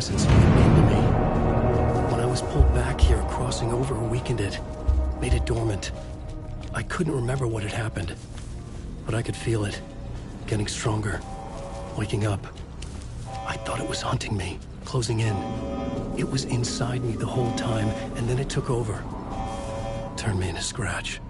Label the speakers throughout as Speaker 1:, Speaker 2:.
Speaker 1: presence moved into me. When I was pulled back here, crossing over weakened it, made it dormant. I couldn't remember what had happened, but I could feel it, getting stronger, waking up. I thought it was hunting me, closing in. It was inside me the whole time, and then it took over. Turned me into scratch.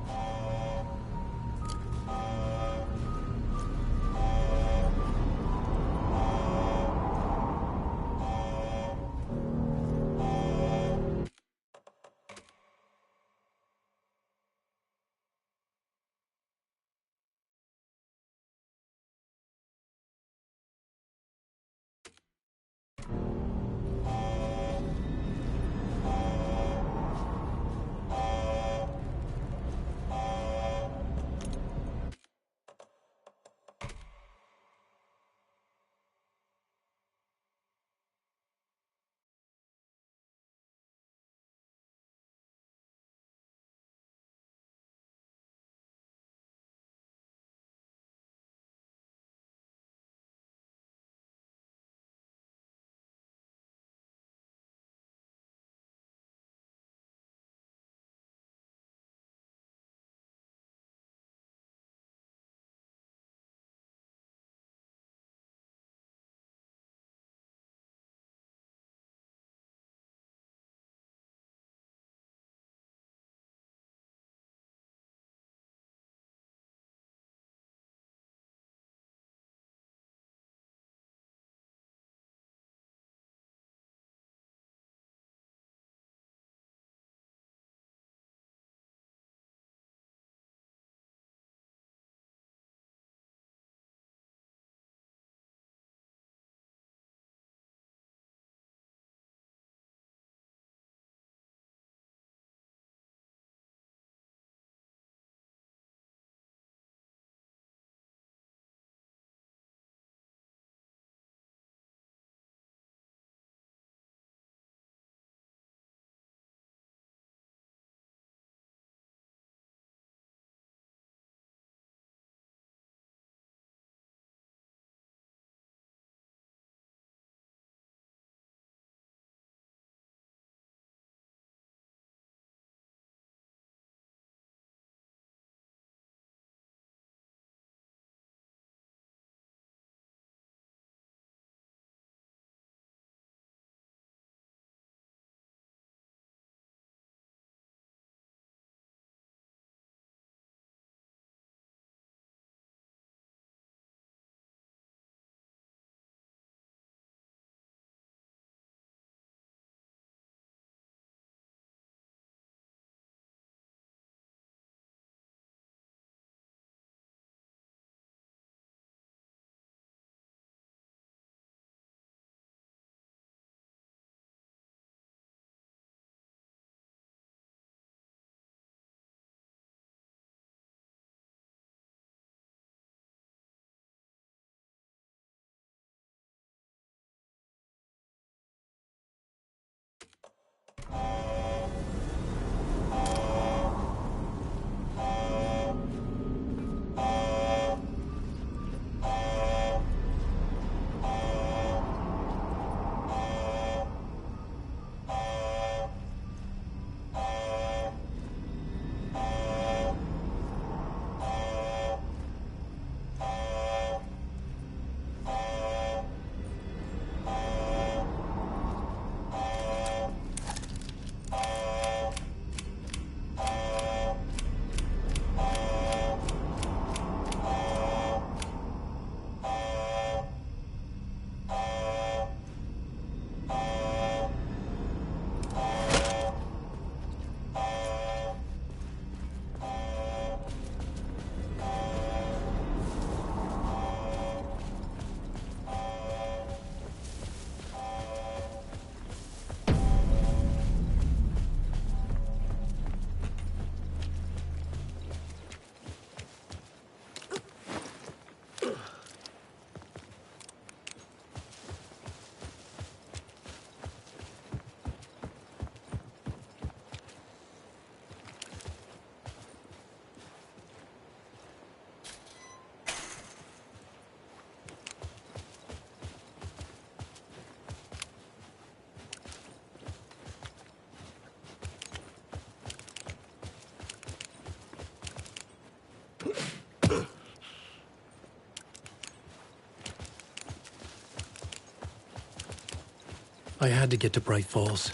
Speaker 1: I had to get to Bright Falls.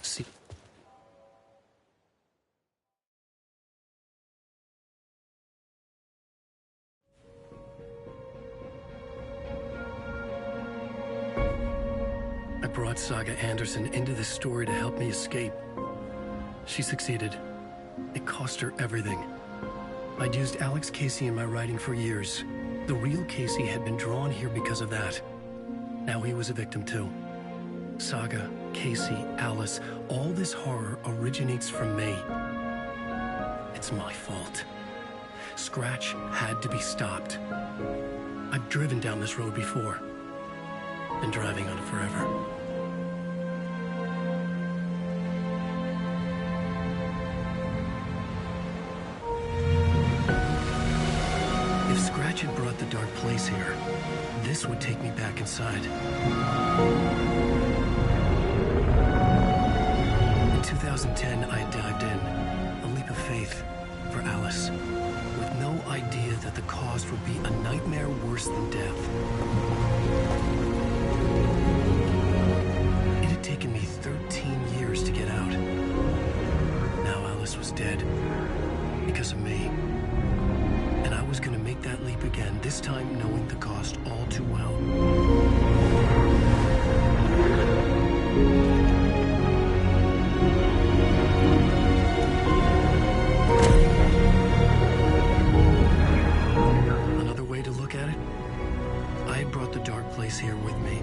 Speaker 1: See... I brought Saga Anderson into this story to help me escape. She succeeded. It cost her everything. I'd used Alex Casey in my writing for years. The real Casey had been drawn here because of that. Now he was a victim too. Saga, Casey, Alice, all this horror originates from me. It's my fault. Scratch had to be stopped. I've driven down this road before. Been driving on it forever. If Scratch had brought the dark place here, this would take me back inside. In 2010, I dived in, a leap of faith for Alice, with no idea that the cost would be a nightmare worse than death. It had taken me 13 years to get out. Now Alice was dead, because of me. And I was gonna make that leap again, this time knowing the cost all too well. Another way to look at it, I had brought the dark place here with me.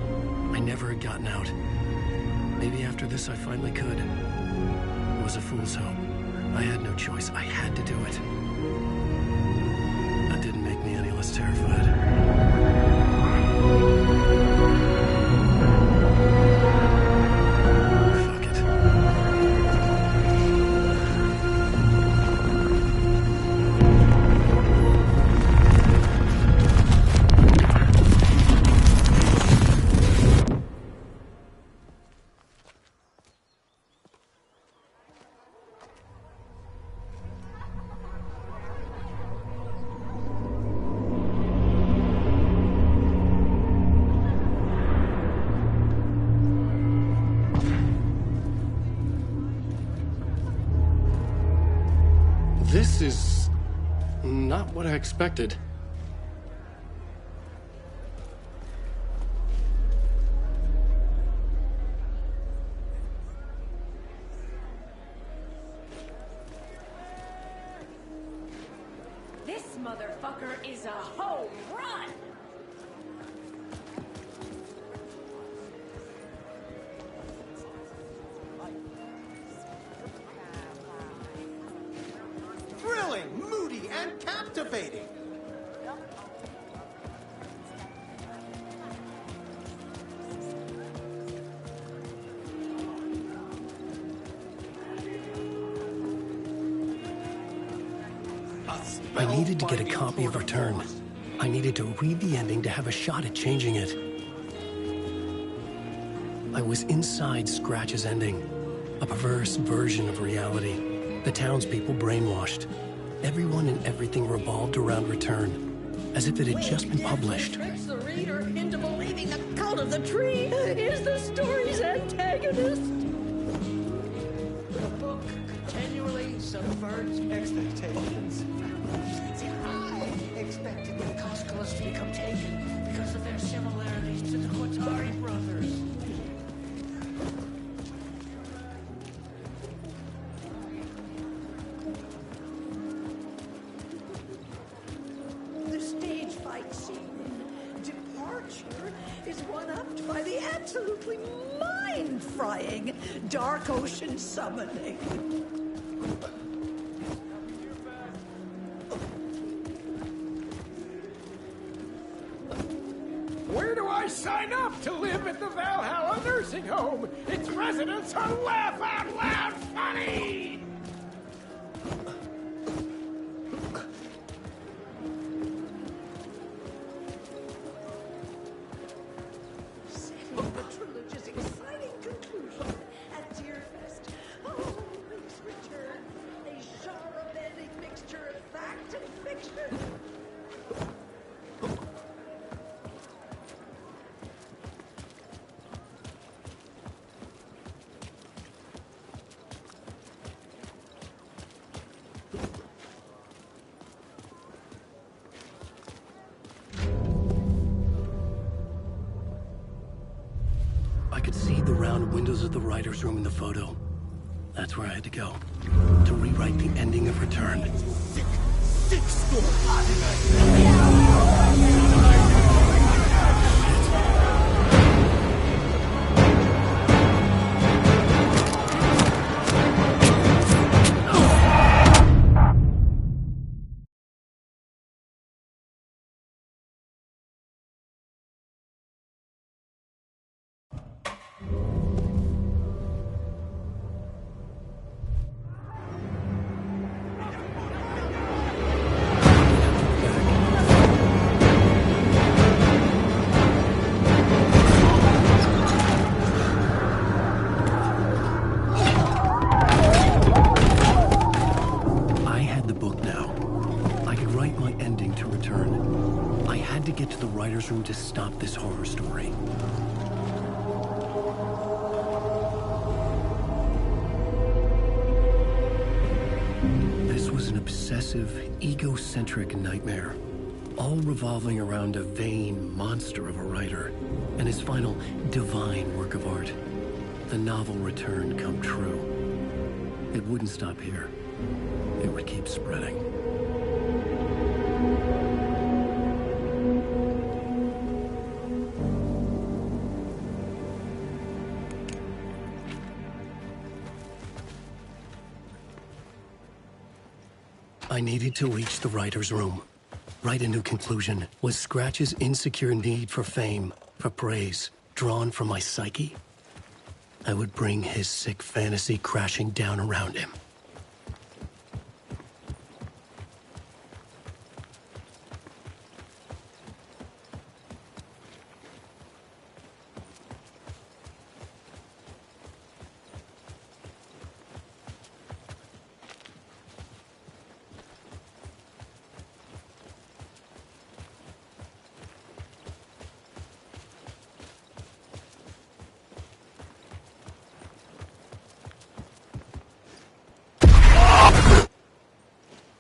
Speaker 1: I never had gotten out. Maybe after this I finally could. It was a fool's hope. I had no choice. I had to do it. That didn't make me any less terrified. Fuck it. This is not what I expected.
Speaker 2: This motherfucker is a home run!
Speaker 3: Thrilling, moody, and captivating.
Speaker 1: I needed to get a copy of Return. I needed to read the ending to have a shot at changing it. I was inside Scratch's ending, a perverse version of reality. The townspeople brainwashed. Everyone and everything revolved around Return, as if it had just been published.
Speaker 4: Tricks the reader into believing the cult of the tree is the story's antagonist. The book continually subverts expectations. See, I expected the Coscolas to become taken because of their similarities to the Qatari brothers. The stage fight scene in Departure is one-upped by the absolutely mind-frying Dark Ocean summoning.
Speaker 5: Where do I sign up to live at the Valhalla nursing home? Its residents are laugh out loud funny!
Speaker 4: Setting the trilogy's exciting conclusion at Deerfest. Oh, Link's return. A genre-bending mixture of fact and fiction.
Speaker 1: I could see the round windows of the writer's room in the photo. That's where I had to go. To rewrite the ending of Return.
Speaker 3: Sick story.
Speaker 1: Room to stop this horror story. This was an obsessive, egocentric nightmare, all revolving around a vain monster of a writer and his final divine work of art, the novel Return come true. It wouldn't stop here. It would keep spreading. I needed to reach the writer's room. Write a new conclusion. Was Scratch's insecure need for fame, for praise, drawn from my psyche? I would bring his sick fantasy crashing down around him.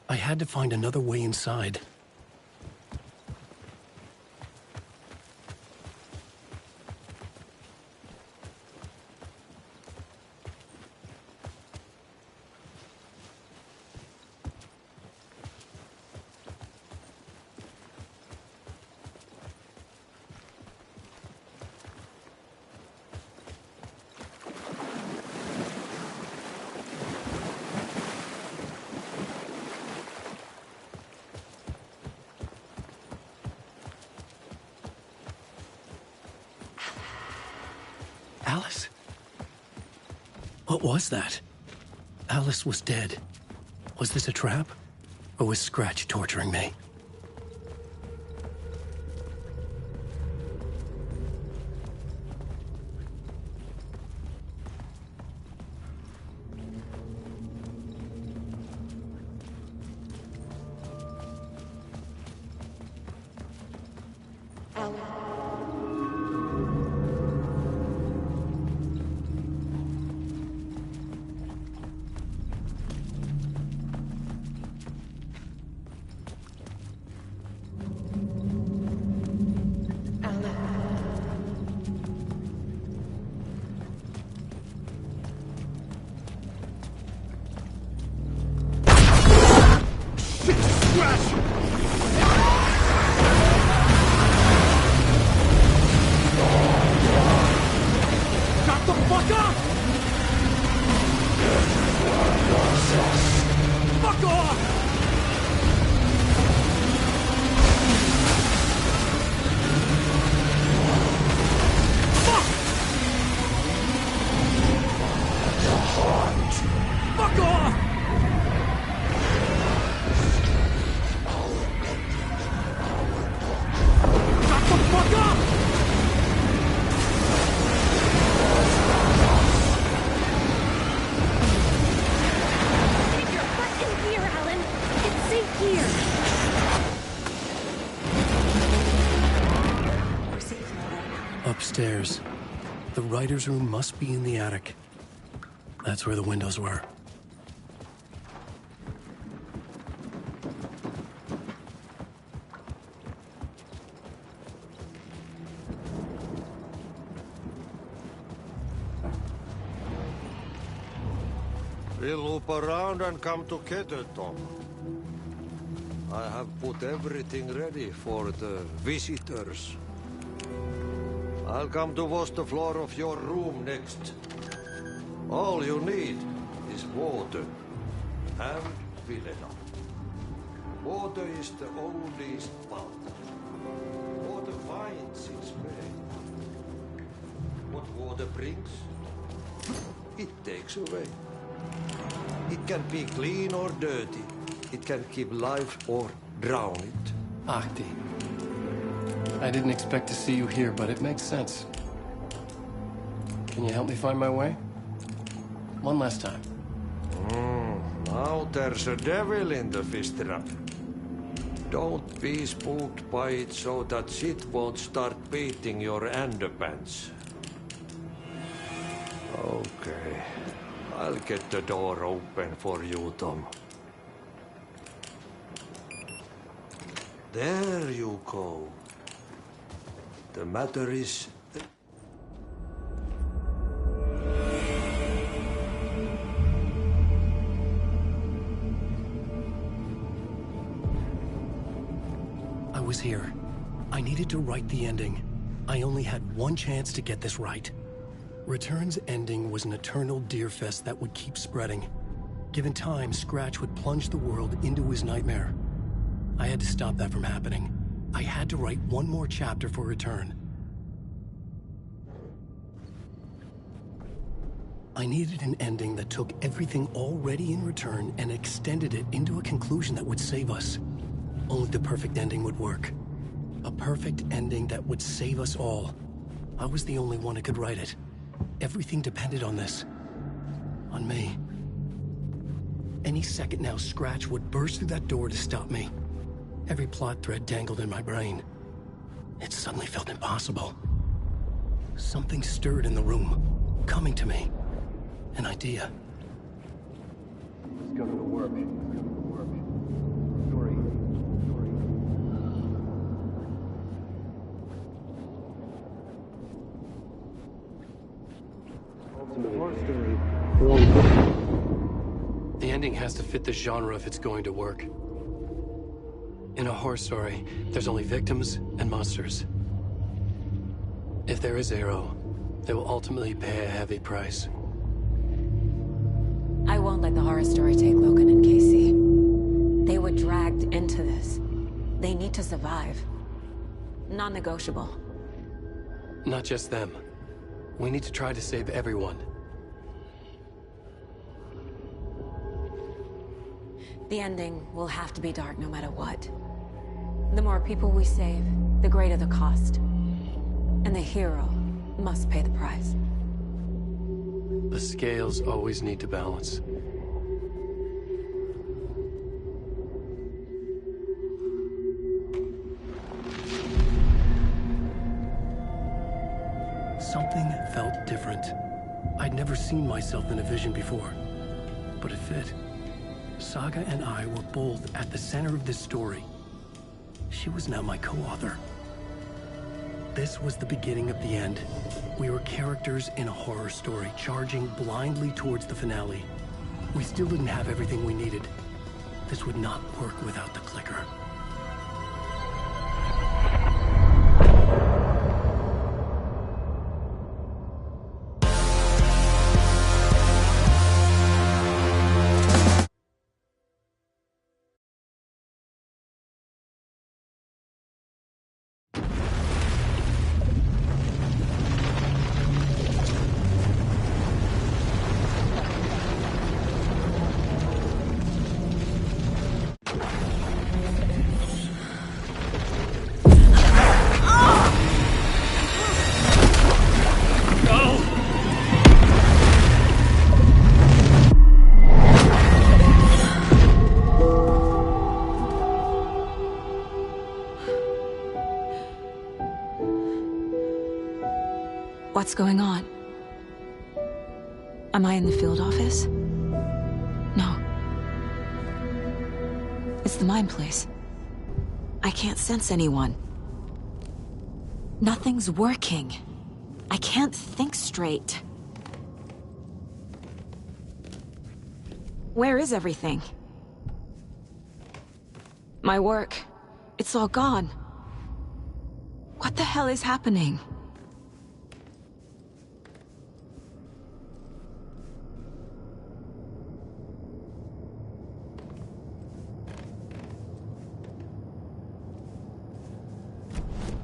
Speaker 1: I had to find another way inside. Alice? What was that? Alice was dead. Was this a trap? Or was Scratch torturing me? Upstairs. The writer's room must be in the attic. That's where the windows were.
Speaker 6: We'll loop around and come together, Tom. I have put everything ready for the visitors. I'll come to wash the floor of your room next. All you need is water and fill it up. Water is the oldest part. Water finds its way. What water brings, it takes away. It can be clean or dirty. It can keep life or drown it.
Speaker 1: Ahti. I didn't expect to see you here, but it makes sense. Can you help me find my way? One last time.
Speaker 6: Now there's a devil in the fish trap. Don't be spooked by it so that shit won't start beating your underpants. Okay. I'll get the door open for you, Tom. There you go. The matter is...
Speaker 1: I was here. I needed to write the ending. I only had one chance to get this right. Return's ending was an eternal deerfest that would keep spreading. Given time, Scratch would plunge the world into his nightmare. I had to stop that from happening. I had to write one more chapter for Return. I needed an ending that took everything already in Return and extended it into a conclusion that would save us. Only the perfect ending would work. A perfect ending that would save us all. I was the only one who could write it. Everything depended on this. On me. Any second now, Scratch would burst through that door to stop me. Every plot thread dangled in my brain. It suddenly felt impossible. Something stirred in the room, coming to me. An idea.
Speaker 7: It's going to work. It's going to work. Story. Ultimate horror story.
Speaker 1: The ending has to fit the genre if it's going to work. In a horror story, there's only victims and monsters. If there is Arrow, they will ultimately pay a heavy price.
Speaker 2: I won't let the horror story take Logan and Casey. They were dragged into this. They need to survive. Non-negotiable.
Speaker 1: Not just them. We need to try to save everyone.
Speaker 2: The ending will have to be dark no matter what. The more people we save, the greater the cost. And the hero must pay the price.
Speaker 1: The scales always need to balance. Something felt different. I'd never seen myself in a vision before, but it fit. Saga and I were both at the center of this story. She was now my co-author. This was the beginning of the end. We were characters in a horror story, charging blindly towards the finale. We still didn't have everything we needed. This would not work without the clicker.
Speaker 2: What's going on? Am I in the field office? No. It's the mine place. I can't sense anyone. Nothing's working. I can't think straight. Where is everything? My work. It's all gone. What the hell is happening?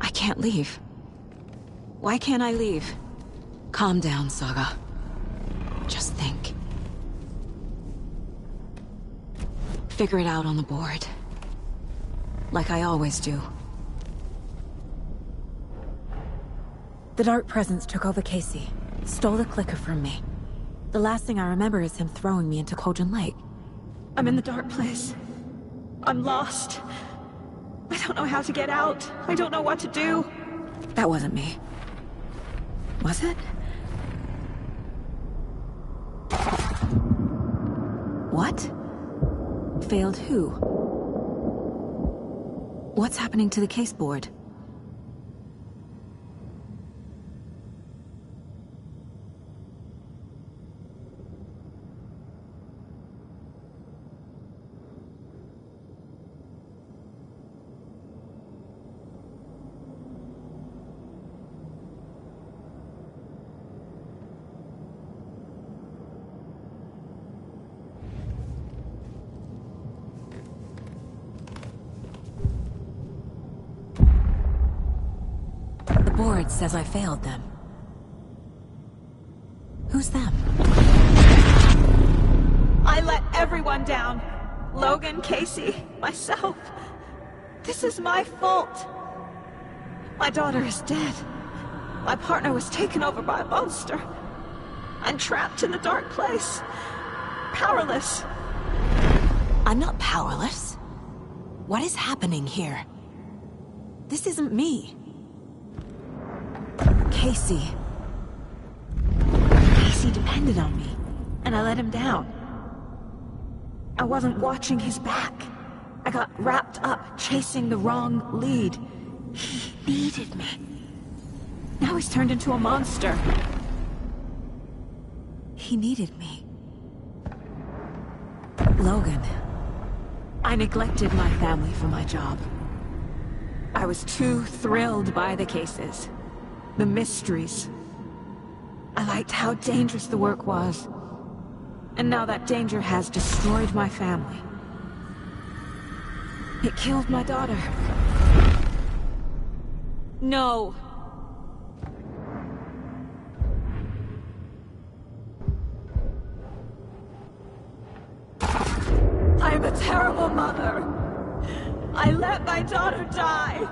Speaker 2: I can't leave. Why can't I leave? Calm down, Saga. Just think. Figure it out on the board. Like I always do. The Dark Presence took over Casey. Stole the clicker from me. The last thing I remember is him throwing me into Cauldron Lake. I'm in the dark place. I'm lost. I don't know how to get out. I don't know what to do. That wasn't me. Was it? What? Failed who? What's happening to the case board? The board says I failed them. Who's them? I let everyone down. Logan, Casey, myself. This is my fault. My daughter is dead. My partner was taken over by a monster. I'm trapped in the dark place. Powerless. I'm not powerless. What is happening here? This isn't me. Casey. Casey depended on me, and I let him down. I wasn't watching his back. I got wrapped up chasing the wrong lead. He needed me. Now he's turned into a monster. He needed me. Logan. I neglected my family for my job. I was too thrilled by the cases. The mysteries. I liked how dangerous the work was. And now that danger has destroyed my family. It killed my daughter. No. I'm a terrible mother. I let my daughter die.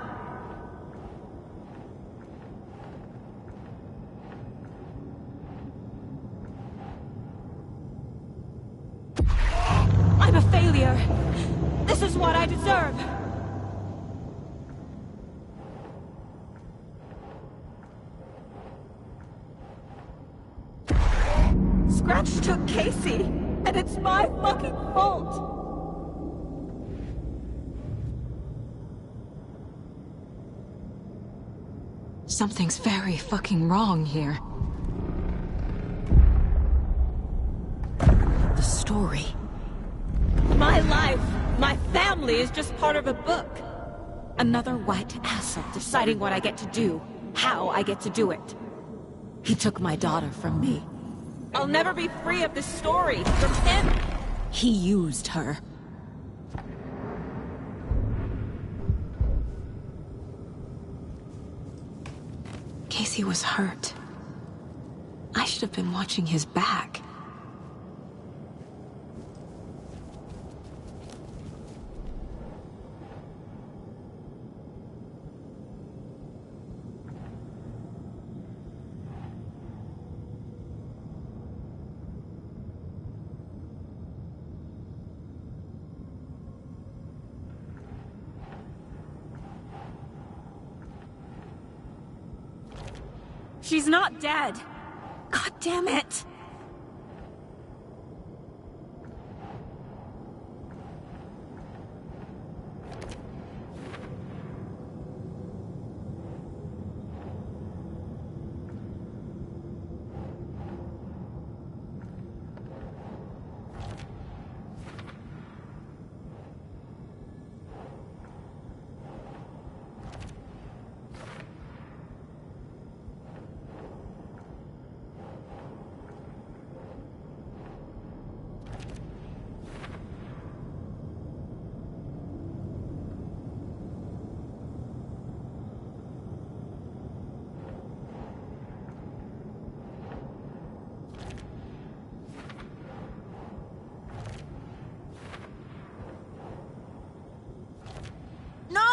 Speaker 2: I'm a failure. This is what I deserve. Scratch took Casey, and it's my fucking fault. Something's very fucking wrong here. The story. My life, my family is just part of a book. Another white asshole deciding what I get to do, how I get to do it. He took my daughter from me. I'll never be free of this story from him. He used her. Casey was hurt. I should have been watching his back. She's not dead. God damn it.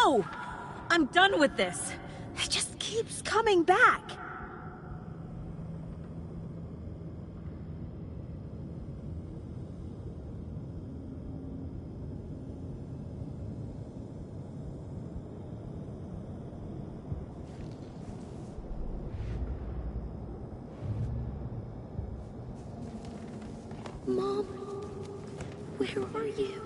Speaker 2: No! I'm done with this. It just keeps coming back.
Speaker 8: Mom, where are you?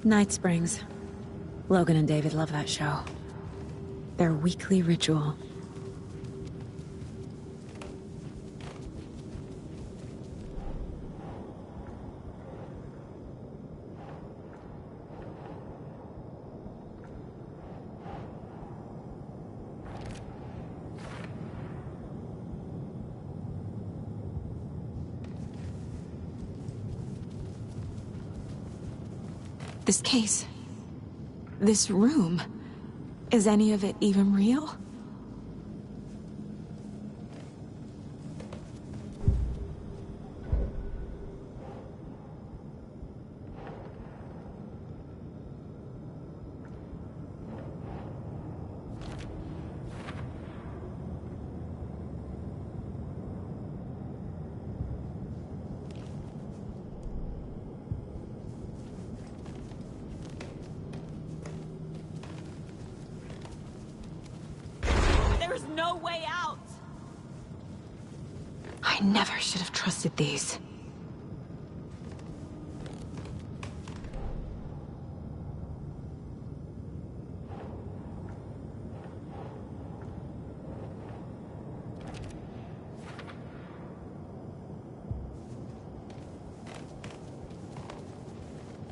Speaker 2: Night Springs. Logan and David love that show. Their weekly ritual. This case, this room, is any of it even real? There's no way out! I never should have trusted these.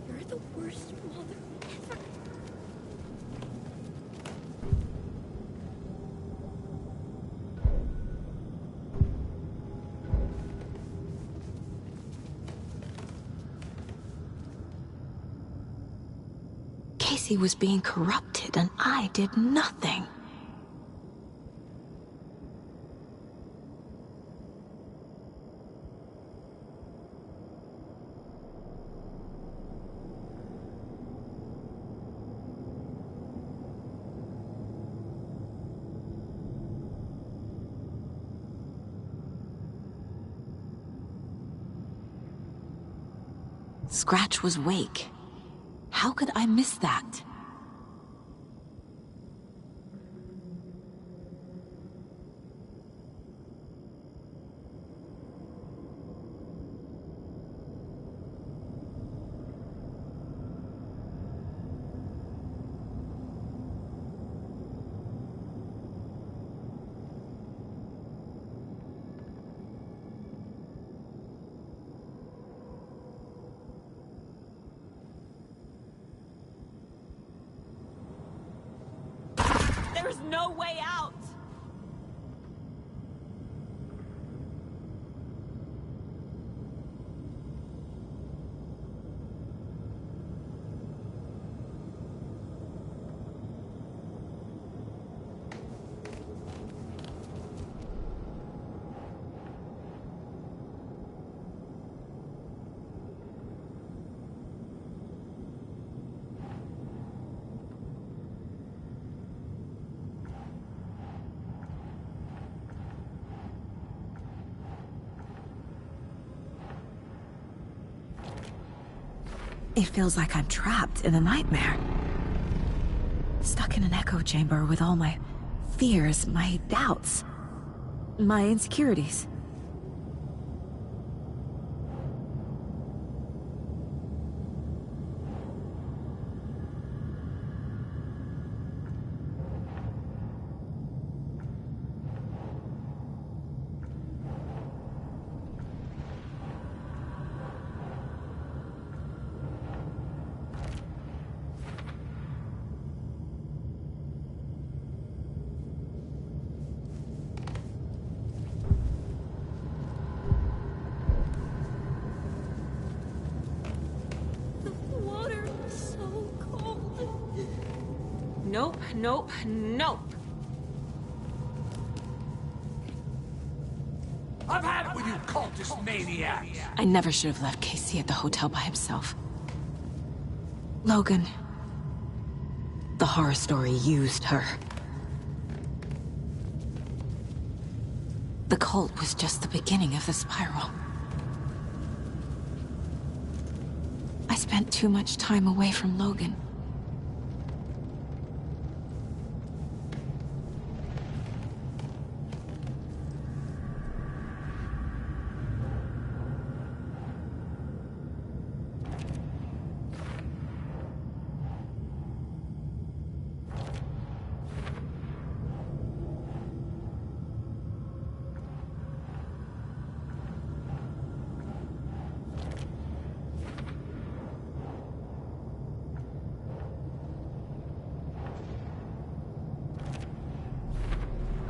Speaker 8: You're the worst mother ever.
Speaker 2: Casey was being corrupted, and I did nothing. Scratch was Wake. How could I miss that? There's no way out! It feels like I'm trapped in a nightmare. Stuck in an echo chamber with all my fears, my doubts, my insecurities. Nope, nope, nope.
Speaker 5: I've had it with you cultist maniacs!
Speaker 9: I never should have left Casey at the hotel by himself. Logan. The horror story used her. The cult was just the beginning of the spiral. I spent too much time away from Logan.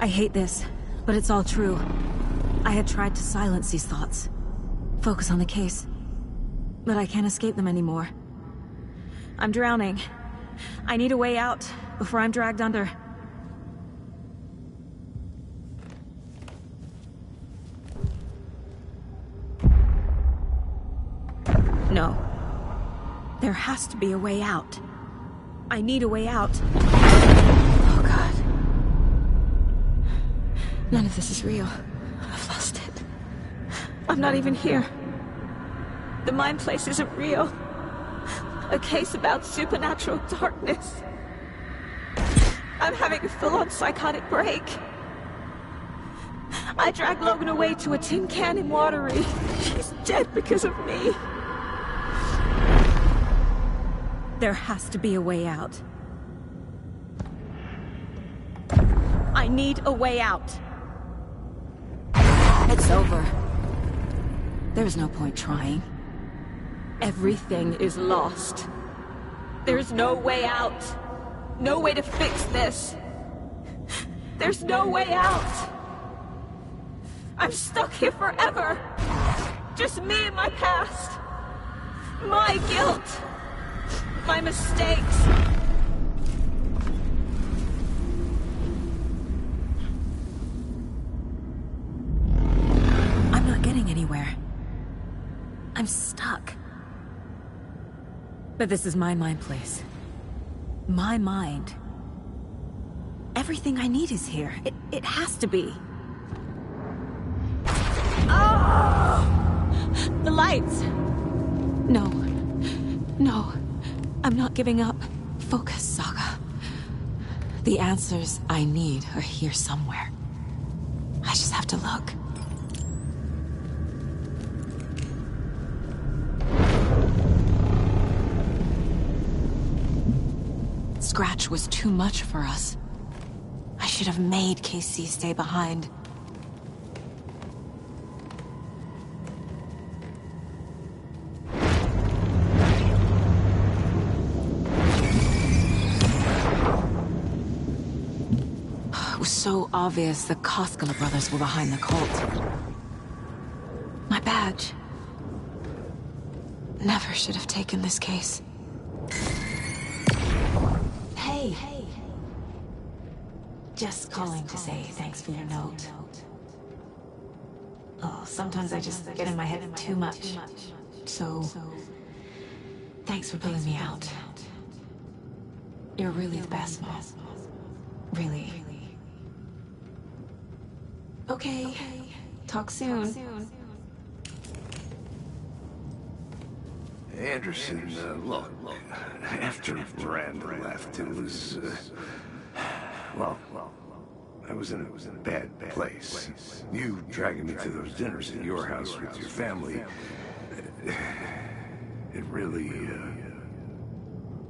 Speaker 9: I hate this, but it's all true. I had tried to silence these thoughts. Focus on the case. But I can't escape them anymore. I'm drowning. I need a way out before I'm dragged under. No. There has to be a way out. I need a way out. Oh, God. None of this is real. I've lost it. I'm not even here. The mind place isn't real. A case about supernatural darkness. I'm having a full-on psychotic break. I dragged Logan away to a tin can in Watery. She's dead because of me. There has to be a way out. I need a way out. It's over. There's no point trying. Everything is lost. There's no way out. No way to fix this. There's no way out. I'm stuck here forever. Just me and my past. My guilt. My mistakes. I'm not getting anywhere. I'm stuck. But this is my mind place. My mind. Everything I need is here. It has to be. Oh! The lights! No. No. I'm not giving up. Focus, Saga. The answers I need are here somewhere. I just have to look. Scratch was too much for us. I should have made Casey stay behind. It was so obvious the Koskela brothers were behind the cult. My badge. Never should have taken this case. Hey. Just calling to say thanks for your note. Oh, sometimes I just get in my head too much. So, thanks for pulling me out. You're really the best, Mom. Really. Okay. Talk soon.
Speaker 10: Anderson, look, after Miranda left, it was, well, I was in a bad place. You dragging me to those dinners at your house with your family, it really,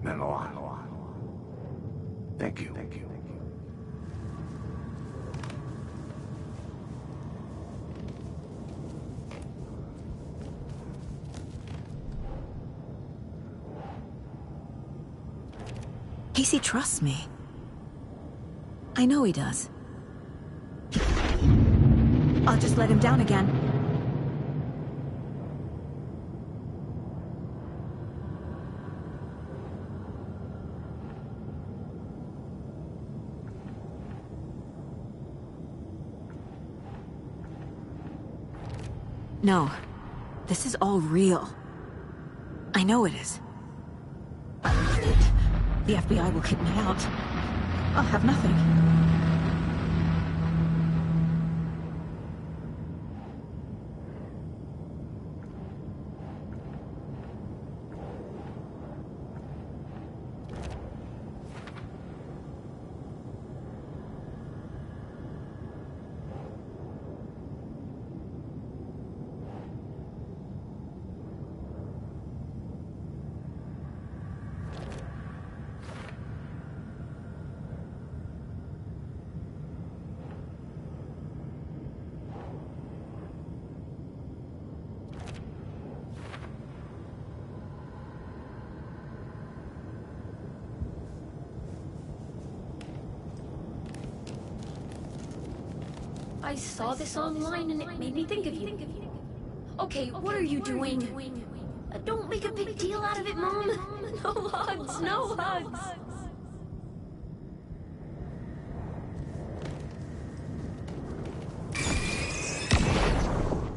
Speaker 10: meant a lot. Thank you.
Speaker 9: Casey trusts me. I know he does. I'll just let him down again. No. This is all real. I know it is. The FBI will kick me out. I'll have nothing.
Speaker 8: I saw this online and it made me think of you. Okay, what are you doing? Don't make a big deal out of it, Mom. No hugs, no hugs.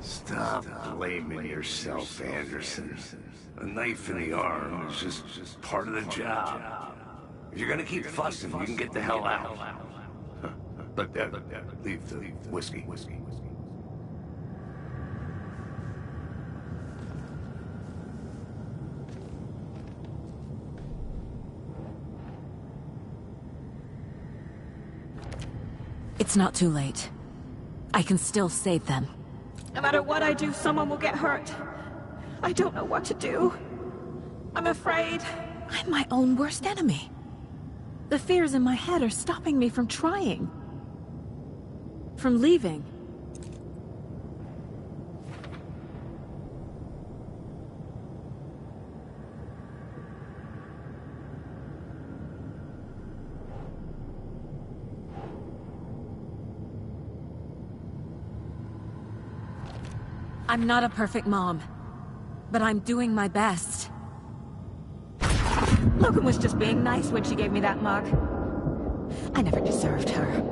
Speaker 10: Stop blaming yourself, Anderson. A knife in the arm is just part of the job. If you're gonna keep fussing, you can get the hell out. But leave the whiskey.
Speaker 9: It's not too late. I can still save them.
Speaker 2: No matter what I do, someone will get hurt. I don't know what to do. I'm afraid.
Speaker 9: I'm my own worst enemy. The fears in my head are stopping me from trying. From leaving. I'm not a perfect mom, but I'm doing my best.
Speaker 2: Logan was just being nice when she gave me that mug.
Speaker 9: I never deserved her.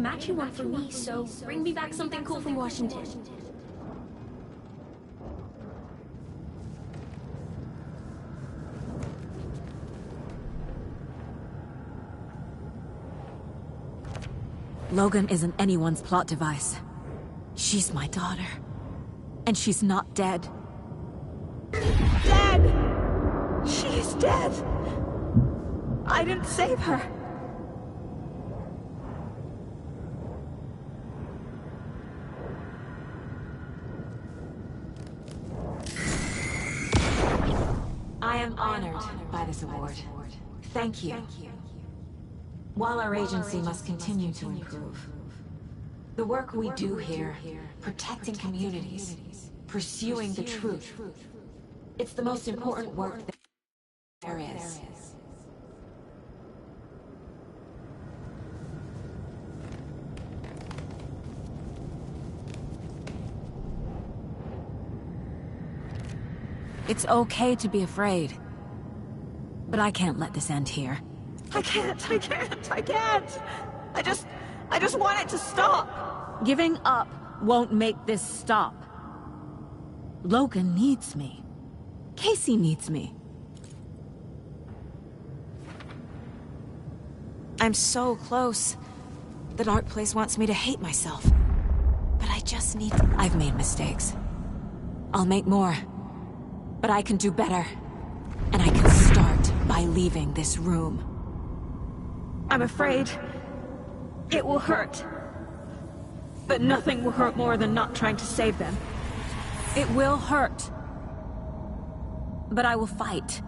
Speaker 8: matching one for me, so bring me back something cool from Washington.
Speaker 9: Logan isn't anyone's plot device. She's my daughter. And she's not dead.
Speaker 2: Dead! She is dead! I didn't save her.
Speaker 9: I am honored by this award. Thank you. While our agency must continue to improve, the work we do here, protecting communities, pursuing the truth, it's the most important work there is. It's okay to be afraid, but I can't let this end here.
Speaker 2: I can't. I just want it to stop.
Speaker 9: Giving up won't make this stop. Logan needs me. Casey needs me. I'm so close. The dark place wants me to hate myself. But I just need to... I've made mistakes. I'll make more. But I can do better. And I can start by leaving this room.
Speaker 2: I'm afraid it will hurt. But nothing will hurt more than not trying to save them.
Speaker 9: It will hurt. But I will fight.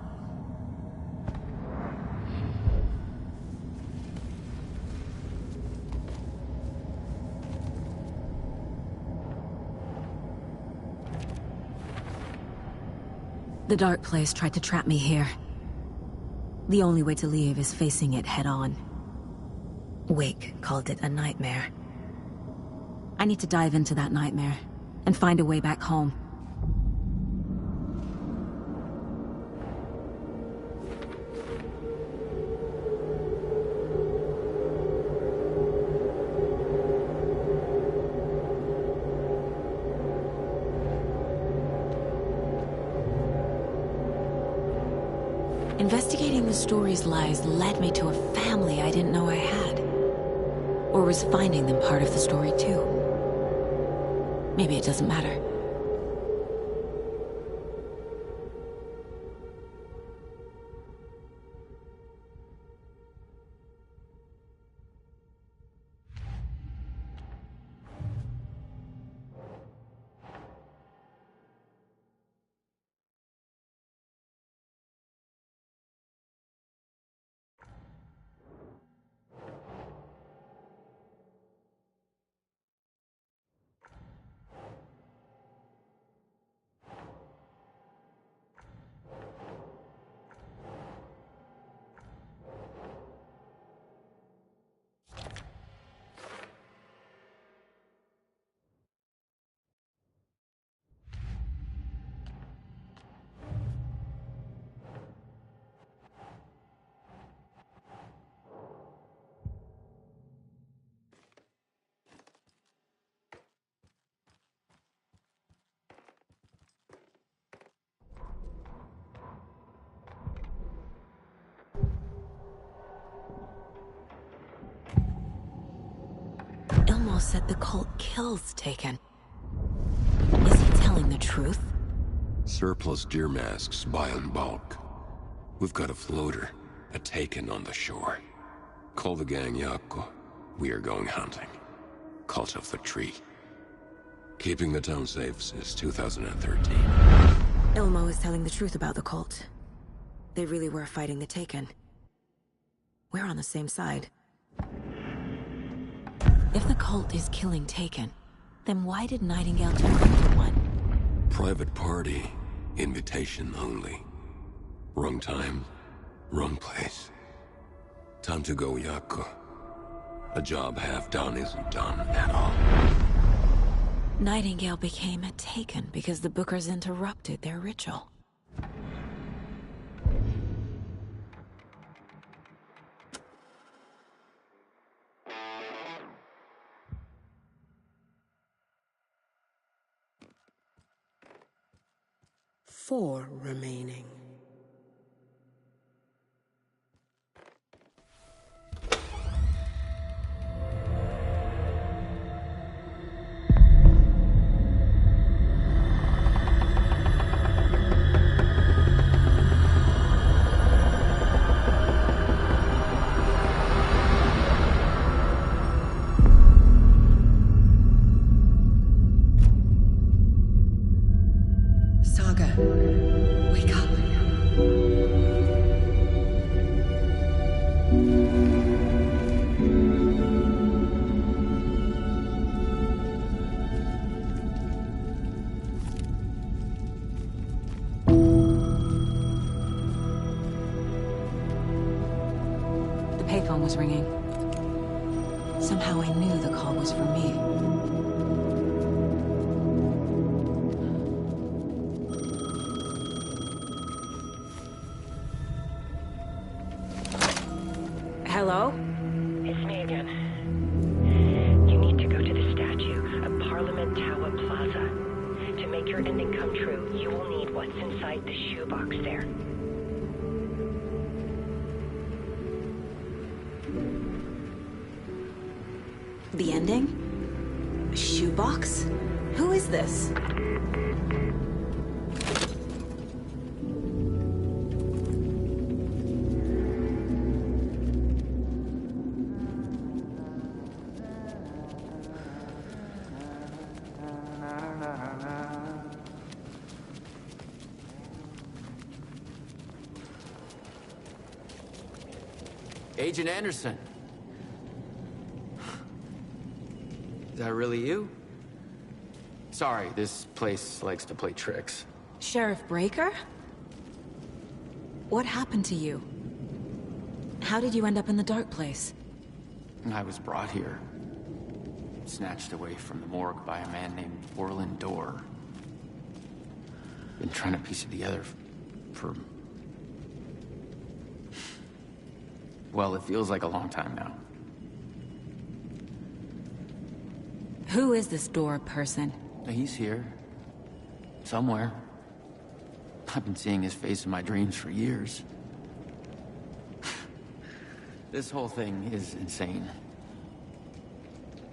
Speaker 9: The dark place tried to trap me here. The only way to leave is facing it head-on. Wake called it a nightmare. I need to dive into that nightmare and find a way back home. Investigating the story's lies led me to a family I didn't know I had. Or was finding them part of the story too. Maybe it doesn't matter. Ilmo said the cult kills Taken. Is he telling the truth?
Speaker 11: Surplus deer masks buy in bulk. We've got a floater, a Taken on the shore. Call the gang Yako. We are going hunting. Cult of the Tree. Keeping the town safe since 2013.
Speaker 9: Ilmo is telling the truth about the cult. They really were fighting the Taken. We're on the same side. If the cult is killing Taken, then why did Nightingale turn into one?
Speaker 11: Private party. Invitation only. Wrong time, wrong place. Time to go, Yako. A job half done isn't done at all.
Speaker 9: Nightingale became a Taken because the Bookers interrupted their ritual.
Speaker 12: 4 remaining. Saga, wake up.
Speaker 9: The payphone was ringing. Somehow I knew the call was for me. Hello?
Speaker 13: It's me again. You need to go to the statue of Parliament Tower Plaza. To make your ending come true, you will need what's inside the shoebox there.
Speaker 9: The ending? A shoebox? Who is this?
Speaker 14: Agent Anderson. Is that really you? Sorry, this place likes to play tricks.
Speaker 9: Sheriff Breaker? What happened to you? How did you end up in the dark place?
Speaker 14: I was brought here. Snatched away from the morgue by a man named Orland Dorr. Been trying to piece it together for... well, it feels like a long time now.
Speaker 9: Who is this Dorr person?
Speaker 14: He's here. Somewhere. I've been seeing his face in my dreams for years. This whole thing is insane.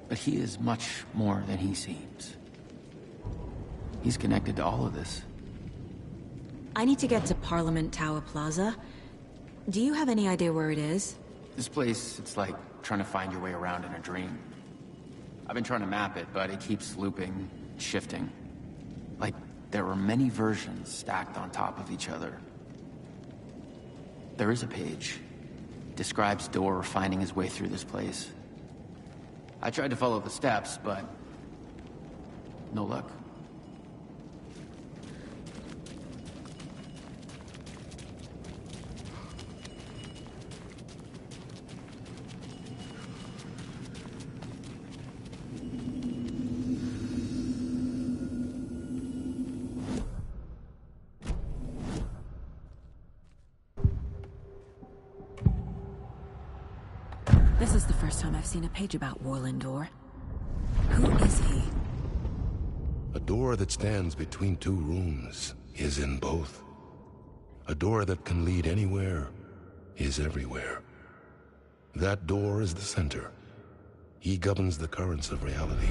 Speaker 14: But he is much more than he seems. He's connected to all of this.
Speaker 9: I need to get to Parliament Tower Plaza. Do you have any idea where it is?
Speaker 14: This place, it's like trying to find your way around in a dream. I've been trying to map it, but it keeps looping, shifting. Like there were many versions stacked on top of each other. There is a page. Describes Dorr finding his way through this place. I tried to follow the steps, but no luck.
Speaker 9: This is the first time I've seen a page about Orland Dorr. Who is he?
Speaker 15: A door that stands between two rooms is in both. A door that can lead anywhere is everywhere. That door is the center. He governs the currents of reality.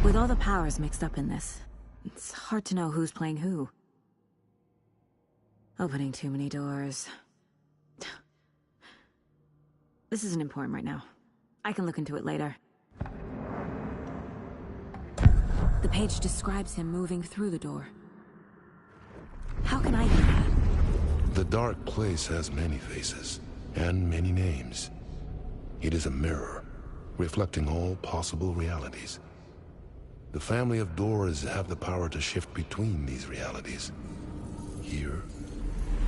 Speaker 9: With all the powers mixed up in this, it's hard to know who's playing who. Opening too many doors. This isn't important right now. I can look into it later. The page describes him moving through the door. How can I do that?
Speaker 15: The dark place has many faces, and many names. It is a mirror, reflecting all possible realities. The family of Dorrs have the power to shift between these realities, here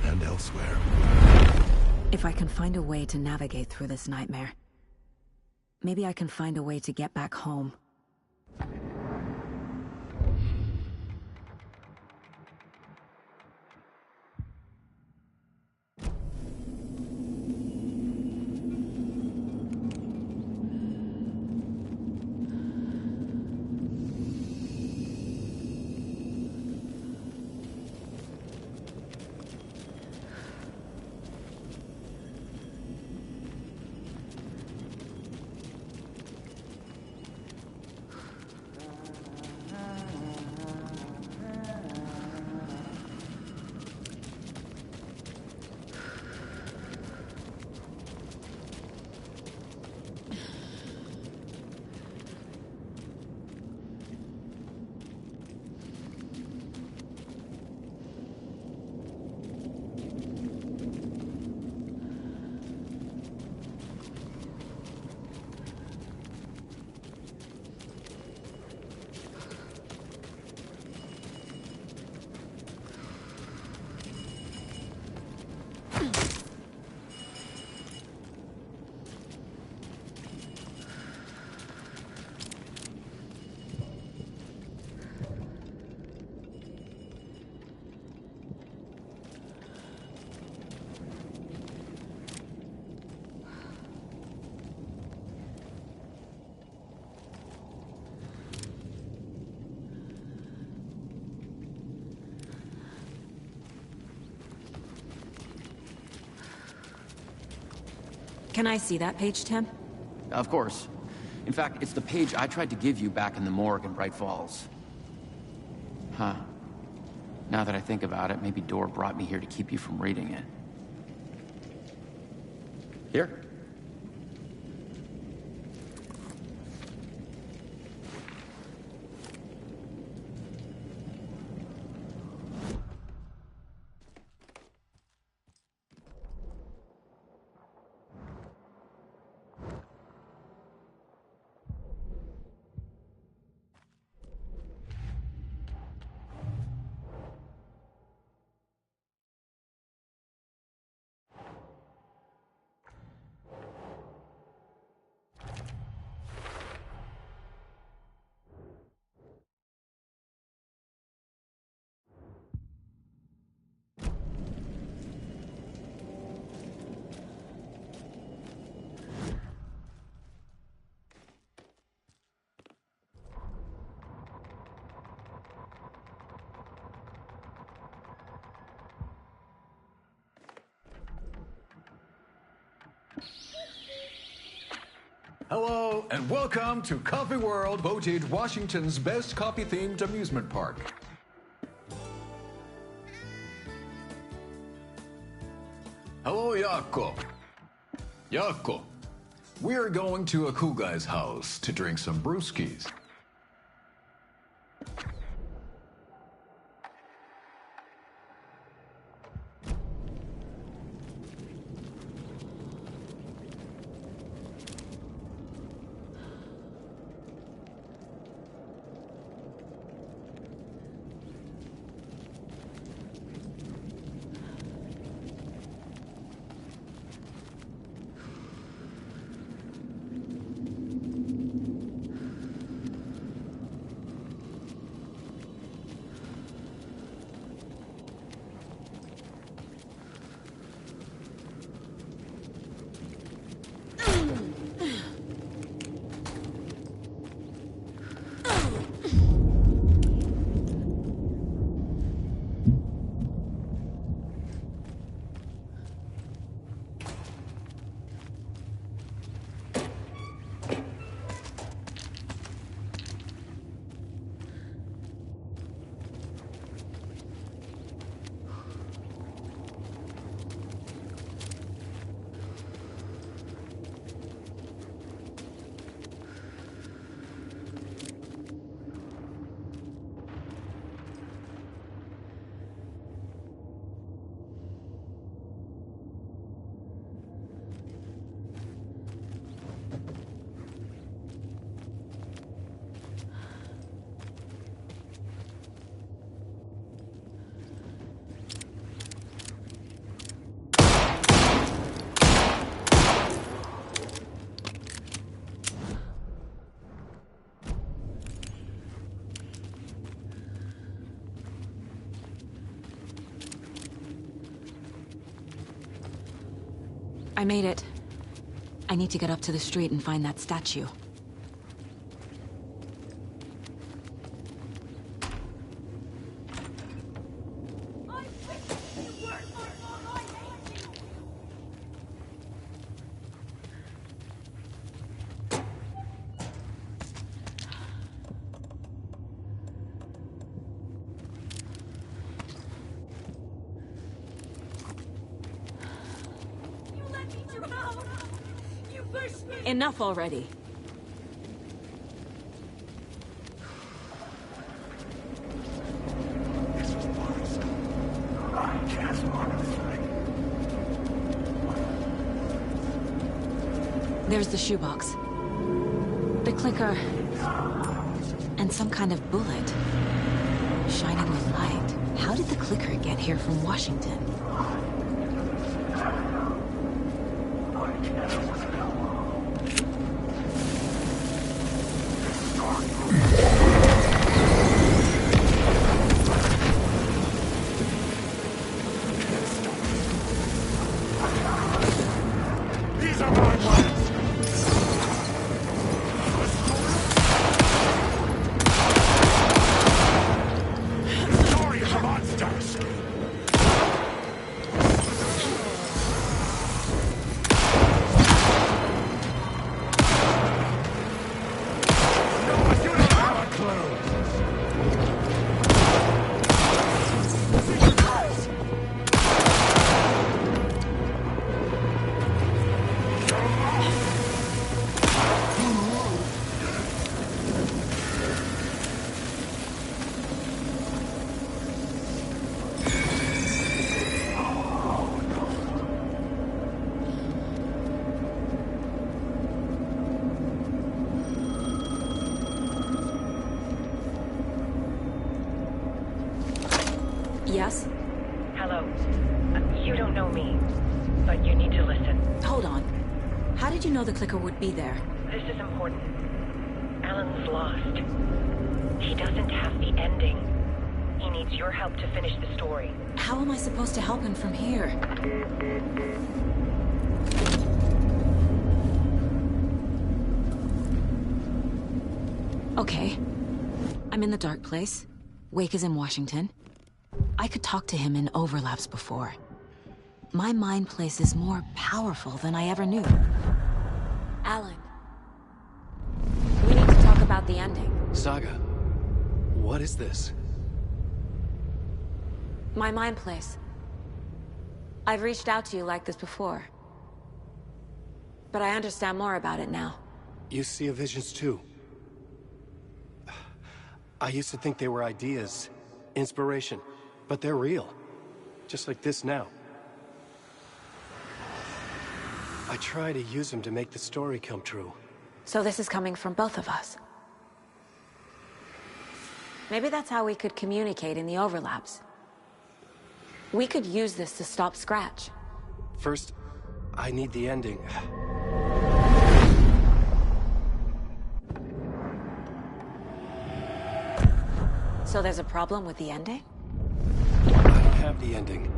Speaker 15: and elsewhere.
Speaker 9: If I can find a way to navigate through this nightmare, maybe I can find a way to get back home. Can I see that page, Tim?
Speaker 14: Of course. In fact, it's the page I tried to give you back in the morgue in Bright Falls. Huh. Now that I think about it, maybe Dor brought me here to keep you from reading it. Here.
Speaker 16: Hello, and welcome to Coffee World, voted Washington's best coffee-themed amusement park. Hello, Jaakko. Jaakko, we're going to a cool guy's house to drink some brewskis.
Speaker 9: I made it. I need to get up to the street and find that statue. Enough already. There's the shoebox. The clicker. And some kind of bullet. Shining with light. How did the clicker get here from Washington? Yes?
Speaker 13: Hello. You don't know me, but you need to listen.
Speaker 9: Hold on. How did you know the clicker would be there?
Speaker 13: This is important. Alan's lost. He doesn't have the ending. He needs your help to finish the story.
Speaker 9: How am I supposed to help him from here? Okay. I'm in the dark place. Wake is in Washington. I could talk to him in overlaps before. My mind place is more powerful than I ever knew. Alan. We need to talk about the ending.
Speaker 1: Saga, what is this?
Speaker 9: My mind place. I've reached out to you like this before. But I understand more about it now.
Speaker 1: You see visions too. I used to think they were ideas, inspiration, but they're real. Just like this now. I try to use them to make the story come true.
Speaker 9: So this is coming from both of us. Maybe that's how we could communicate in the overlaps. We could use this to stop Scratch.
Speaker 1: First, I need the ending.
Speaker 9: So there's a problem with the ending?
Speaker 1: I don't have the ending.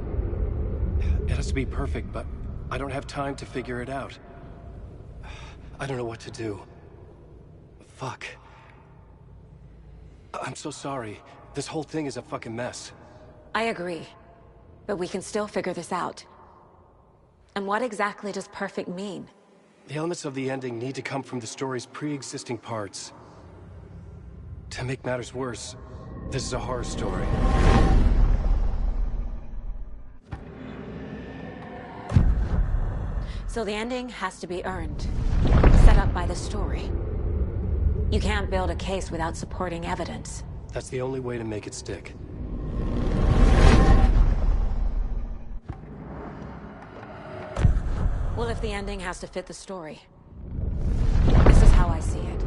Speaker 1: It has to be perfect, but I don't have time to figure it out. I don't know what to do. Fuck. I'm so sorry. This whole thing is a fucking mess.
Speaker 9: I agree. But we can still figure this out. And what exactly does perfect mean?
Speaker 1: The elements of the ending need to come from the story's pre-existing parts. To make matters worse, this is a horror story.
Speaker 9: So the ending has to be earned. Set up by the story. You can't build a case without supporting evidence.
Speaker 1: That's the only way to make it stick.
Speaker 9: Well, if the ending has to fit the story. This is how I see it.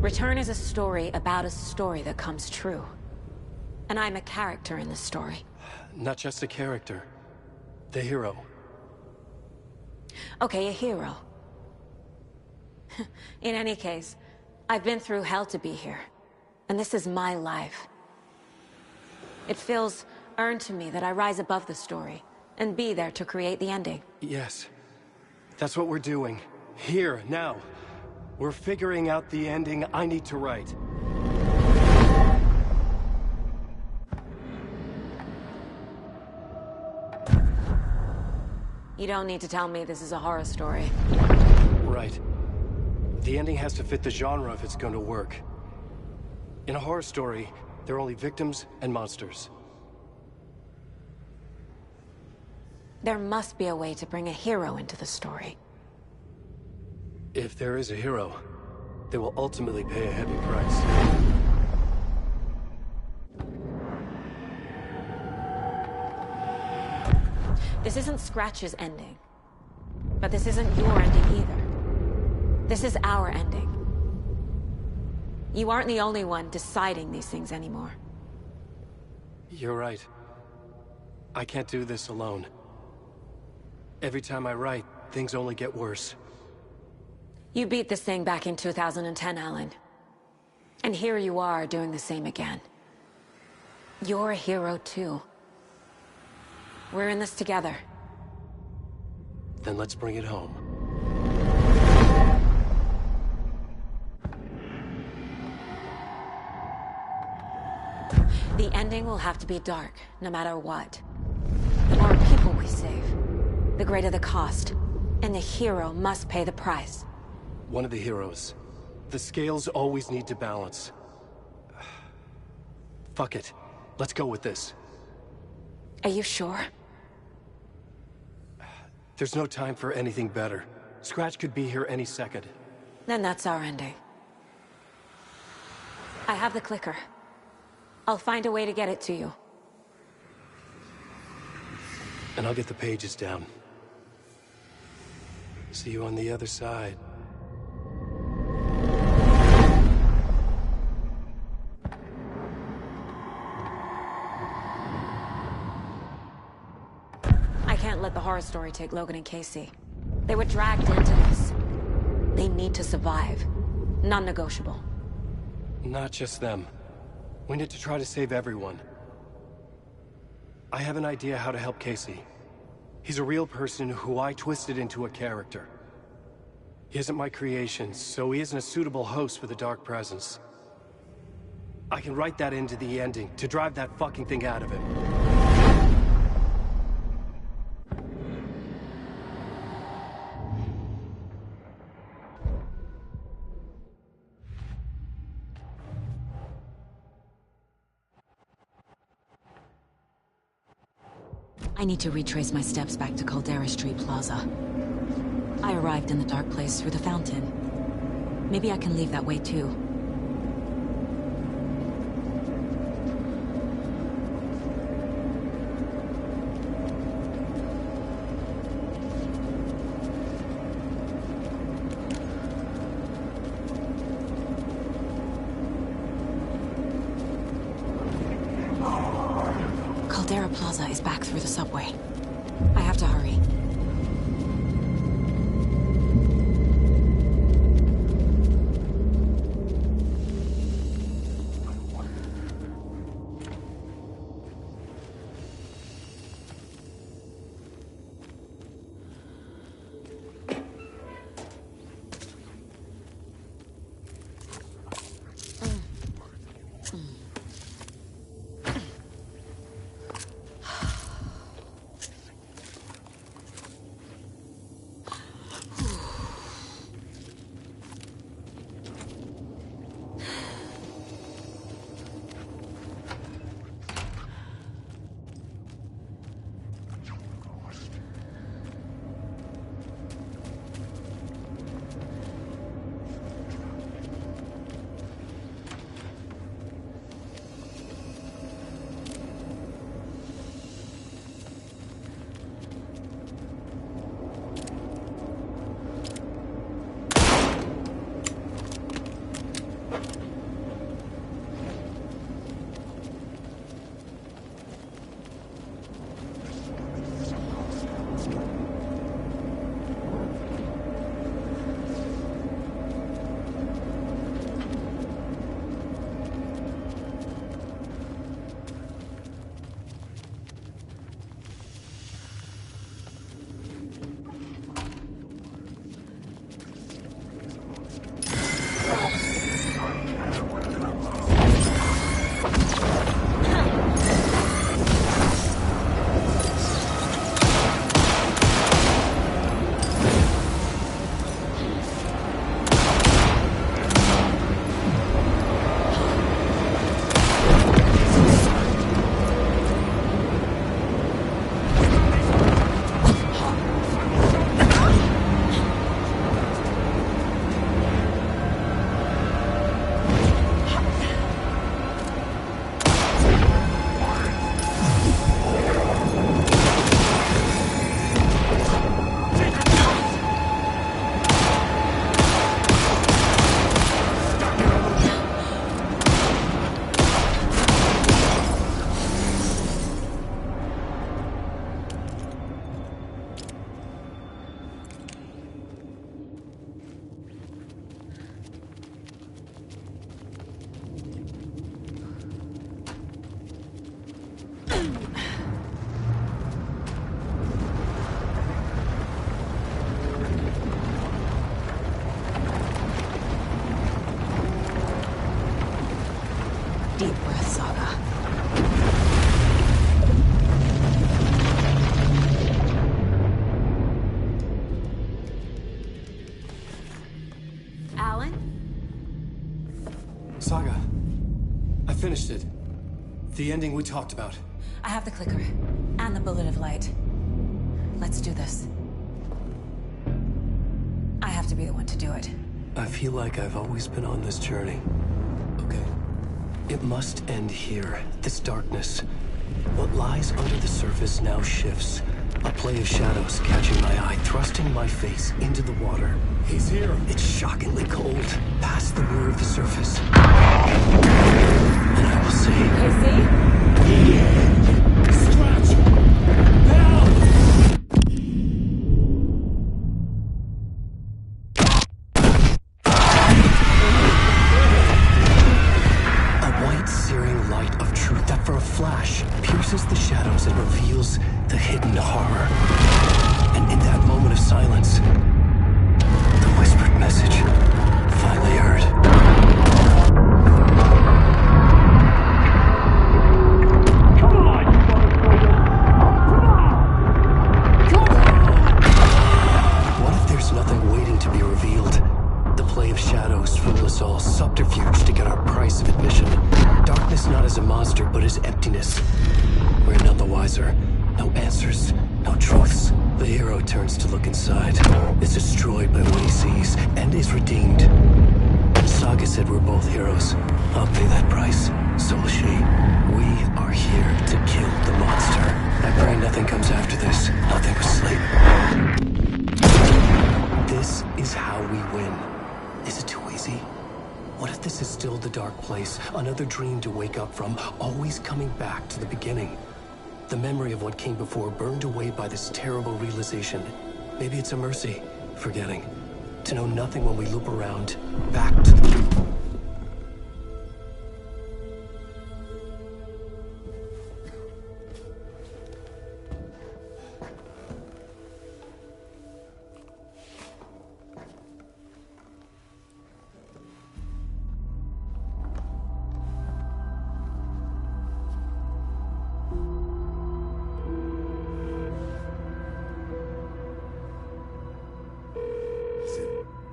Speaker 9: Return is a story about a story that comes true. And I'm a character in the story.
Speaker 1: Not just a character. The hero.
Speaker 9: Okay, a hero. In any case, I've been through hell to be here. And this is my life. It feels earned to me that I rise above the story and be there to create the ending.
Speaker 1: Yes. That's what we're doing. Here, now. We're figuring out the ending I need to write.
Speaker 9: You don't need to tell me this is a horror story.
Speaker 1: Right. The ending has to fit the genre if it's going to work. In a horror story, there are only victims and monsters.
Speaker 9: There must be a way to bring a hero into the story.
Speaker 1: If there is a hero, they will ultimately pay a heavy price.
Speaker 9: This isn't Scratch's ending. But this isn't your ending either. This is our ending. You aren't the only one deciding these things anymore.
Speaker 1: You're right. I can't do this alone. Every time I write, things only get worse.
Speaker 9: You beat this thing back in 2010, Alan. And here you are doing the same again. You're a hero too. We're in this together.
Speaker 1: Then let's bring it home.
Speaker 9: The ending will have to be dark, no matter what. The more people we save, the greater the cost. And the hero must pay the price.
Speaker 1: One of the heroes. The scales always need to balance. Fuck it. Let's go with this.
Speaker 9: Are you sure?
Speaker 1: There's no time for anything better. Scratch could be here any second.
Speaker 9: Then that's our ending. I have the clicker. I'll find a way to get it to you.
Speaker 1: And I'll get the pages down. See you on the other side.
Speaker 9: horror story take Logan and Casey. They were dragged into this. They need to survive. Non-negotiable.
Speaker 1: Not just them. We need to try to save everyone. I have an idea how to help Casey. He's a real person who I twisted into a character. He isn't my creation, so he isn't a suitable host with a dark presence. I can write that into the ending to drive that fucking thing out of him.
Speaker 9: I need to retrace my steps back to Caldera Street Plaza. I arrived in the dark place through the fountain. Maybe I can leave that way too. Caldera Plaza is back through the subway. I have to hurry. Deep breath, Saga. Alan?
Speaker 1: Saga, I finished it. The ending we talked about.
Speaker 9: I have the clicker. And the bullet of light. Let's do this. I have to be the one to do it.
Speaker 1: I feel like I've always been on this journey. Okay. It must end here. This darkness. What lies under the surface now shifts. A play of shadows catching my eye, thrusting my face into the water. He's here. It's shockingly cold. Past the mirror of the surface. And I will say...
Speaker 9: Casey?
Speaker 5: Stretch! Help!
Speaker 1: of admission. Darkness not as a monster, but as emptiness. We're none the wiser. No answers, no truths. The hero turns to look inside, is destroyed by what he sees, and is redeemed. Saga said we're both heroes. I'll pay that price. So will she. We are here to kill the monster. I pray nothing comes after this. Nothing but sleep. This is how we win. Is it too easy? What if this is still the dark place? Another dream to wake up from, always coming back to the beginning. The memory of what came before burned away by this terrible realization. Maybe it's a mercy, forgetting. To know nothing when we loop around, back to the...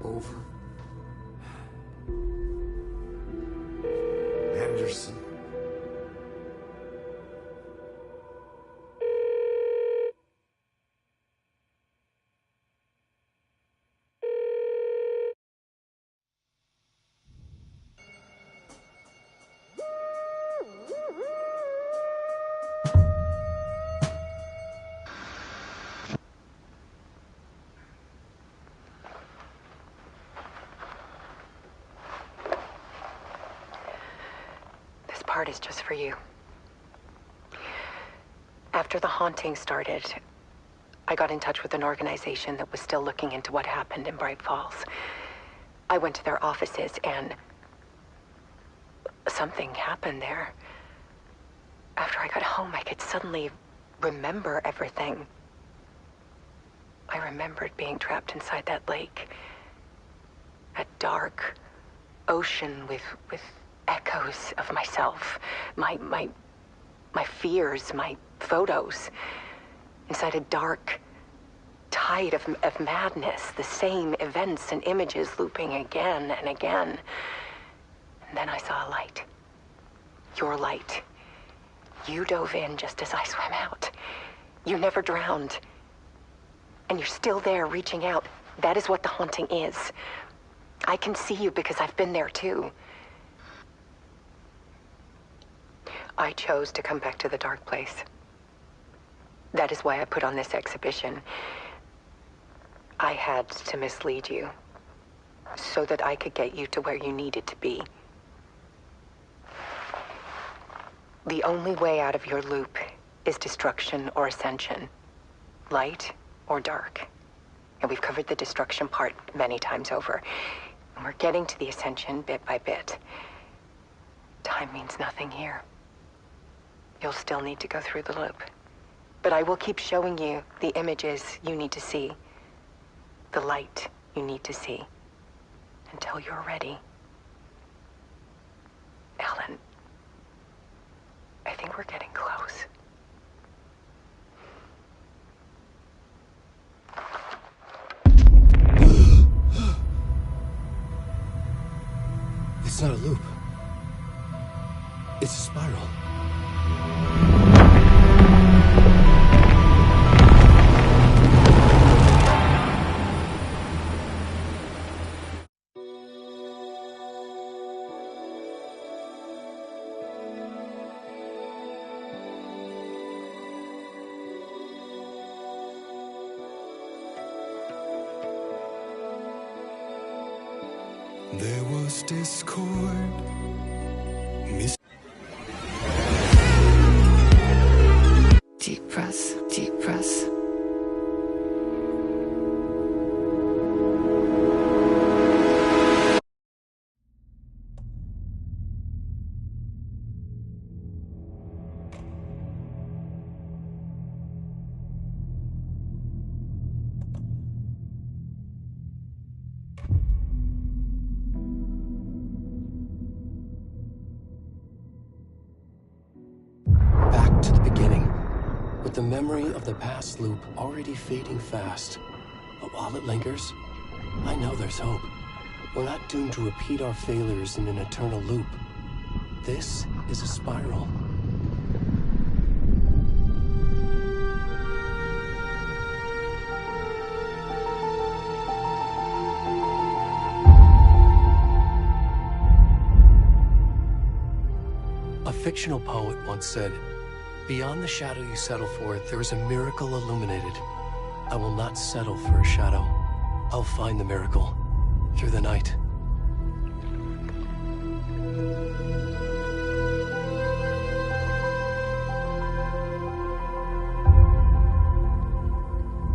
Speaker 10: Over. Anderson.
Speaker 13: Part is just for you. After the haunting started, I got in touch with an organization that was still looking into what happened in Bright Falls. I went to their offices and something happened there. After I got home, I could suddenly remember everything. I remembered being trapped inside that lake. A dark ocean with echoes of myself, my fears, my photos, inside a dark tide of madness, the same events and images looping again and again. And then I saw a light. Your light. You dove in just as I swam out. You never drowned. And you're still there reaching out. That is what the haunting is. I can see you because I've been there too. I chose to come back to the dark place. That is why I put on this exhibition. I had to mislead you, so that I could get you to where you needed to be. The only way out of your loop is destruction or ascension, light or dark. And we've covered the destruction part many times over. And we're getting to the ascension bit by bit. Time means nothing here. You'll still need to go through the loop. But I will keep showing you the images you need to see, the light you need to see, until you're ready. Ellen, I think we're getting close.
Speaker 1: It's not a loop. It's a spiral.
Speaker 17: There was discord.
Speaker 12: Deep press, deep press.
Speaker 1: The memory of the past loop already fading fast. But while it lingers, I know there's hope. We're not doomed to repeat our failures in an eternal loop. This is a spiral. A fictional poet once said, "Beyond the shadow you settle for, there is a miracle illuminated. I will not settle for a shadow. I'll find the miracle through the night."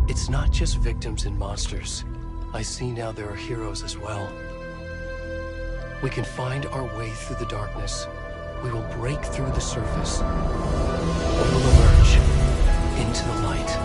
Speaker 1: It's not just victims and monsters. I see now there are heroes as well. We can find our way through the darkness. We will break through the surface. We will emerge into the light.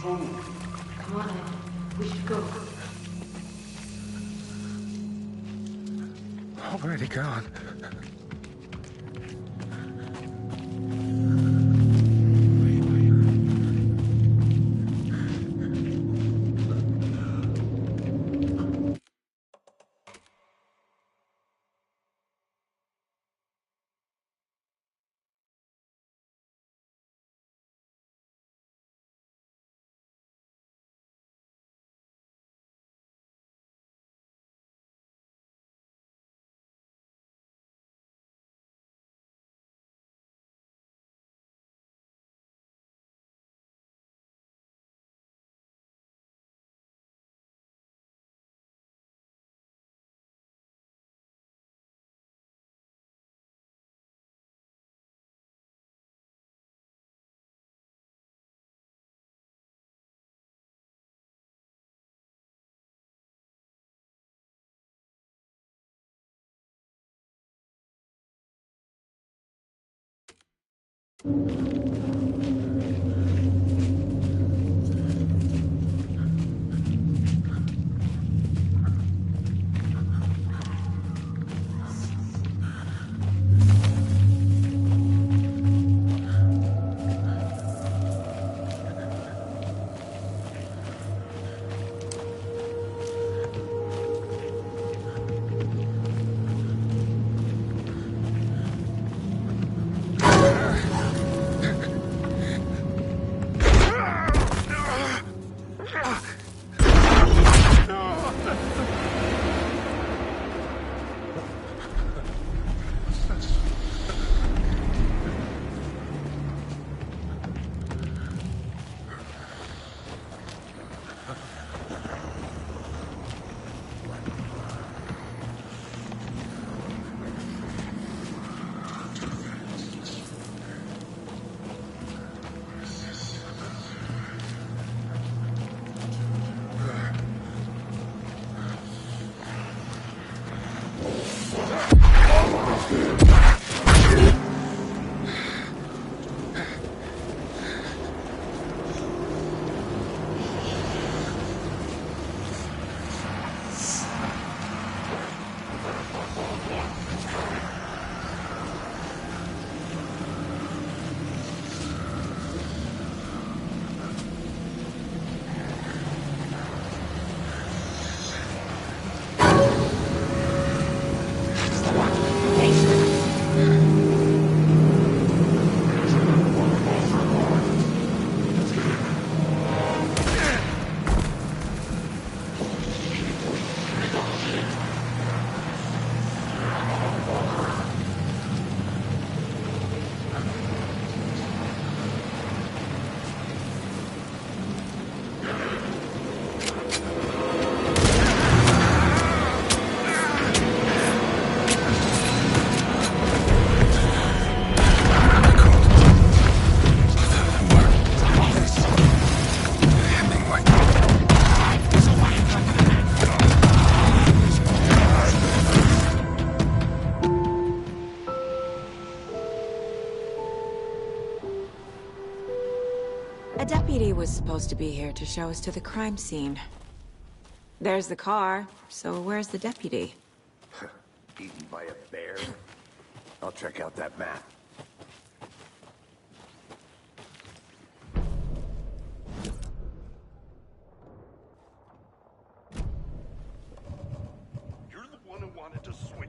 Speaker 18: Come on, Ed. We should go.
Speaker 19: Already gone.
Speaker 9: A deputy was supposed to be here to show us to the crime scene. There's the car, so where's the deputy?
Speaker 10: Eaten by a bear? I'll check out that map.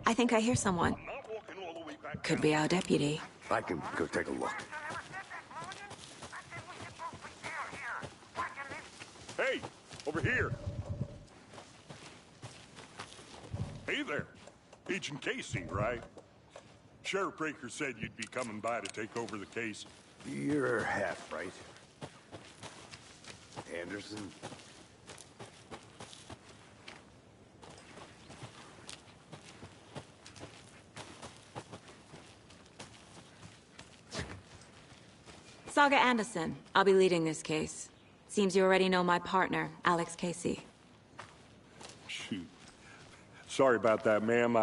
Speaker 9: I think I hear someone. Could be our deputy.
Speaker 10: I can go take a look.
Speaker 19: Hey, over here. Hey there. Agent Casey, right? Sheriff Breaker said you'd be coming by to take over the case.
Speaker 10: You're half right. Anderson?
Speaker 9: Saga Anderson. I'll be leading this case. Seems you already know my partner, Alex Casey.
Speaker 19: Shoot. Sorry about that, ma'am.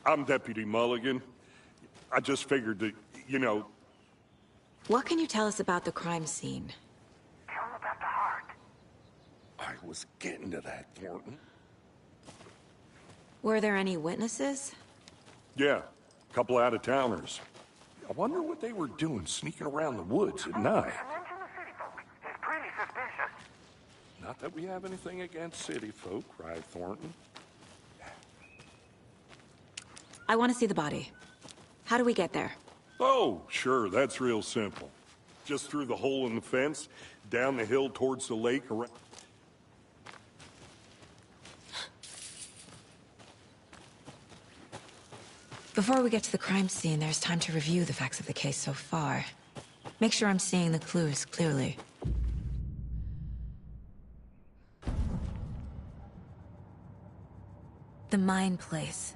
Speaker 19: I'm Deputy Mulligan. I just figured that, you know...
Speaker 9: What can you tell us about the crime scene?
Speaker 19: Tell me about the heart. I was getting to that, Thornton.
Speaker 9: Were there any witnesses?
Speaker 19: Yeah, a couple out-of-towners. I wonder what they were doing sneaking around the woods at night. Not that we have anything against city folk, right, Thornton?
Speaker 9: I want to see the body. How do we get there?
Speaker 19: Oh, sure, that's real simple. Just through the hole in the fence, down the hill towards the lake, around...
Speaker 9: Before we get to the crime scene, there's time to review the facts of the case so far. Make sure I'm seeing the clues clearly. The Mine Place.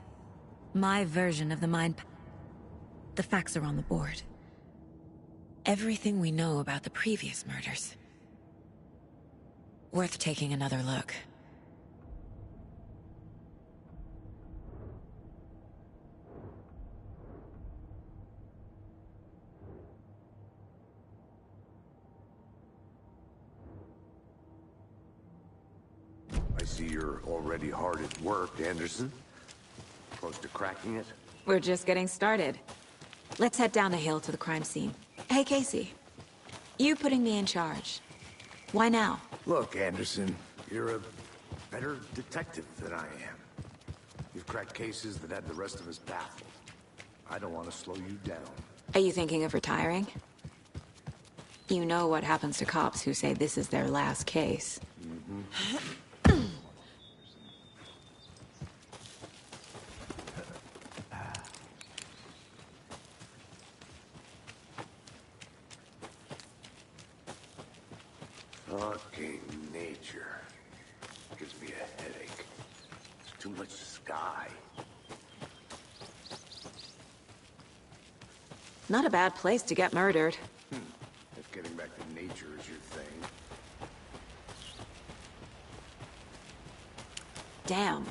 Speaker 9: My version of the mine... The facts are on the board. Everything we know about the previous murders. Worth taking another look.
Speaker 10: I see you're already hard at work, Anderson. Close to cracking it?
Speaker 9: We're just getting started. Let's head down the hill to the crime scene. Hey, Casey. You putting me in charge. Why now?
Speaker 10: Look, Anderson, you're a better detective than I am. You've cracked cases that had the rest of us baffled. I don't want to slow you down.
Speaker 9: Are you thinking of retiring? You know what happens to cops who say this is their last case.
Speaker 10: Mm-hmm. Fucking nature. Gives me a headache. There's too much sky.
Speaker 9: Not a bad place to get murdered.
Speaker 10: If getting back to nature is your thing.
Speaker 9: Damn.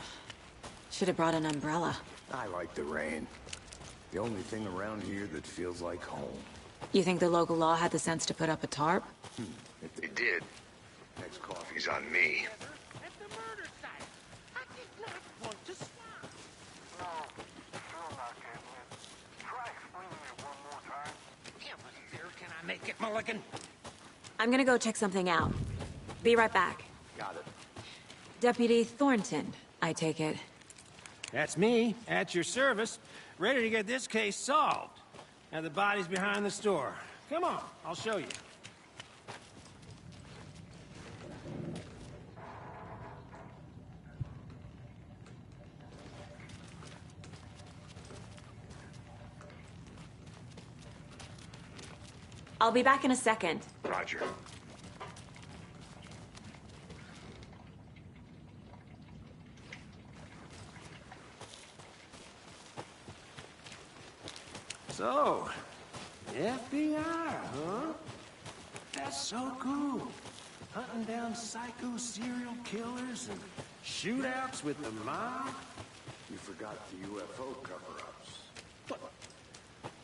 Speaker 9: Should have brought an umbrella.
Speaker 10: I like the rain. The only thing around here that feels like home.
Speaker 9: You think the local law had the sense to put up a tarp?
Speaker 10: If they did, next coffee's on me.
Speaker 5: At the murder site. I did not want to stop.
Speaker 20: No, still not getting it. Try explaining it one more time.
Speaker 5: Can I make it, Mulligan?
Speaker 9: I'm gonna go check something out. Be right back.
Speaker 10: Got it.
Speaker 9: Deputy Thornton, I take it.
Speaker 5: That's me, at your service, ready to get this case solved. Now the body's behind the store. Come on, I'll show you.
Speaker 9: I'll be back in a second.
Speaker 10: Roger.
Speaker 5: So, FBI, huh? That's so cool. Hunting down psycho serial killers and shootouts with the mob.
Speaker 10: You forgot the UFO cover-ups.
Speaker 5: What?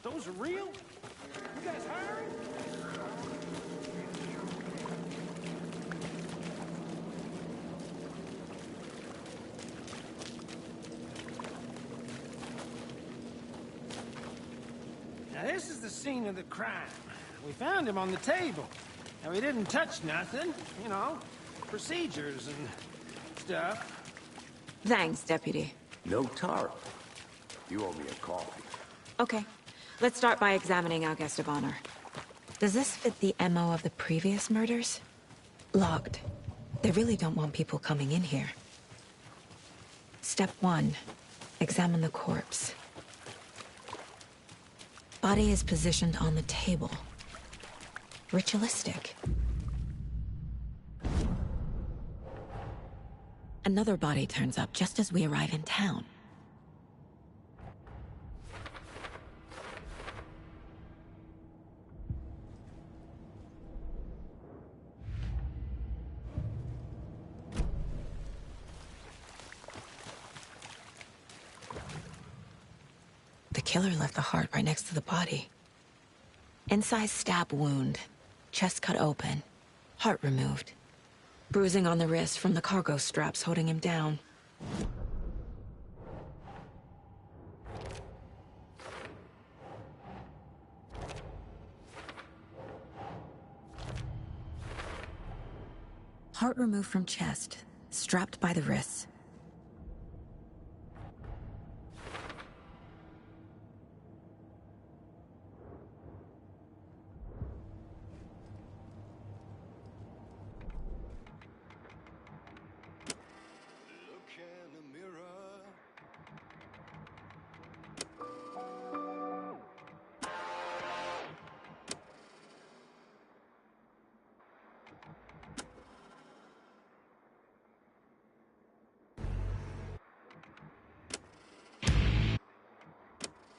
Speaker 5: Those are real? You guys hiring? Now this is the scene of the crime. We found him on the table. And we didn't touch nothing, you know, procedures and stuff.
Speaker 9: Thanks, Deputy.
Speaker 10: No tarp. You owe me a coffee.
Speaker 9: Okay. Let's start by examining our guest of honor. Does this fit the MO of the previous murders? Logged. They really don't want people coming in here. Step 1. Examine the corpse. Body is positioned on the table. Ritualistic. Another body turns up just as we arrive in town. The killer left the heart right next to the body. Incised stab wound. Chest cut open. Heart removed. Bruising on the wrist from the cargo straps holding him down. Heart removed from chest, strapped by the wrists.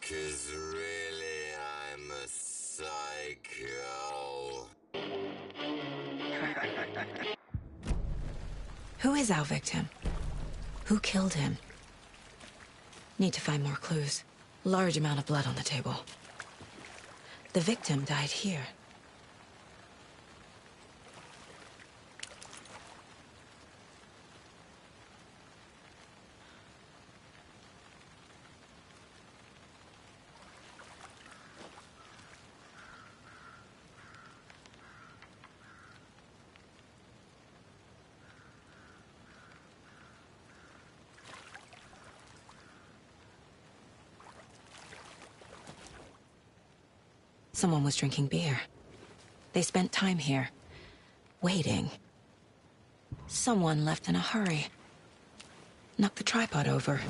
Speaker 21: Cause really I'm a psycho.
Speaker 9: Who is our victim? Who killed him? Need to find more clues. Large amount of blood on the table. The victim died here. Someone was drinking beer. They spent time here, waiting. Someone left in a hurry. Knocked the tripod over.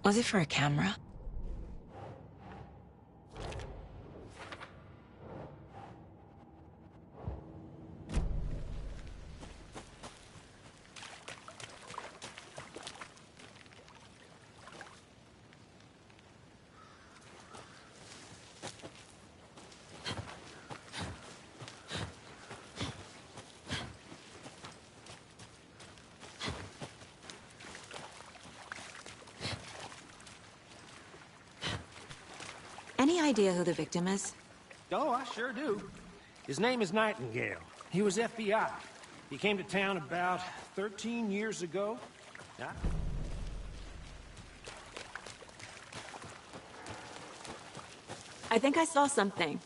Speaker 9: Was it for a camera? Any idea who the victim is?
Speaker 5: Oh, I sure do. His name is Nightingale. He was FBI. He came to town about 13 years ago. Yeah.
Speaker 9: I think I saw something.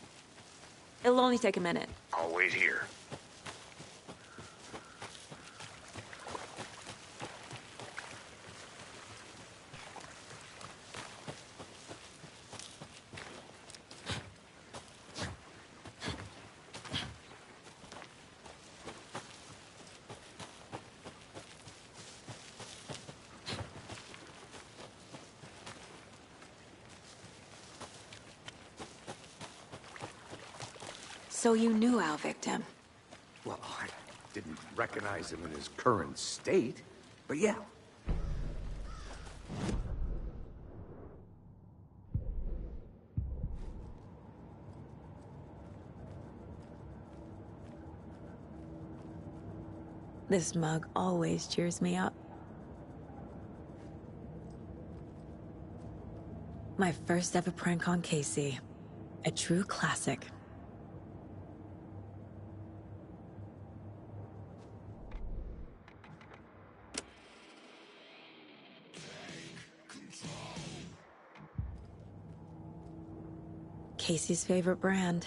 Speaker 9: It'll only take a minute.
Speaker 10: I'll wait here.
Speaker 9: So you knew our victim?
Speaker 10: Well, I didn't recognize him in his current state, but yeah.
Speaker 9: This mug always cheers me up. My first ever prank on Casey. A true classic. Casey's favorite brand.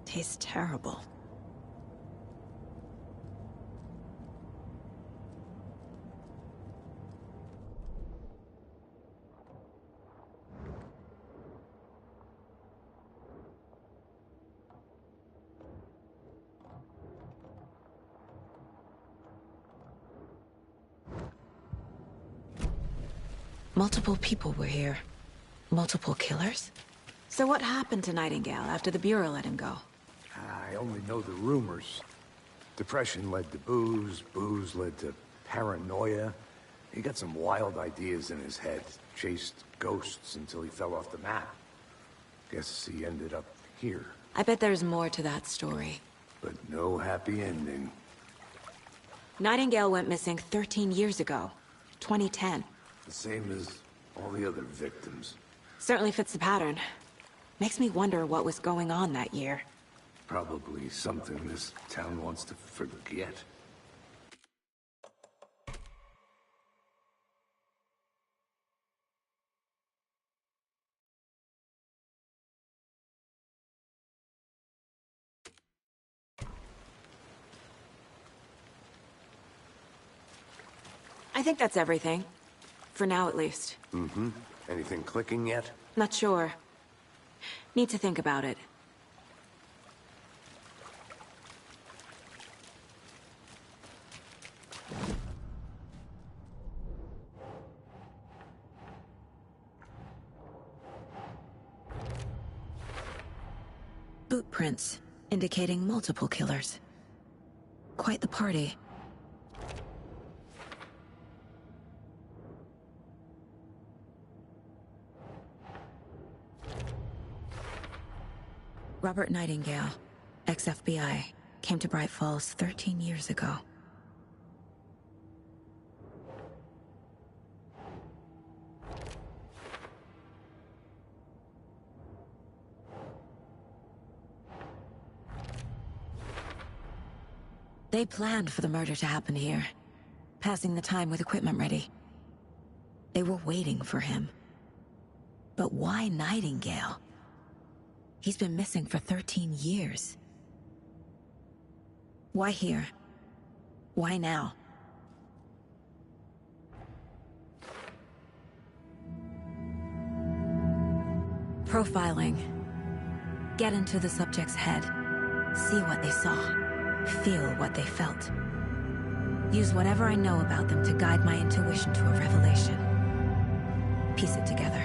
Speaker 9: Tastes terrible. Multiple people were here. Multiple killers? So what happened to Nightingale after the Bureau let him go?
Speaker 10: I only know the rumors. Depression led to booze, booze led to paranoia. He got some wild ideas in his head, chased ghosts until he fell off the map. Guess he ended up here.
Speaker 9: I bet there's more to that story.
Speaker 10: But no happy ending.
Speaker 9: Nightingale went missing 13 years ago. 2010.
Speaker 10: The same as all the other victims.
Speaker 9: Certainly fits the pattern. Makes me wonder what was going on that year.
Speaker 10: Probably something this town wants to forget.
Speaker 9: I think that's everything. For now, at least.
Speaker 10: Mm-hmm. Anything clicking yet?
Speaker 9: Not sure. Need to think about it. Boot prints, indicating multiple killers. Quite the party. Robert Nightingale, ex-FBI, came to Bright Falls 13 years ago. They planned for the murder to happen here, passing the time with equipment ready. They were waiting for him. But why Nightingale? He's been missing for 13 years. Why here? Why now? Profiling. Get into the subject's head. See what they saw. Feel what they felt. Use whatever I know about them to guide my intuition to a revelation. Piece it together.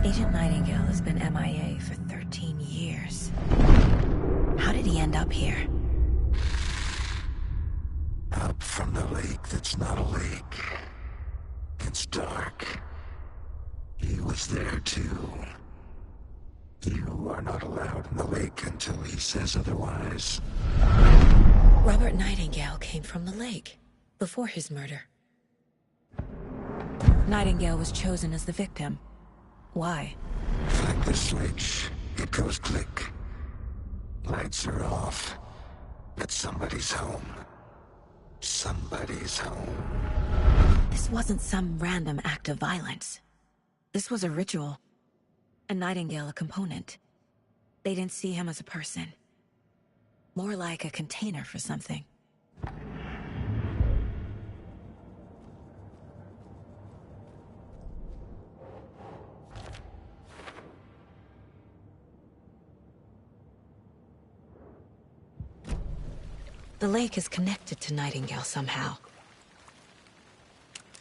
Speaker 9: Agent Nightingale has been MIA for 13 years. How did he end up here?
Speaker 15: Up from the lake that's not a lake. It's dark. He was there too. You are not allowed in the lake until he says otherwise.
Speaker 9: Robert Nightingale came from the lake, before his murder. Nightingale was chosen as the victim. Why?
Speaker 10: Find the switch. It goes click. Lights are off. But somebody's home. Somebody's home.
Speaker 9: This wasn't some random act of violence. This was a ritual. And Nightingale a component. They didn't see him as a person. More like a container for something. The lake is connected to Nightingale somehow.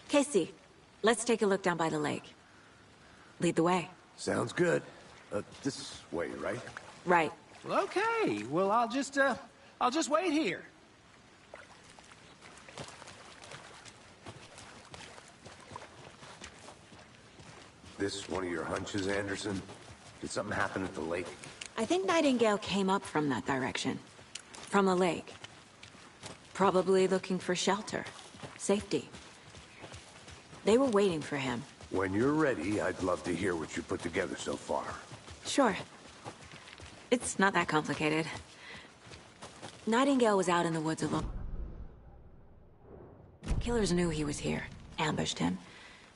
Speaker 9: Casey, let's take a look down by the lake. Lead the way.
Speaker 3: Sounds good. This way, right?
Speaker 9: Right.
Speaker 5: Well, okay. Well, I'll just wait here.
Speaker 3: This one of your hunches, Anderson? Did something happen at the lake?
Speaker 9: I think Nightingale came up from that direction. From the lake. Probably looking for shelter. Safety. They were waiting for him.
Speaker 3: When you're ready, I'd love to hear what you put together so far.
Speaker 9: Sure. It's not that complicated. Nightingale was out in the woods alone. Killers knew he was here, ambushed him,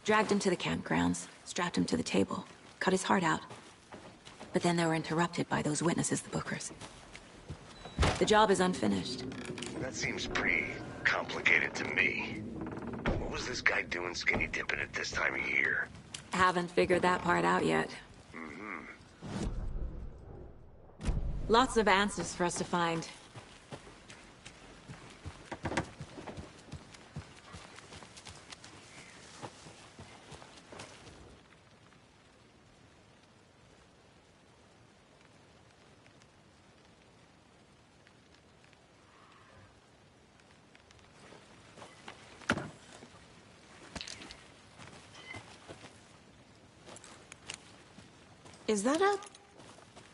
Speaker 9: dragged him to the campgrounds, strapped him to the table, cut his heart out. But then they were interrupted by those witnesses, the Bookers. The job is unfinished.
Speaker 10: That seems pretty complicated to me. What was this guy doing skinny dipping at this time of year?
Speaker 9: Haven't figured that part out yet. Lots of answers for us to find. Is that a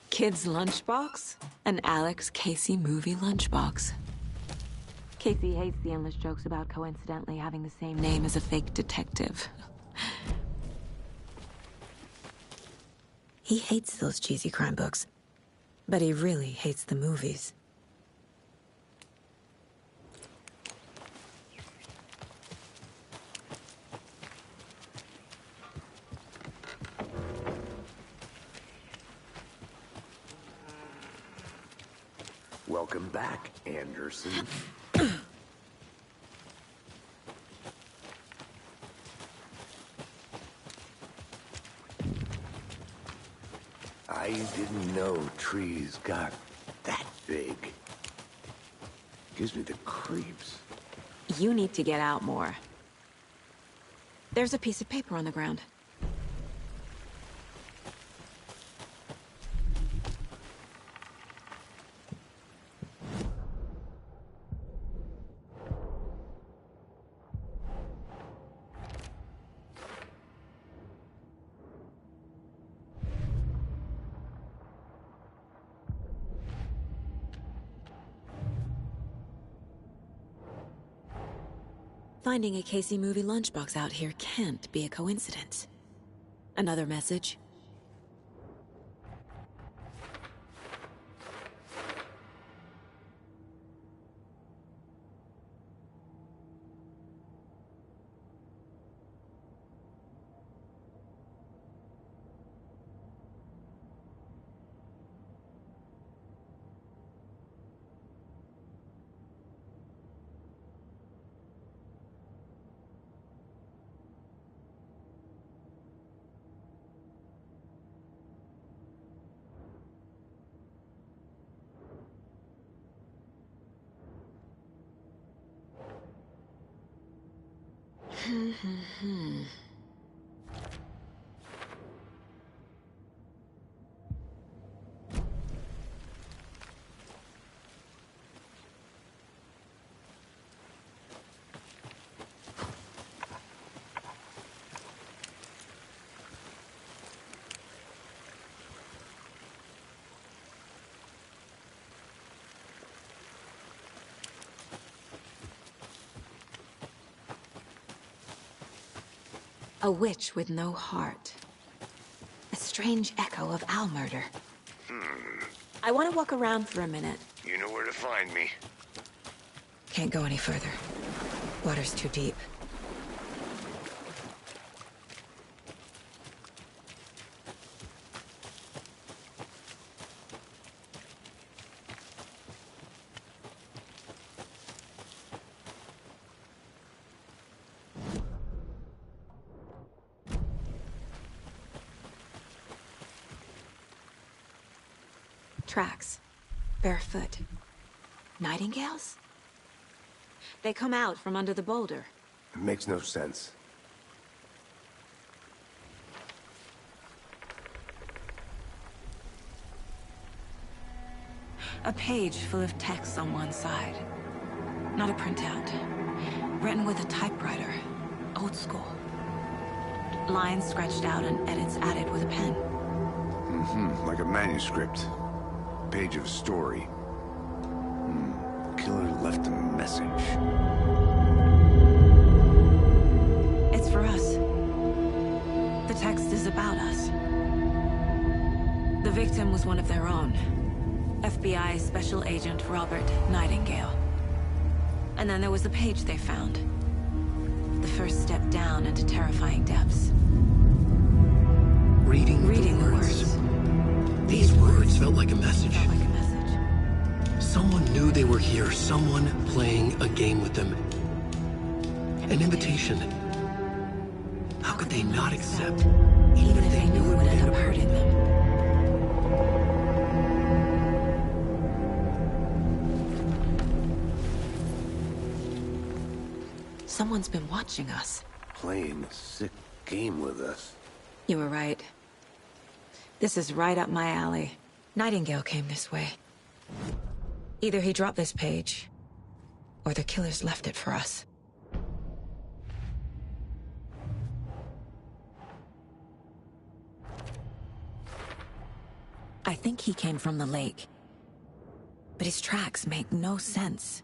Speaker 9: kid's lunchbox? An Alex Casey movie lunchbox. Casey hates the endless jokes about coincidentally having the same name as a fake detective. He hates those cheesy crime books, but he really hates the movies.
Speaker 3: Welcome back, Anderson. I didn't know trees got that big. Gives me the creeps.
Speaker 9: You need to get out more. There's a piece of paper on the ground. Finding a Casey movie lunchbox out here can't be a coincidence. Another message? A witch with no heart. A strange echo of Al murder. I want to walk around for a minute.
Speaker 10: You know where to find me.
Speaker 9: Can't go any further. Water's too deep. Tracks. Barefoot. Nightingales? They come out from under the boulder.
Speaker 3: It makes no sense.
Speaker 9: A page full of text on one side. Not a printout. Written with a typewriter. Old school. Lines scratched out and edits added with a pen.
Speaker 3: Like a manuscript. Page of a story. Killer left a message.
Speaker 9: It's for us. The text is about us. The victim was one of their own. FBI Special Agent Robert Nightingale. And then there was the page they found. The first step down into terrifying depths.
Speaker 1: Reading the words. These words felt like a message. Someone knew they were here. Someone playing a game with them. An invitation. How could they not accept, even if they knew it would end up hurting them?
Speaker 9: Someone's been watching us.
Speaker 3: Playing a sick game with us.
Speaker 9: You were right. This is right up my alley. Nightingale came this way. Either he dropped this page, or the killers left it for us. I think he came from the lake. But his tracks make no sense.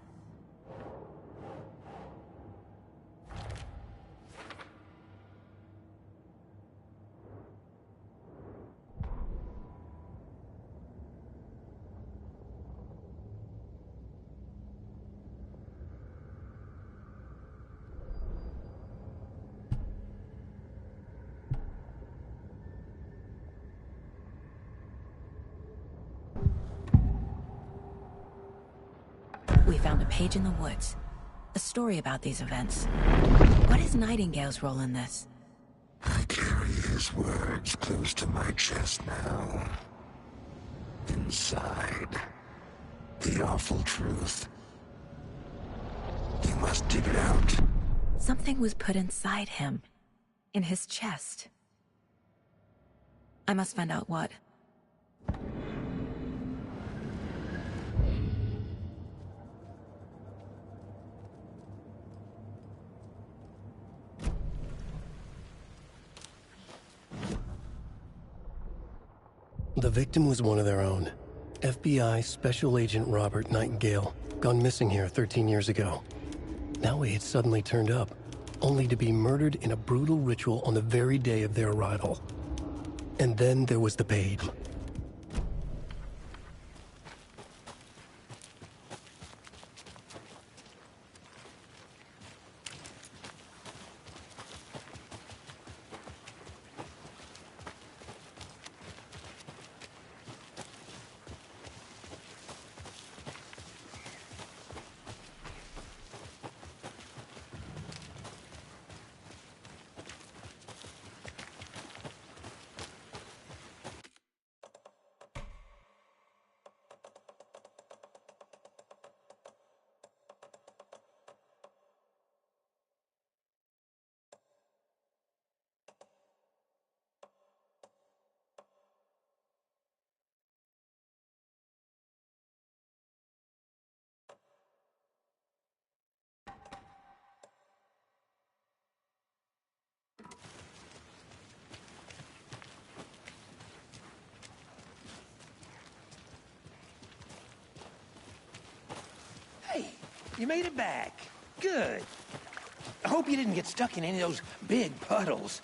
Speaker 9: We found a page in the woods. A story about these events. What is Nightingale's role in this?
Speaker 10: I carry his words close to my chest now. Inside, the awful truth. You must dig it out.
Speaker 9: Something was put inside him. In his chest. I must find out what.
Speaker 1: The victim was one of their own. FBI Special Agent Robert Nightingale, gone missing here 13 years ago. Now he had suddenly turned up, only to be murdered in a brutal ritual on the very day of their arrival. And then there was the page.
Speaker 5: Hey, you made it back. Good. I hope you didn't get stuck in any of those big puddles.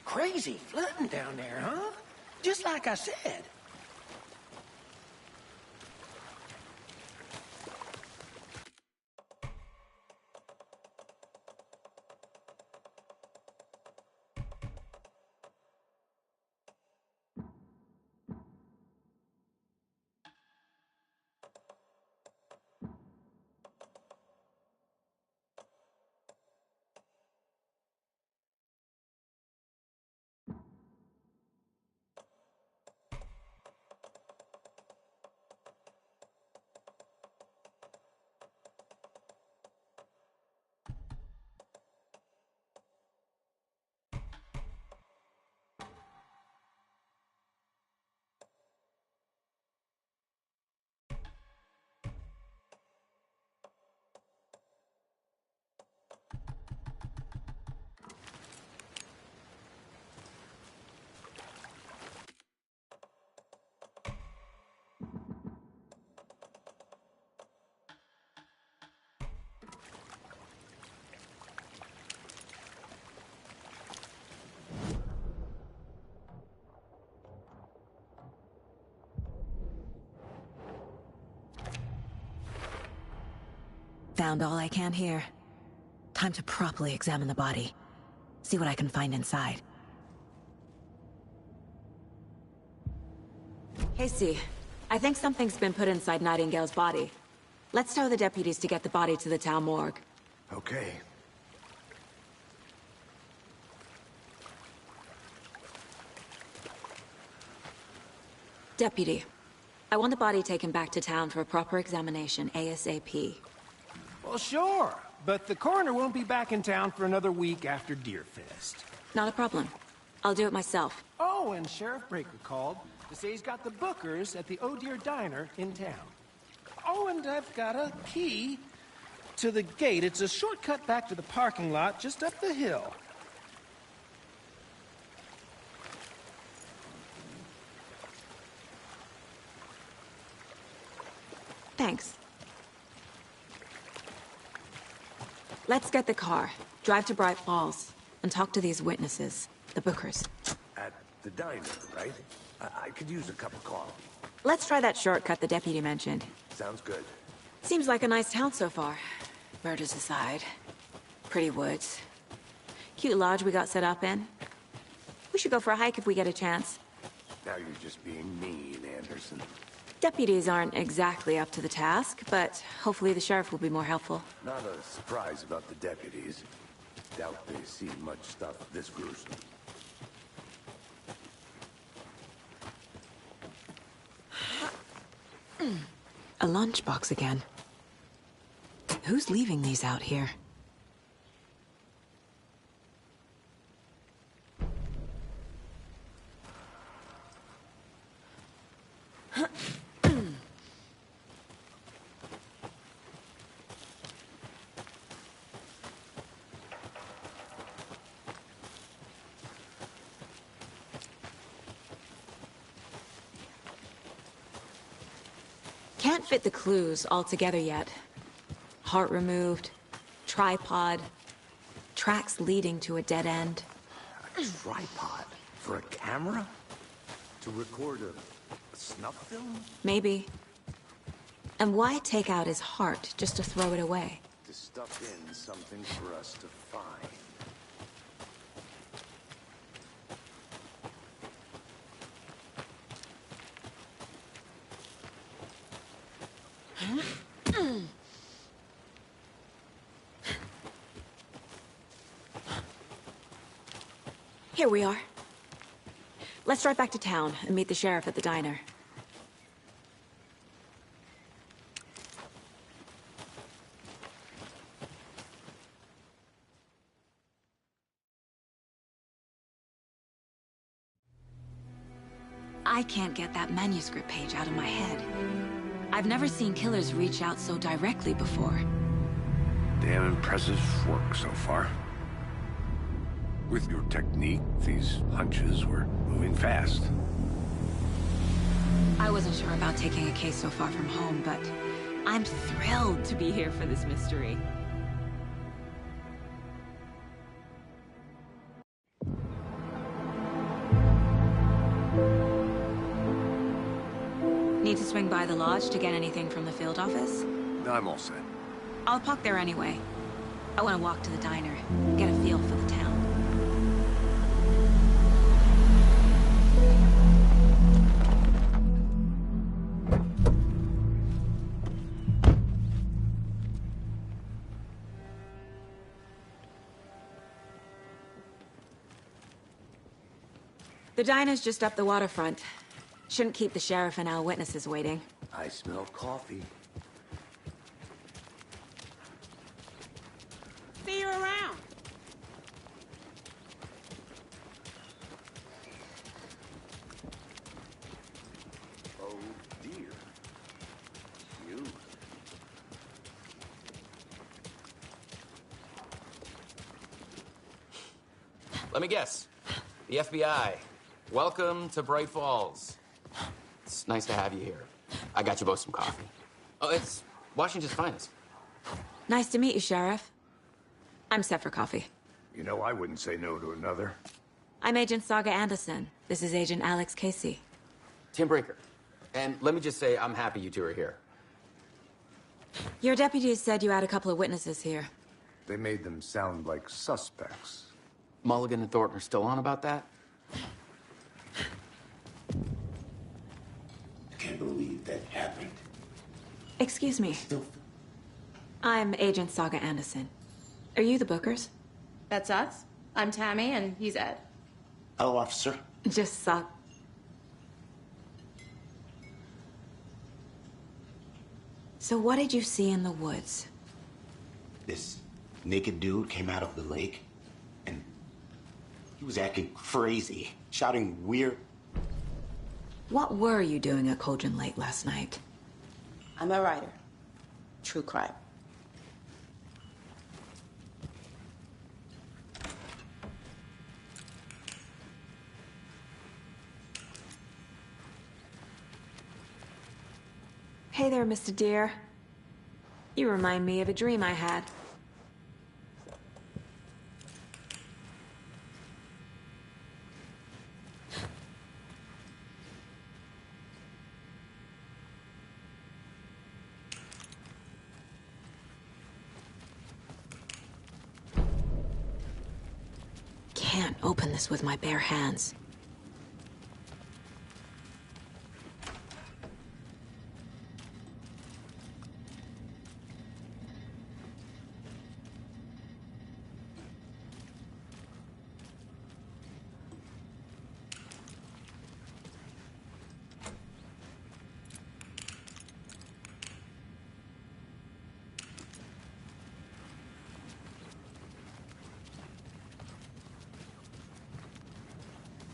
Speaker 5: crazy flooding down there, huh? Just like I said.
Speaker 9: Found all I can here. Time to properly examine the body. See what I can find inside. Casey, I think something's been put inside Nightingale's body. Let's tell the deputies to get the body to the town morgue.
Speaker 3: Okay.
Speaker 9: Deputy, I want the body taken back to town for a proper examination, ASAP.
Speaker 5: Well, sure. But the coroner won't be back in town for another week after Deerfest.
Speaker 9: Not a problem. I'll do it myself.
Speaker 5: Oh, and Sheriff Breaker called to say he's got the bookers at the Oh Dear Diner in town. Oh, and I've got a key to the gate. It's a shortcut back to the parking lot just up the hill.
Speaker 9: Thanks. Let's get the car, drive to Bright Falls, and talk to these witnesses, the bookers.
Speaker 3: At the diner, right? I could use a cup of coffee.
Speaker 9: Let's try that shortcut the deputy mentioned.
Speaker 3: Sounds good.
Speaker 9: Seems like a nice town so far. Murders aside. Pretty woods. Cute lodge we got set up in. We should go for a hike if we get a chance.
Speaker 3: Now you're just being mean, Anderson.
Speaker 9: Deputies aren't exactly up to the task, but hopefully the sheriff will be more helpful.
Speaker 3: Not a surprise about the deputies. Doubt they've seen much stuff this gruesome.
Speaker 9: A lunchbox again. Who's leaving these out here? Can't fit the clues all together yet. Heart removed, tripod, tracks leading to a dead end.
Speaker 3: A tripod? For a camera? To record a snuff film?
Speaker 9: Maybe. And why take out his heart just to throw it away?
Speaker 3: To stuff in something for us to find.
Speaker 9: Here we are. Let's drive back to town and meet the sheriff at the diner. I can't get that manuscript page out of my head. I've never seen killers reach out so directly before.
Speaker 10: Damn impressive work so far. With your technique, these hunches were moving fast.
Speaker 9: I wasn't sure about taking a case so far from home, but I'm thrilled to be here for this mystery. Need to swing by the lodge to get anything from the field office?
Speaker 10: I'm all set.
Speaker 9: I'll park there anyway. I want to walk to the diner, get a feel for the town. The diner's just up the waterfront. Shouldn't keep the sheriff and our witnesses waiting.
Speaker 3: I smell coffee.
Speaker 4: See you around.
Speaker 3: Oh dear. You.
Speaker 14: Let me guess. The FBI. Welcome to Bright Falls. It's nice to have you here. I got you both some coffee. Oh, it's Washington's finest.
Speaker 9: Nice to meet you, Sheriff. I'm set for coffee.
Speaker 10: You know, I wouldn't say no to another.
Speaker 9: I'm Agent Saga Anderson. This is Agent Alex Casey.
Speaker 14: Tim Brinker. And let me just say, I'm happy you two are here.
Speaker 9: Your deputies said you had a couple of witnesses here.
Speaker 10: They made them sound like suspects.
Speaker 14: Mulligan and Thornton are still on about that?
Speaker 10: I can't believe that happened.
Speaker 9: Excuse me. I'm Agent Saga Anderson. Are you the Bookers?
Speaker 22: That's us. I'm Tammy, and he's Ed.
Speaker 23: Hello, officer.
Speaker 9: Just Saga. So what did you see in the woods?
Speaker 23: This naked dude came out of the lake, and he was acting crazy, shouting weird.
Speaker 9: What were you doing at Cauldron Lake last night?
Speaker 22: I'm a writer. True crime.
Speaker 9: Hey there, Mr. Deer. You remind me of a dream I had. Can't open this with my bare hands.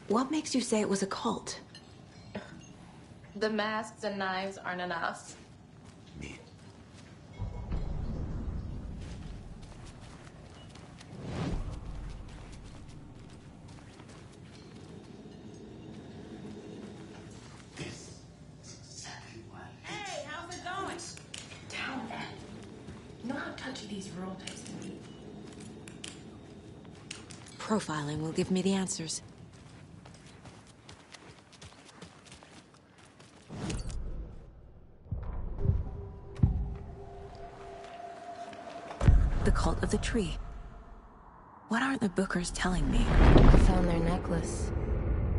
Speaker 9: What makes you say it was a cult?
Speaker 22: The masks and knives aren't enough.
Speaker 4: Hey, how's it going?
Speaker 22: Down, Ed. You know how touchy these rural types can be.
Speaker 9: Profiling will give me the answers. The cult of the tree. What aren't the Bookers telling me?
Speaker 12: I found their necklace.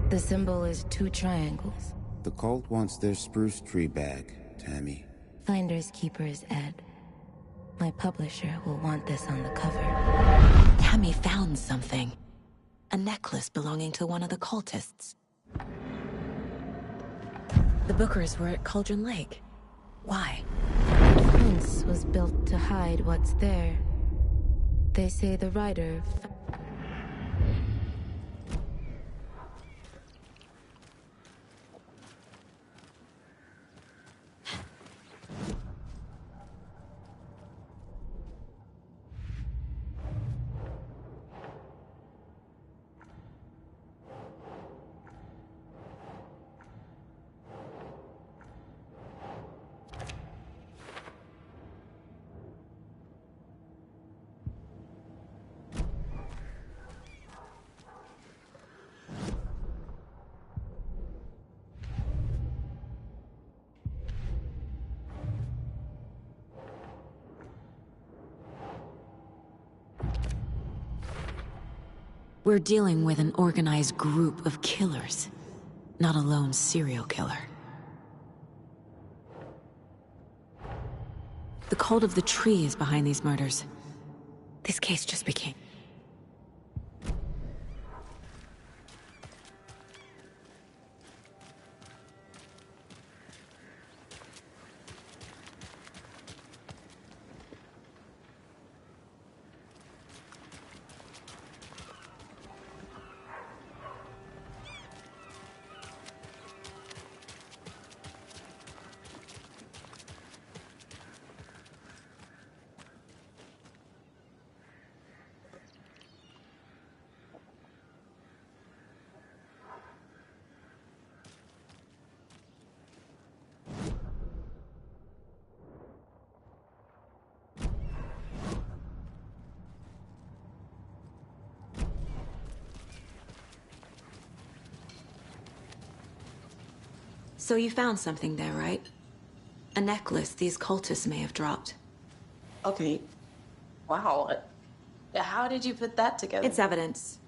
Speaker 12: The symbol is 2 triangles.
Speaker 24: The cult wants their spruce tree back, Tammy.
Speaker 12: Finders keepers, Ed. My publisher will want this on the cover.
Speaker 9: Tammy found something. A necklace belonging to one of the cultists. The Bookers were at Cauldron Lake. Why?
Speaker 12: The fence was built to hide what's there. They say the writer...
Speaker 9: We're dealing with an organized group of killers, not a lone serial killer. The cult of the tree is behind these murders. This case just became... So you found something there, right? A necklace these cultists may have dropped.
Speaker 2: Okay. Wow. How did you put that together?
Speaker 9: It's evidence.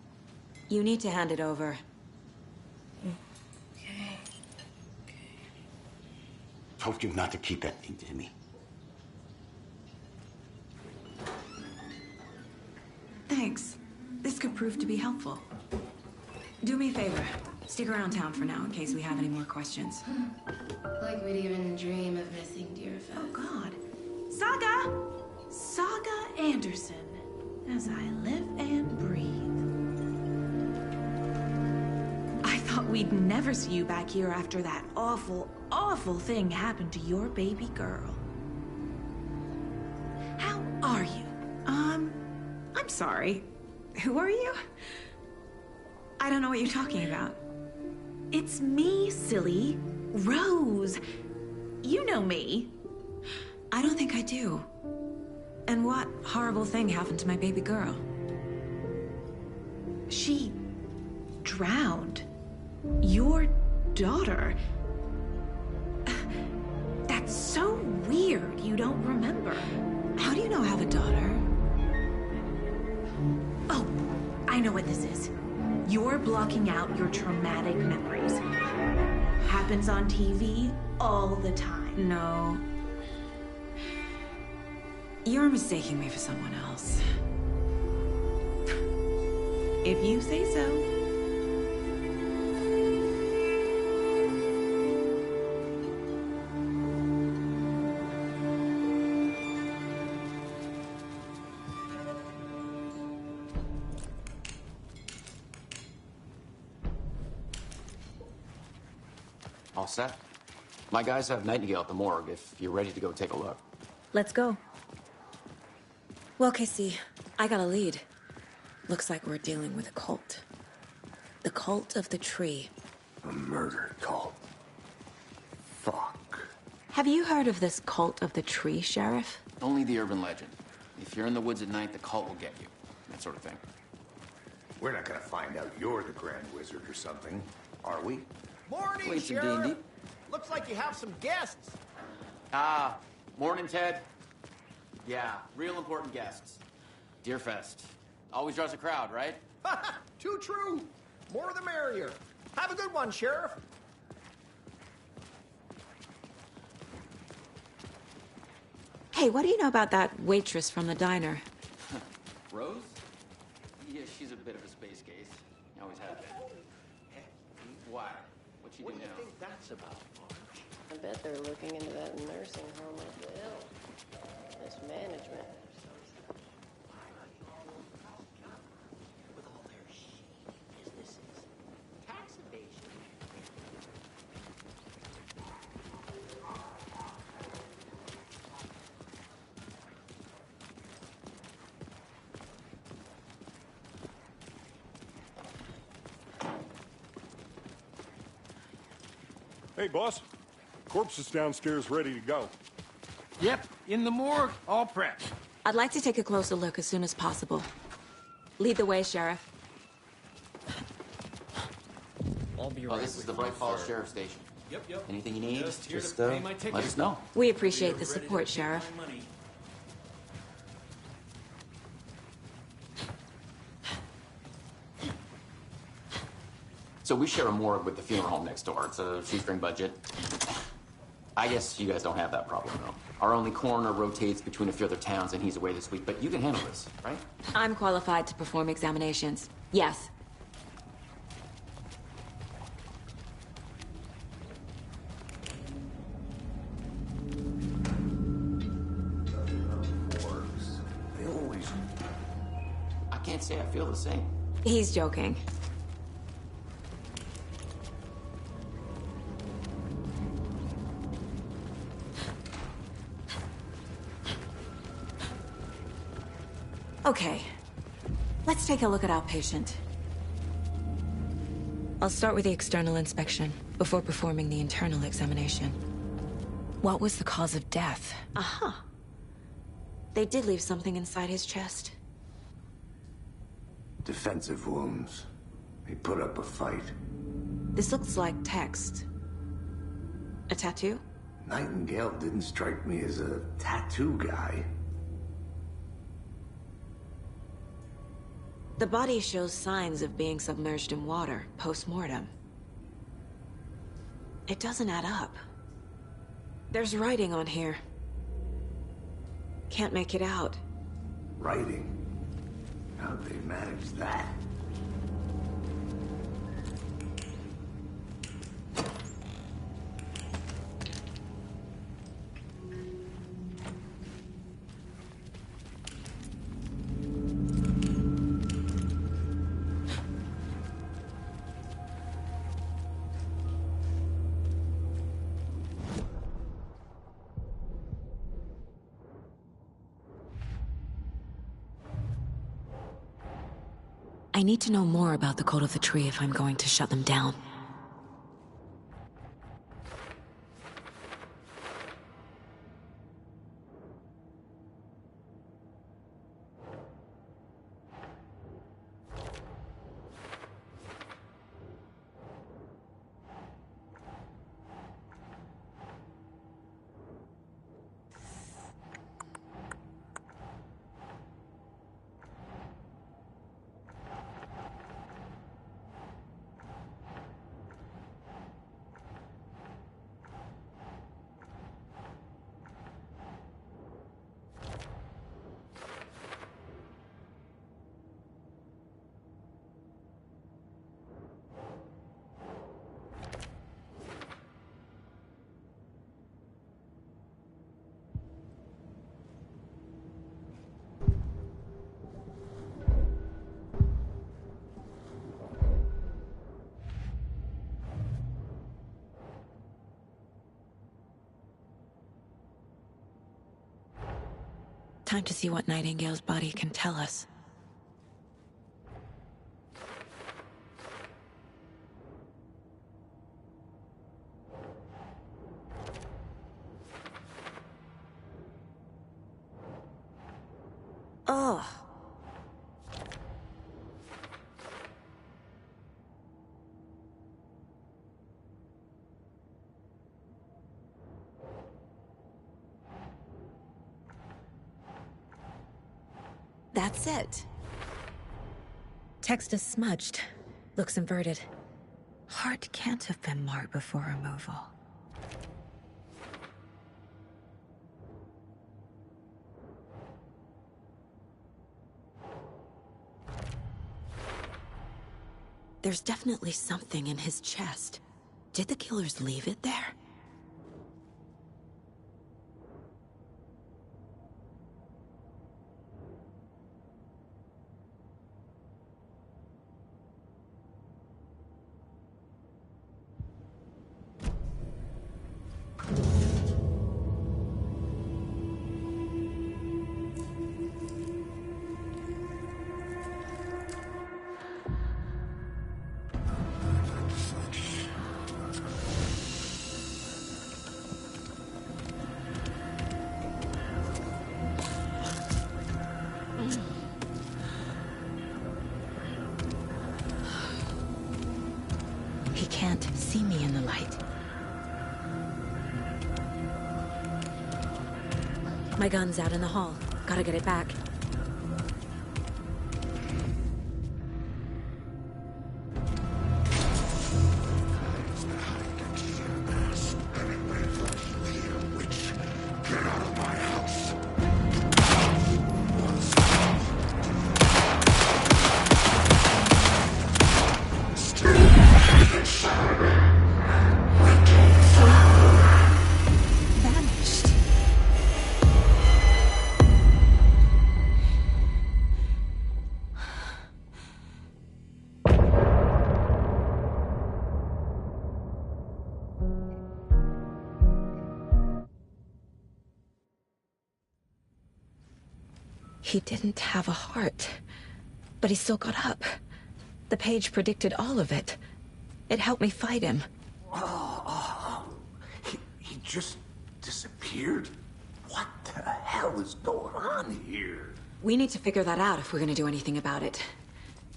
Speaker 9: You need to hand it over.
Speaker 2: Okay.
Speaker 23: Told you not to keep that thing to me.
Speaker 9: Thanks. This could prove to be helpful. Do me a favor. Stick around town for now in case we have any more questions.
Speaker 22: Like we'd even dream of missing Deerfest.
Speaker 6: Oh, God. Saga! Saga Anderson. As I live and breathe. I thought we'd never see you back here after that awful, awful thing happened to your baby girl. How are you? I'm sorry. Who are you? I don't know what you're talking about. It's me, silly. Rose. You know me.
Speaker 9: I don't think I do. And what horrible thing happened to my baby girl?
Speaker 6: She drowned. Your daughter. That's so weird you don't remember.
Speaker 9: How do you know I have a daughter?
Speaker 6: Oh, I know what this is. You're blocking out your traumatic memories. Happens on TV all the time.
Speaker 9: No. You're mistaking me for someone else.
Speaker 6: If you say so.
Speaker 14: All set? My guys have Nightingale at the morgue if you're ready to go take a look.
Speaker 9: Let's go. Well, Casey, I got a lead. Looks like we're dealing with a cult. The cult of the tree.
Speaker 10: A murder cult. Fuck.
Speaker 9: Have you heard of this cult of the tree, Sheriff?
Speaker 14: Only the urban legend. If you're in the woods at night, the cult will get you. That sort of thing.
Speaker 3: We're not gonna find out you're the Grand Wizard or something, are we?
Speaker 7: Morning,
Speaker 14: Wait, some
Speaker 7: Sheriff.
Speaker 14: D&D?
Speaker 7: Looks like you have some guests.
Speaker 14: Morning, Ted. Yeah, real important guests. Deerfest. Always draws a crowd, right?
Speaker 7: Too true. More the merrier. Have a good one, Sheriff.
Speaker 9: Hey, what do you know about that waitress from the diner?
Speaker 14: Rose? Yeah, she's a bit of a space case. Always has been. Why? What'd she do now?
Speaker 7: What do you think that's about, Marge?
Speaker 2: I bet they're looking into that nursing home up the hill. Mismanagement.
Speaker 7: With all their shady businesses, tax evasion.
Speaker 19: Hey, boss. Corpse is downstairs ready to go.
Speaker 5: Yep, in the morgue, all prepped.
Speaker 9: I'd like to take a closer look as soon as possible. Lead the way, Sheriff.
Speaker 14: I'll be right. This is the Bright Falls Sheriff Station.
Speaker 7: Yep.
Speaker 14: Anything you need, just
Speaker 7: pay my ticket.
Speaker 14: let us know.
Speaker 9: We appreciate the support, Sheriff.
Speaker 14: So we share a morgue with the funeral home next door. It's a shoestring budget. I guess you guys don't have that problem, though. Our only coroner rotates between a few other towns, and he's away this week. But you can handle this, right?
Speaker 9: I'm qualified to perform examinations. Yes.
Speaker 14: I can't say I feel the same.
Speaker 9: He's joking. Okay. Let's take a look at our patient. I'll start with the external inspection before performing the internal examination. What was the cause of death? Uh-huh. They did leave something inside his chest.
Speaker 10: Defensive wounds. He put up a fight.
Speaker 9: This looks like text. A tattoo?
Speaker 10: Nightingale didn't strike me as a tattoo guy.
Speaker 9: The body shows signs of being submerged in water, post-mortem. It doesn't add up. There's writing on here. Can't make it out.
Speaker 10: Writing? How'd they manage that?
Speaker 9: I need to know more about the code of the tree if I'm going to shut them down. Time to see what Nightingale's body can tell us. Ugh. That's it. Text is smudged. Looks inverted. Heart can't have been marked before removal. There's definitely something in his chest. Did the killers leave it there? He can't see me in the light. My gun's out in the hall. Gotta get it back. He didn't have a heart, but he still got up. The page predicted all of it. It helped me fight him.
Speaker 3: He just disappeared? What the hell is going on here?
Speaker 9: We need to figure that out if we're gonna do anything about it.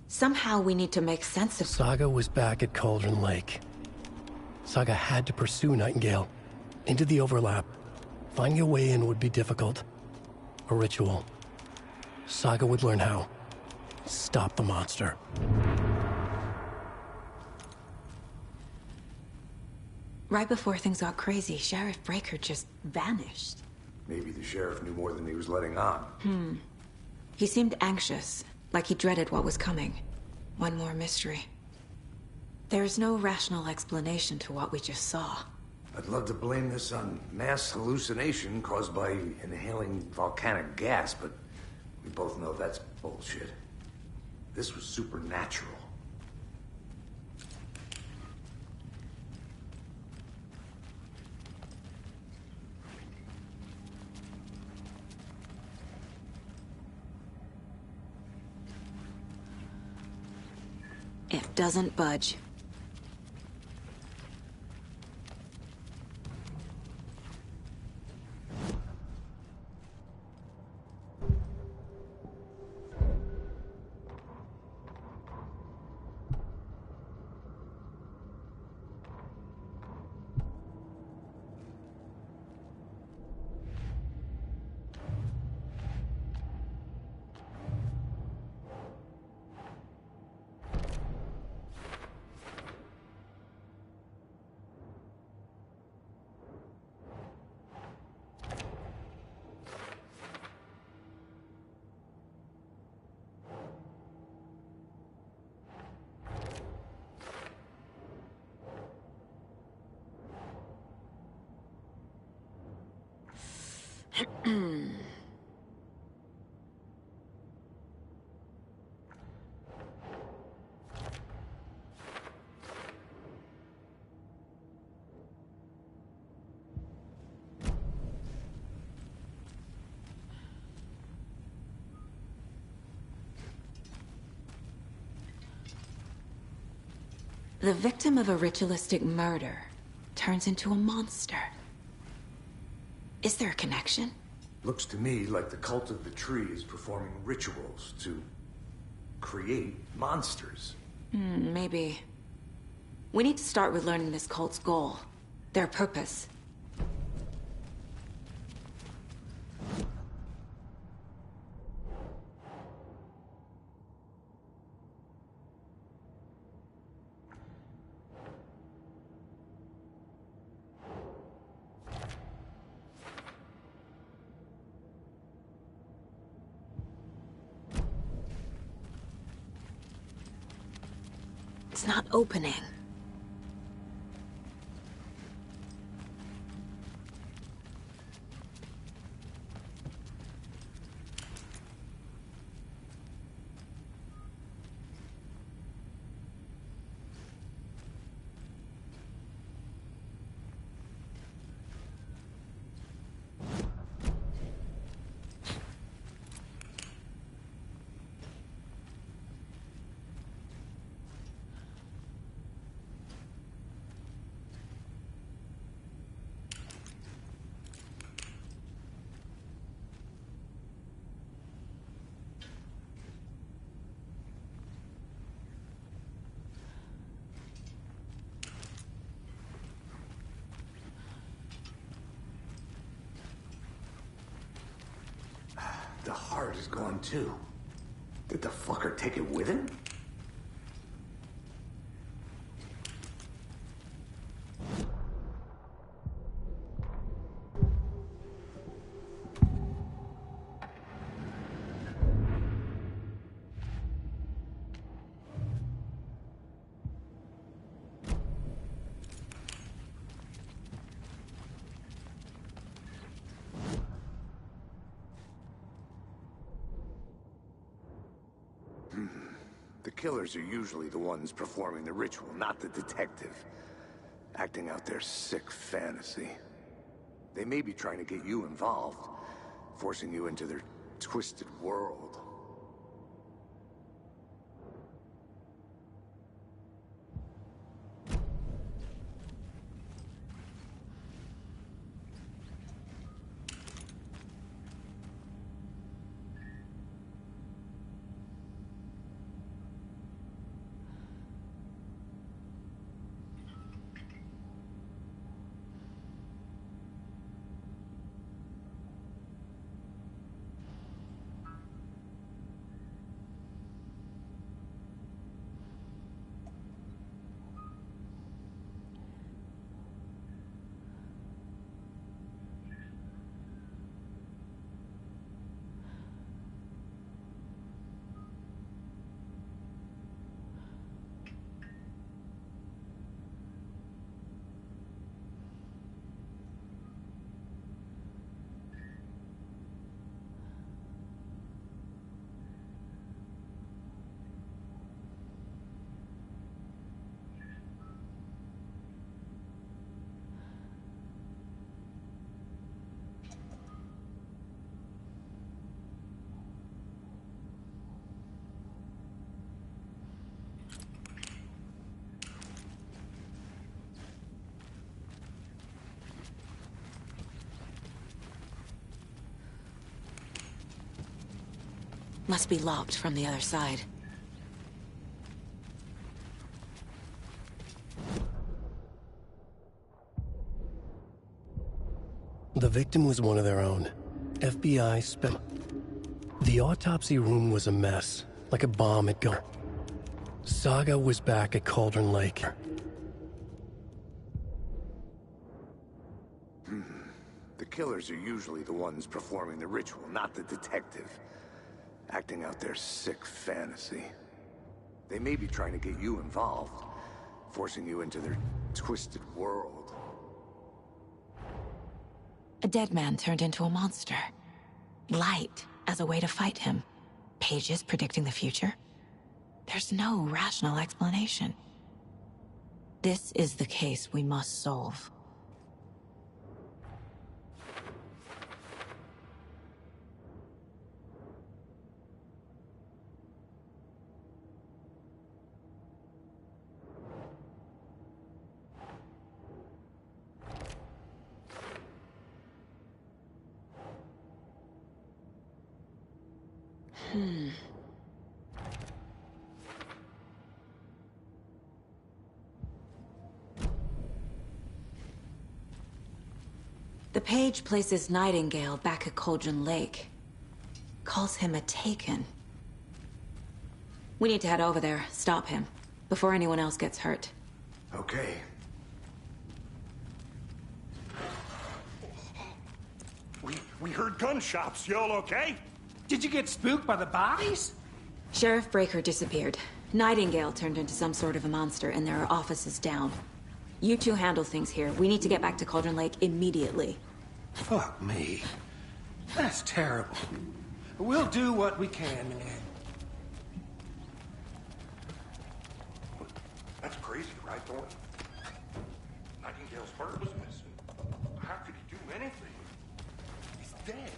Speaker 9: Somehow we need to make sense of...
Speaker 1: Saga was back at Cauldron Lake. Saga had to pursue Nightingale. Into the overlap. Finding a way in would be difficult. A ritual. Saga would learn how. Stop the monster.
Speaker 6: Right before things got crazy, Sheriff Breaker just vanished.
Speaker 3: Maybe the sheriff knew more than he was letting on.
Speaker 6: He seemed anxious, like he dreaded what was coming. One more mystery. There's no rational explanation to what we just saw.
Speaker 3: I'd love to blame this on mass hallucination caused by inhaling volcanic gas, but we both know that's bullshit. This was supernatural.
Speaker 6: It doesn't budge. The victim of a ritualistic murder turns into a monster. Is there a connection?
Speaker 3: Looks to me like the cult of the tree is performing rituals to create monsters.
Speaker 6: Maybe. We need to start with learning this cult's goal. Their purpose. It's not opening.
Speaker 3: The heart is gone too. Did the fucker take it with him? The killers are usually the ones performing the ritual, not the detective. Acting out their sick fantasy. They may be trying to get you involved, forcing you into their twisted world.
Speaker 9: Must be locked from the other side.
Speaker 1: The victim was one of their own. FBI spent... The autopsy room was a mess, like a bomb had gone. Saga was back at Cauldron Lake.
Speaker 3: The killers are usually the ones performing the ritual, not the detective. Acting out their sick fantasy. They may be trying to get you involved, forcing you into their twisted world.
Speaker 9: A dead man turned into a monster. Light as a way to fight him. Pages predicting the future. There's no rational explanation. This is the case we must solve. The page places Nightingale back at Cauldron Lake. Calls him a Taken. We need to head over there, stop him, before anyone else gets hurt.
Speaker 3: Okay.
Speaker 19: We heard gunshots. Y'all okay?
Speaker 5: Did you get spooked by the bodies?
Speaker 9: Sheriff Breaker disappeared. Nightingale turned into some sort of a monster, and there are offices down. You two handle things here. We need to get back to Cauldron Lake immediately.
Speaker 5: Fuck me. That's terrible. We'll do what we can, man.
Speaker 19: That's crazy, right, Thornton? Nightingale's bird was missing. How could he do anything? He's dead.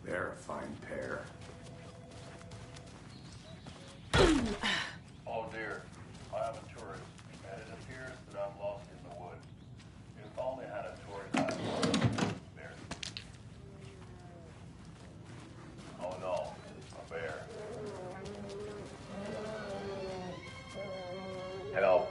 Speaker 3: They're a fine pair.
Speaker 8: Oh dear, I am a tourist, and it appears that I'm lost in the woods. If only I had a tourist guide. There. Oh no, a bear. Help.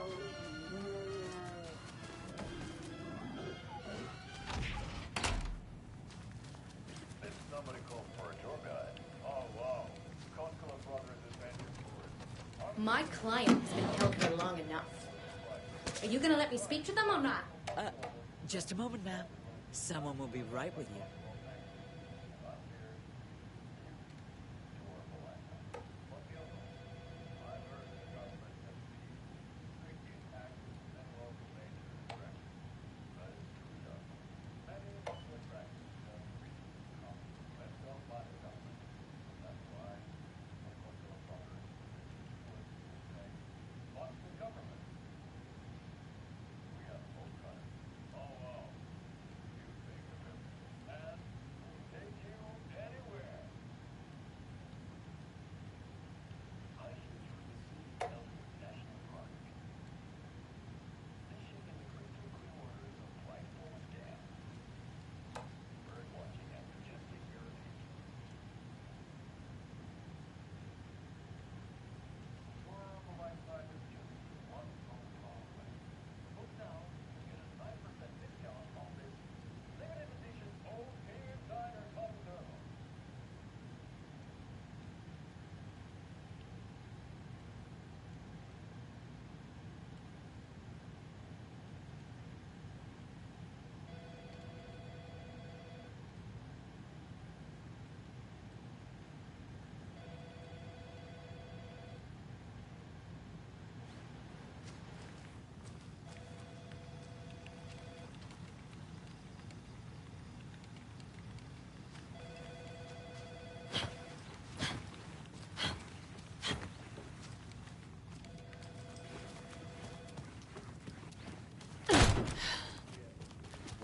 Speaker 8: Did somebody call for a tour guide? Oh wow. Cosco Brothers Adventure Tour.
Speaker 22: My client has been held here long enough. Are you gonna let me speak to them or not?
Speaker 11: Just a moment, ma'am. Someone will be right with you.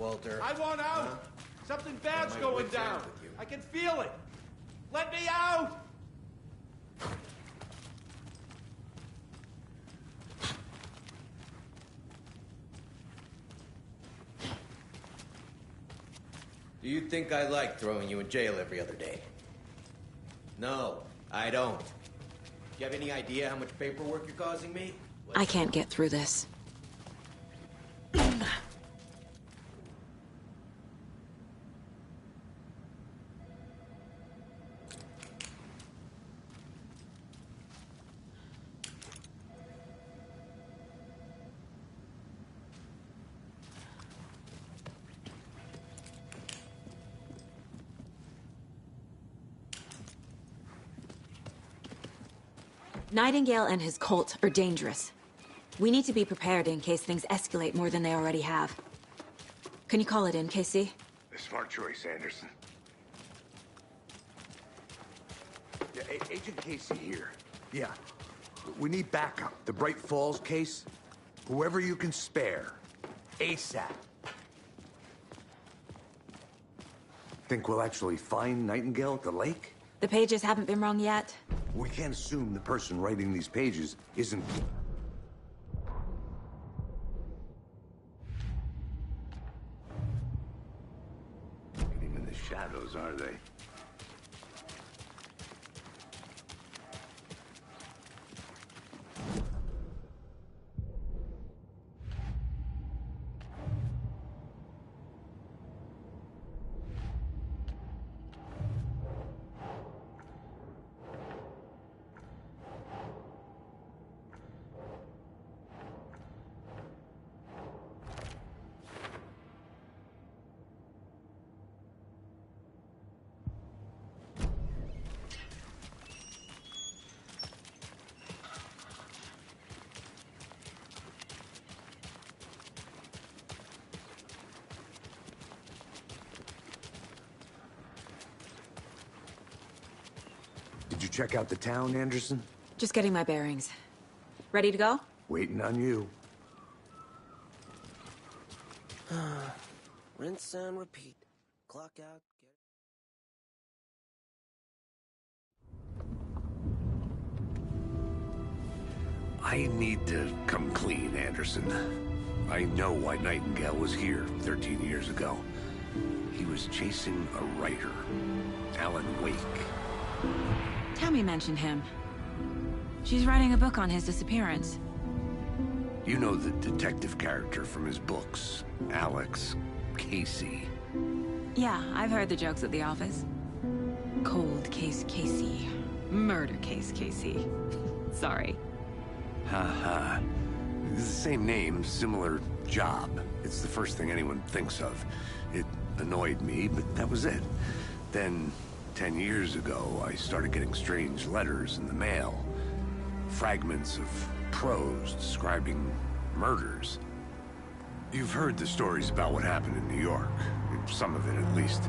Speaker 13: Walter.
Speaker 7: I want out! Something bad's going down! I can feel it! Let me out!
Speaker 13: Do you think I like throwing you in jail every other day? No, I don't. Do you have any idea how much paperwork you're causing me?
Speaker 9: I can't get through this. Nightingale and his cult are dangerous. We need to be prepared in case things escalate more than they already have. Can you call it in, Casey?
Speaker 3: Smart choice, Anderson. Yeah, Agent Casey here. Yeah. We need backup. The Bright Falls case. Whoever you can spare. ASAP. Think we'll actually find Nightingale at the lake?
Speaker 9: The pages haven't been wrong yet.
Speaker 3: We can't assume the person writing these pages isn't... Getting in the shadows, are they? Did you check out the town, Anderson?
Speaker 9: Just getting my bearings. Ready to go?
Speaker 3: Waiting on you.
Speaker 16: Rinse and repeat. Clock out.
Speaker 3: I need to come clean, Anderson. I know why Nightingale was here 13 years ago. He was chasing a writer, Alan Wake.
Speaker 9: Tammy mentioned him. She's writing a book on his disappearance.
Speaker 3: You know the detective character from his books, Alex Casey.
Speaker 9: Yeah, I've heard the jokes at the office. Cold case Casey. Murder case Casey. Sorry.
Speaker 3: Ha. It's the same name, similar job. It's the first thing anyone thinks of. It annoyed me, but that was it. Then, 10 years ago, I started getting strange letters in the mail. Fragments of prose describing murders. You've heard the stories about what happened in New York. Some of it, at least.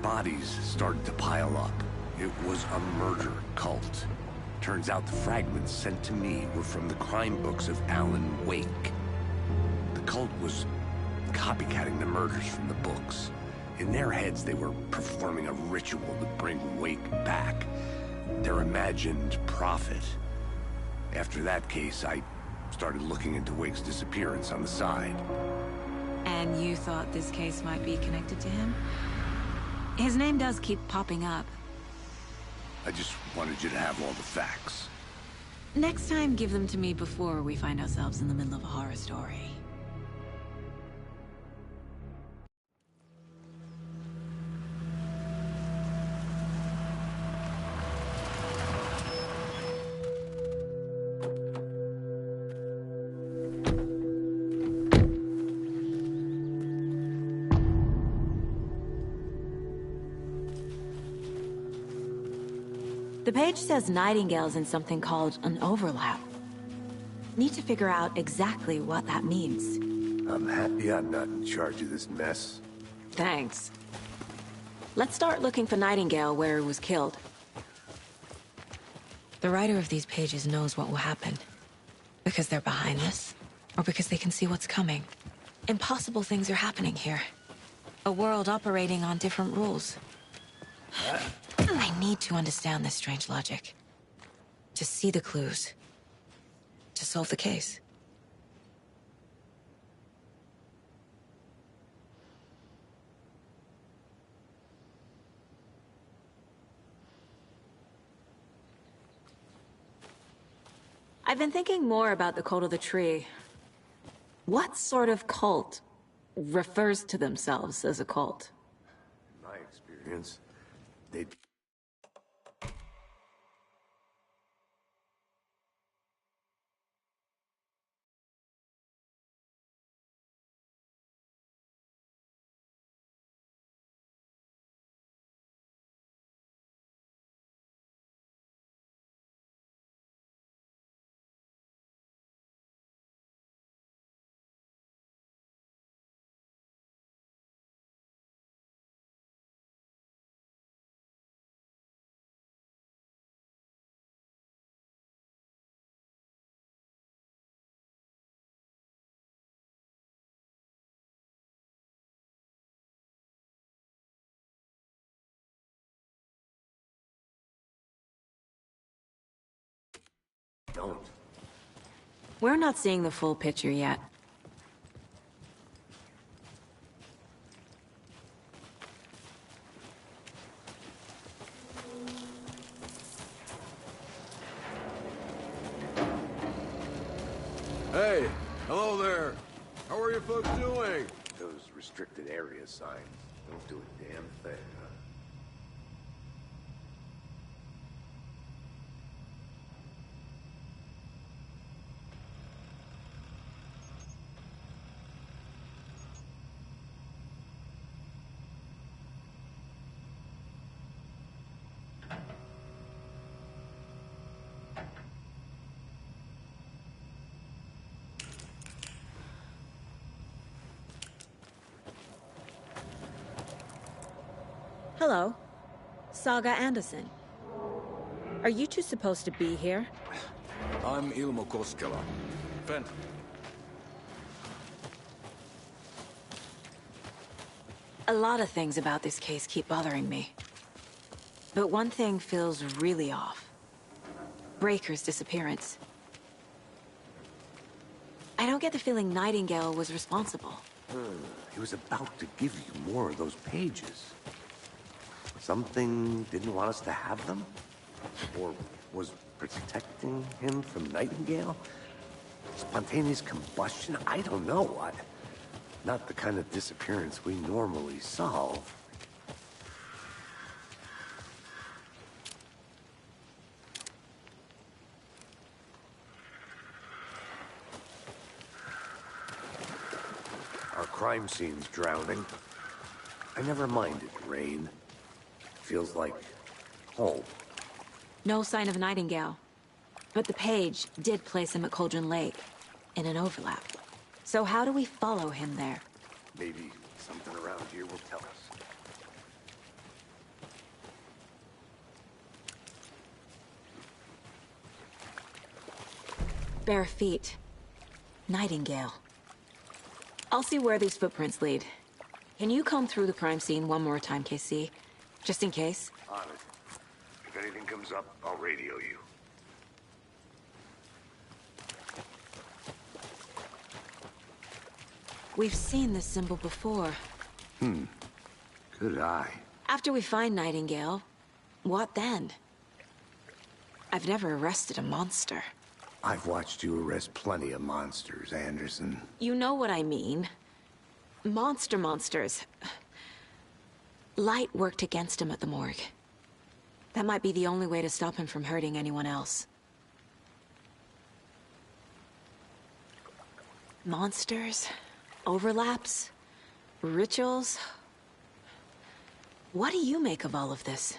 Speaker 3: Bodies started to pile up. It was a murder cult. Turns out the fragments sent to me were from the crime books of Alan Wake. The cult was copycatting the murders from the books. In their heads, they were performing a ritual to bring Wake back. Their imagined prophet. After that case, I started looking into Wake's disappearance on the side.
Speaker 9: And you thought this case might be connected to him? His name does keep popping up.
Speaker 3: I just wanted you to have all the facts.
Speaker 9: Next time, give them to me before we find ourselves in the middle of a horror story. The page says Nightingale's in something called an overlap. Need to figure out exactly what that means.
Speaker 3: I'm happy I'm not in charge of this mess.
Speaker 9: Thanks. Let's start looking for Nightingale where he was killed. The writer of these pages knows what will happen. Because they're behind this, or because they can see what's coming. Impossible things are happening here. A world operating on different rules. I need to understand this strange logic. To see the clues. To solve the case. I've been thinking more about the cult of the tree. What sort of cult refers to themselves as a cult?
Speaker 3: In my experience, they... don't.
Speaker 9: We're not seeing the full picture yet.
Speaker 17: Hey, hello there. How are you folks doing?
Speaker 3: Those restricted area signs don't do a damn thing, huh?
Speaker 9: Hello. Saga Anderson. Are you two supposed to be here?
Speaker 17: I'm Ilmo Koskela. Fen.
Speaker 9: A lot of things about this case keep bothering me. But one thing feels really off. Breaker's disappearance. I don't get the feeling Nightingale was responsible.
Speaker 3: He was about to give you more of those pages. Something didn't want us to have them? Or was protecting him from Nightingale? Spontaneous combustion? I don't know what. Not the kind of disappearance we normally solve. Our crime scene's drowning. I never minded rain. Feels like home.
Speaker 9: No sign of Nightingale. But the page did place him at Cauldron Lake, in an overlap. So how do we follow him there?
Speaker 3: Maybe something around here will tell us.
Speaker 9: Bare feet. Nightingale. I'll see where these footprints lead. Can you comb through the crime scene one more time, KC? Just in case?
Speaker 3: On it. If anything comes up, I'll radio you.
Speaker 9: We've seen this symbol before.
Speaker 3: Good eye.
Speaker 9: After we find Nightingale, what then? I've never arrested a monster.
Speaker 3: I've watched you arrest plenty of monsters, Anderson.
Speaker 9: You know what I mean. Monsters. Light worked against him at the morgue. That might be the only way to stop him from hurting anyone else. Monsters? Overlaps? Rituals? What do you make of all of this?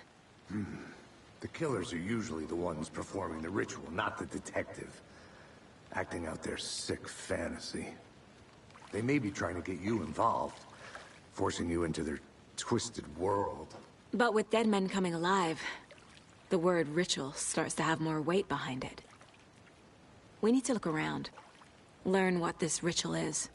Speaker 3: The killers are usually the ones performing the ritual, not the detective. Acting out their sick fantasy. They may be trying to get you involved, forcing you into their twisted world.
Speaker 9: But with dead men coming alive, the word ritual starts to have more weight behind it. We need to look around. Learn what this ritual is.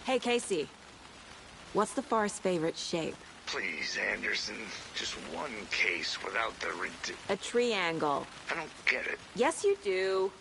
Speaker 9: Hey, Casey. What's the forest's favorite shape?
Speaker 3: Please, Anderson. Just one case without the
Speaker 9: A triangle.
Speaker 3: I don't get it.
Speaker 9: Yes, you do.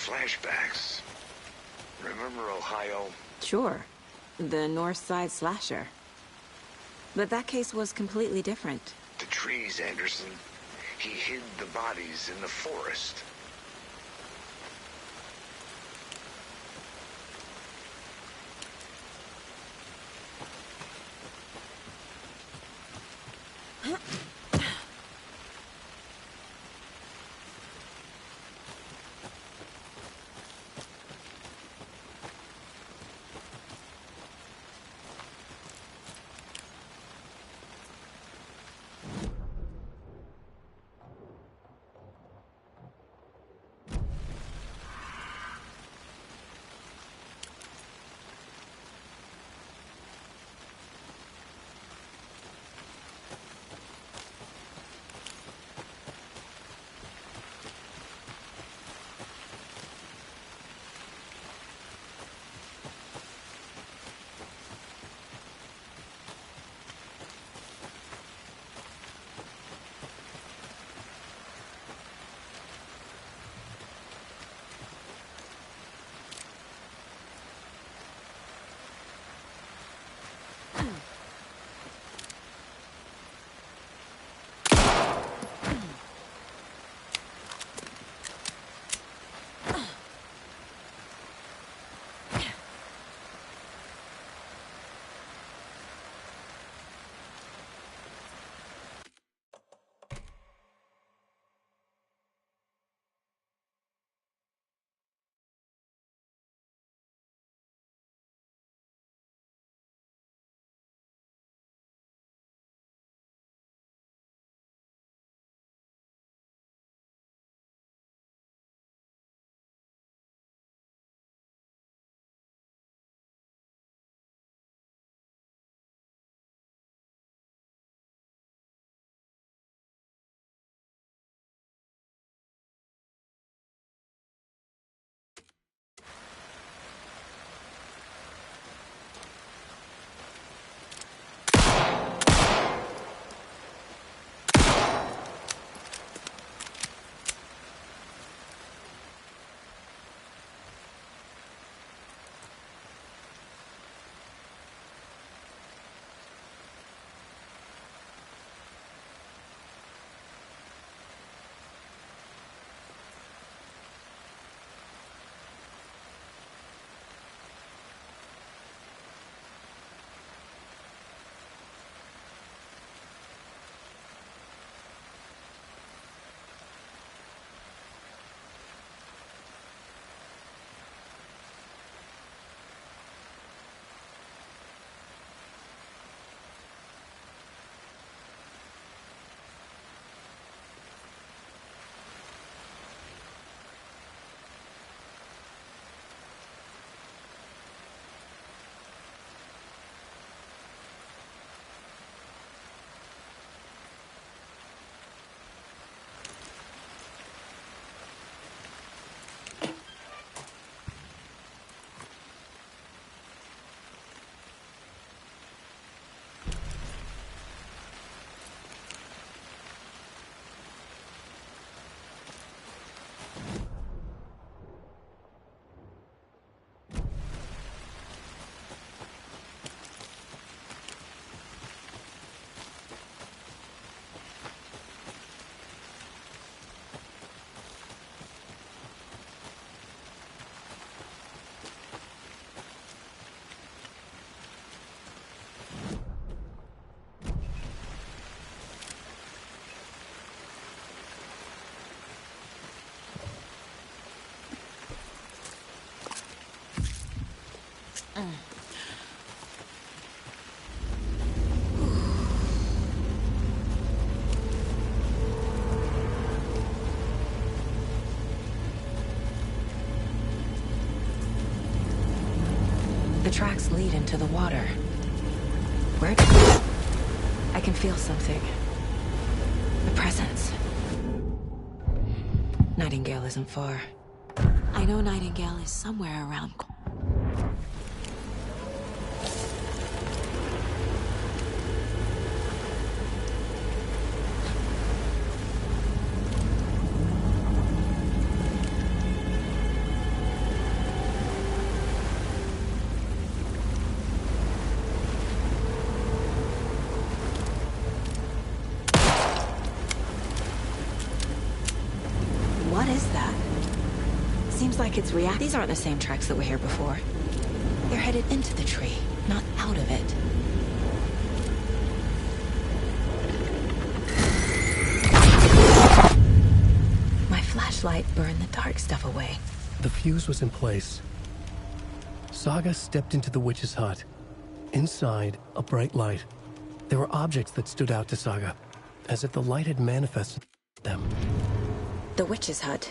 Speaker 3: Flashbacks. Remember Ohio?
Speaker 9: Sure. The North Side slasher. But that case was completely different.
Speaker 3: The trees, Anderson. He hid the bodies in the forest.
Speaker 15: tracks lead into the water. Where? I can feel something. A presence. Nightingale isn't far.
Speaker 9: I know Nightingale is somewhere around.
Speaker 15: What is that? Seems like it's react. These aren't the same tracks that were here before. They're headed into the tree, not out of it. My flashlight burned the dark stuff away.
Speaker 1: The fuse was in place. Saga stepped into the witch's hut. Inside, a bright light. There were objects that stood out to Saga, as if the light had manifested them.
Speaker 15: The witch's hut.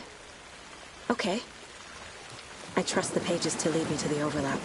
Speaker 15: Okay. I trust the pages to lead me to the overlap.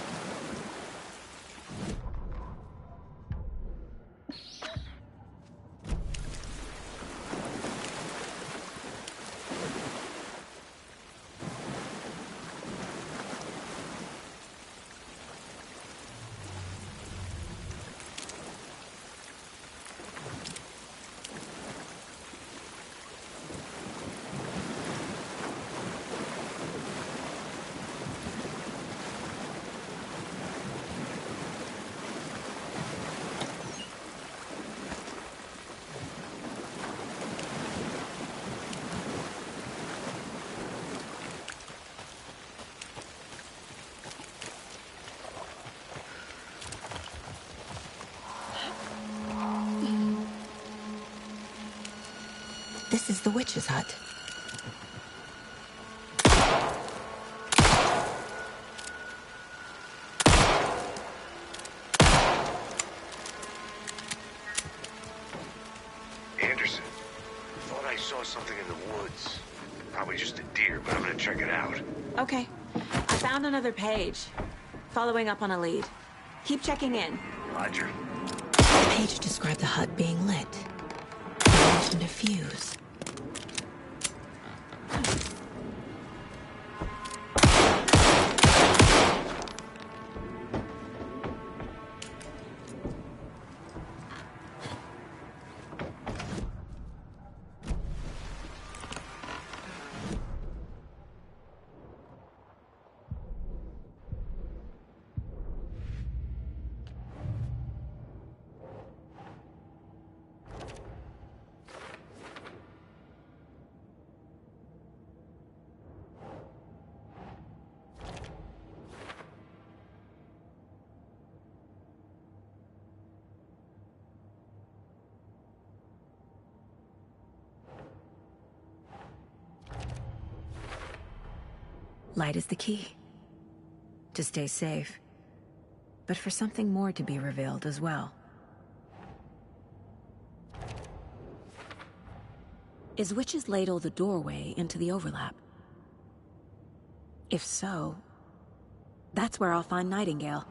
Speaker 15: This is the witch's hut.
Speaker 10: Anderson, thought I saw something in the woods. Probably just a deer, but I'm gonna check it out.
Speaker 15: Okay. I found another page. Following up on a lead. Keep checking in.
Speaker 10: Roger.
Speaker 15: The page described the hut being lit. It mentioned a fuse. Light is the key. To stay safe. But for something more to be revealed as well.
Speaker 9: Is Witch's Ladle the doorway into the overlap?
Speaker 15: If so, that's where I'll find Nightingale.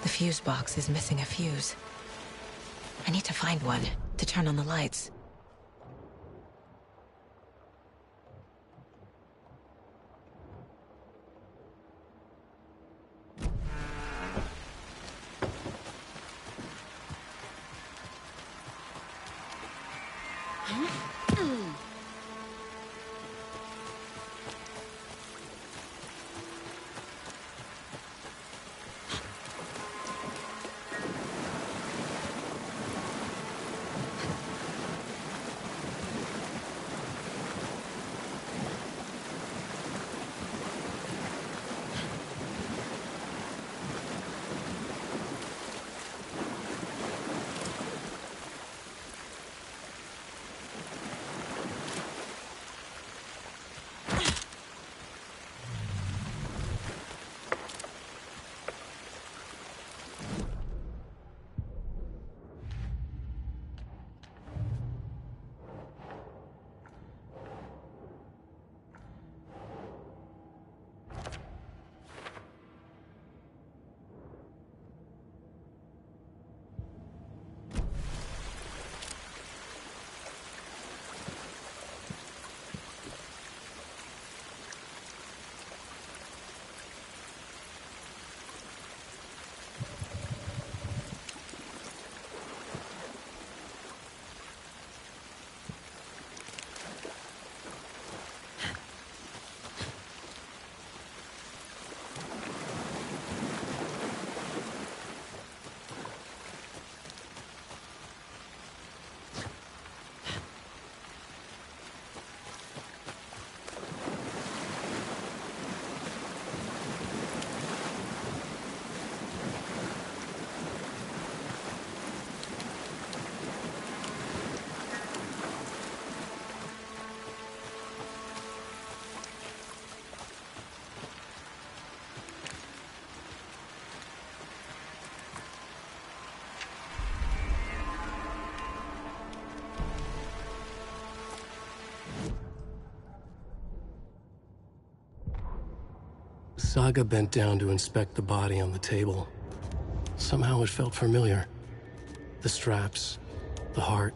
Speaker 15: The fuse box is missing a fuse. I need to find one to turn on the lights.
Speaker 1: Saga bent down to inspect the body on the table. Somehow it felt familiar. The straps, the heart.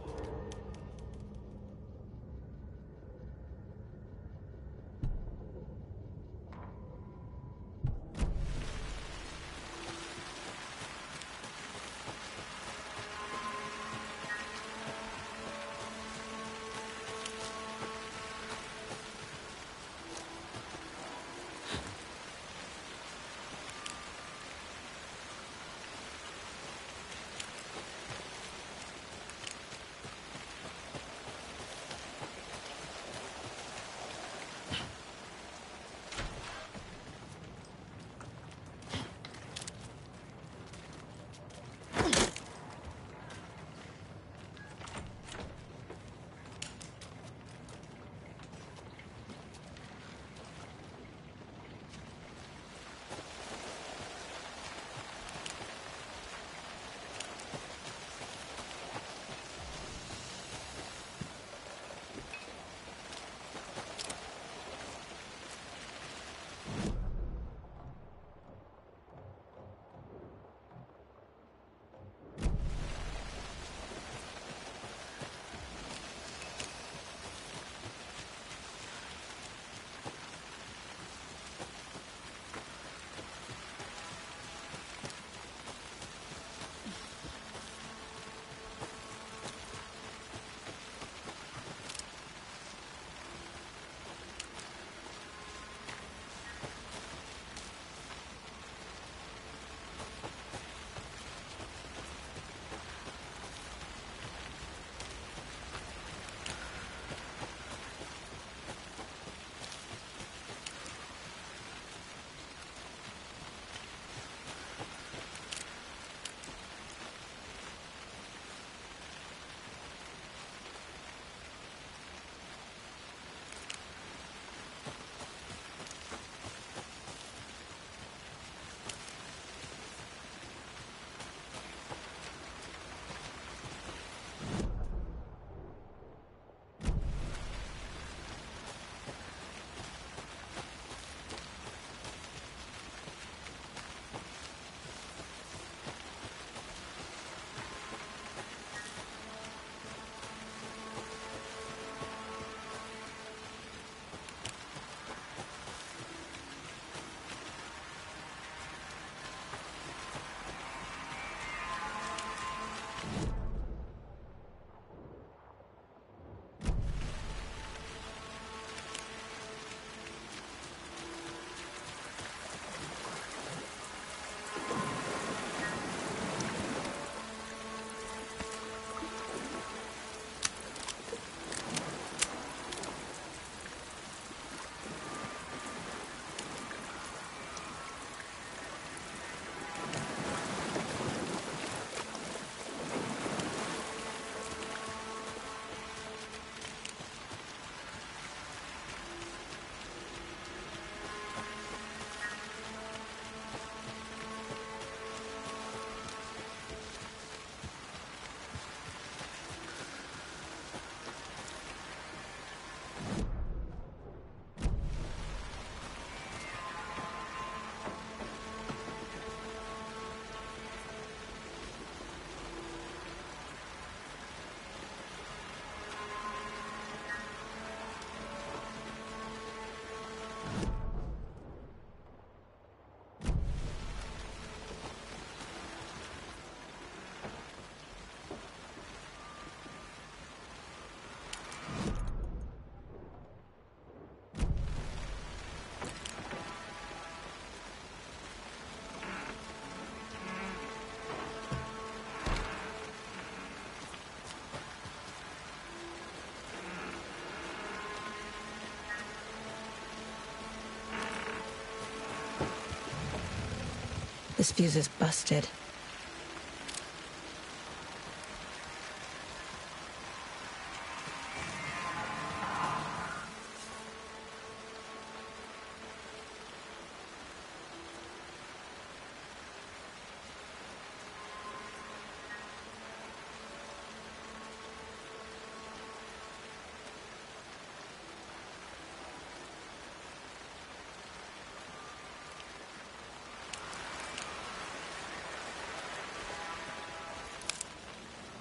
Speaker 15: This fuse is busted.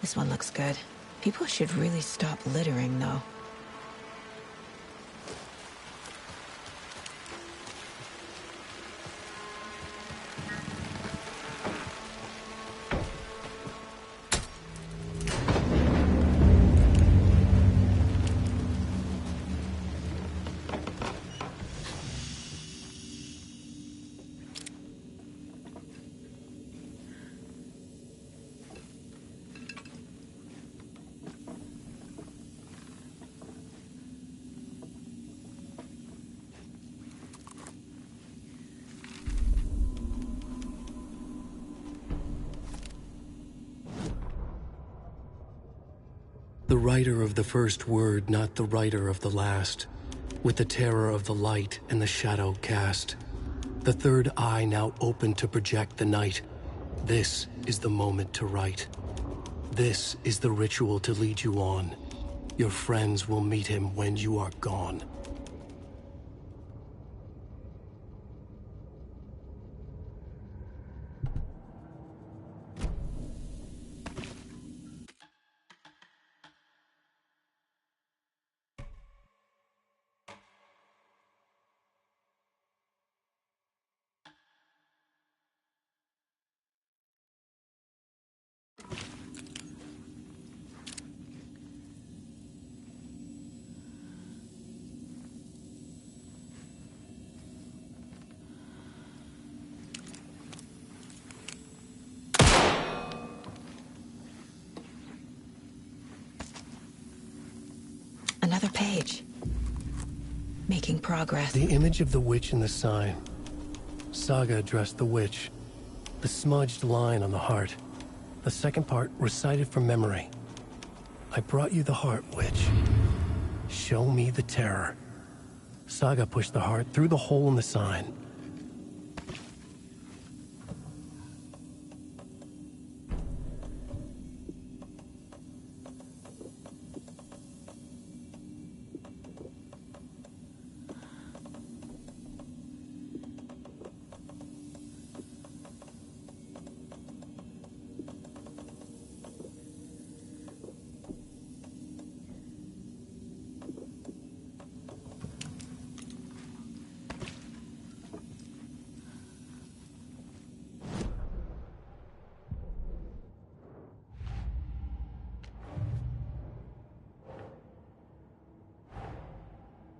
Speaker 15: This one looks good. People should really stop littering, though.
Speaker 1: The writer of the first word, not the writer of the last. With the terror of the light and the shadow cast. The third eye now open to project the night. This is the moment to write. This is the ritual to lead you on. Your friends will meet him when you are gone.
Speaker 15: Another page. Making progress.
Speaker 1: The image of the witch in the sign. Saga addressed the witch. The smudged line on the heart. The second part recited from memory. I brought you the heart, witch. Show me the terror. Saga pushed the heart through the hole in the sign.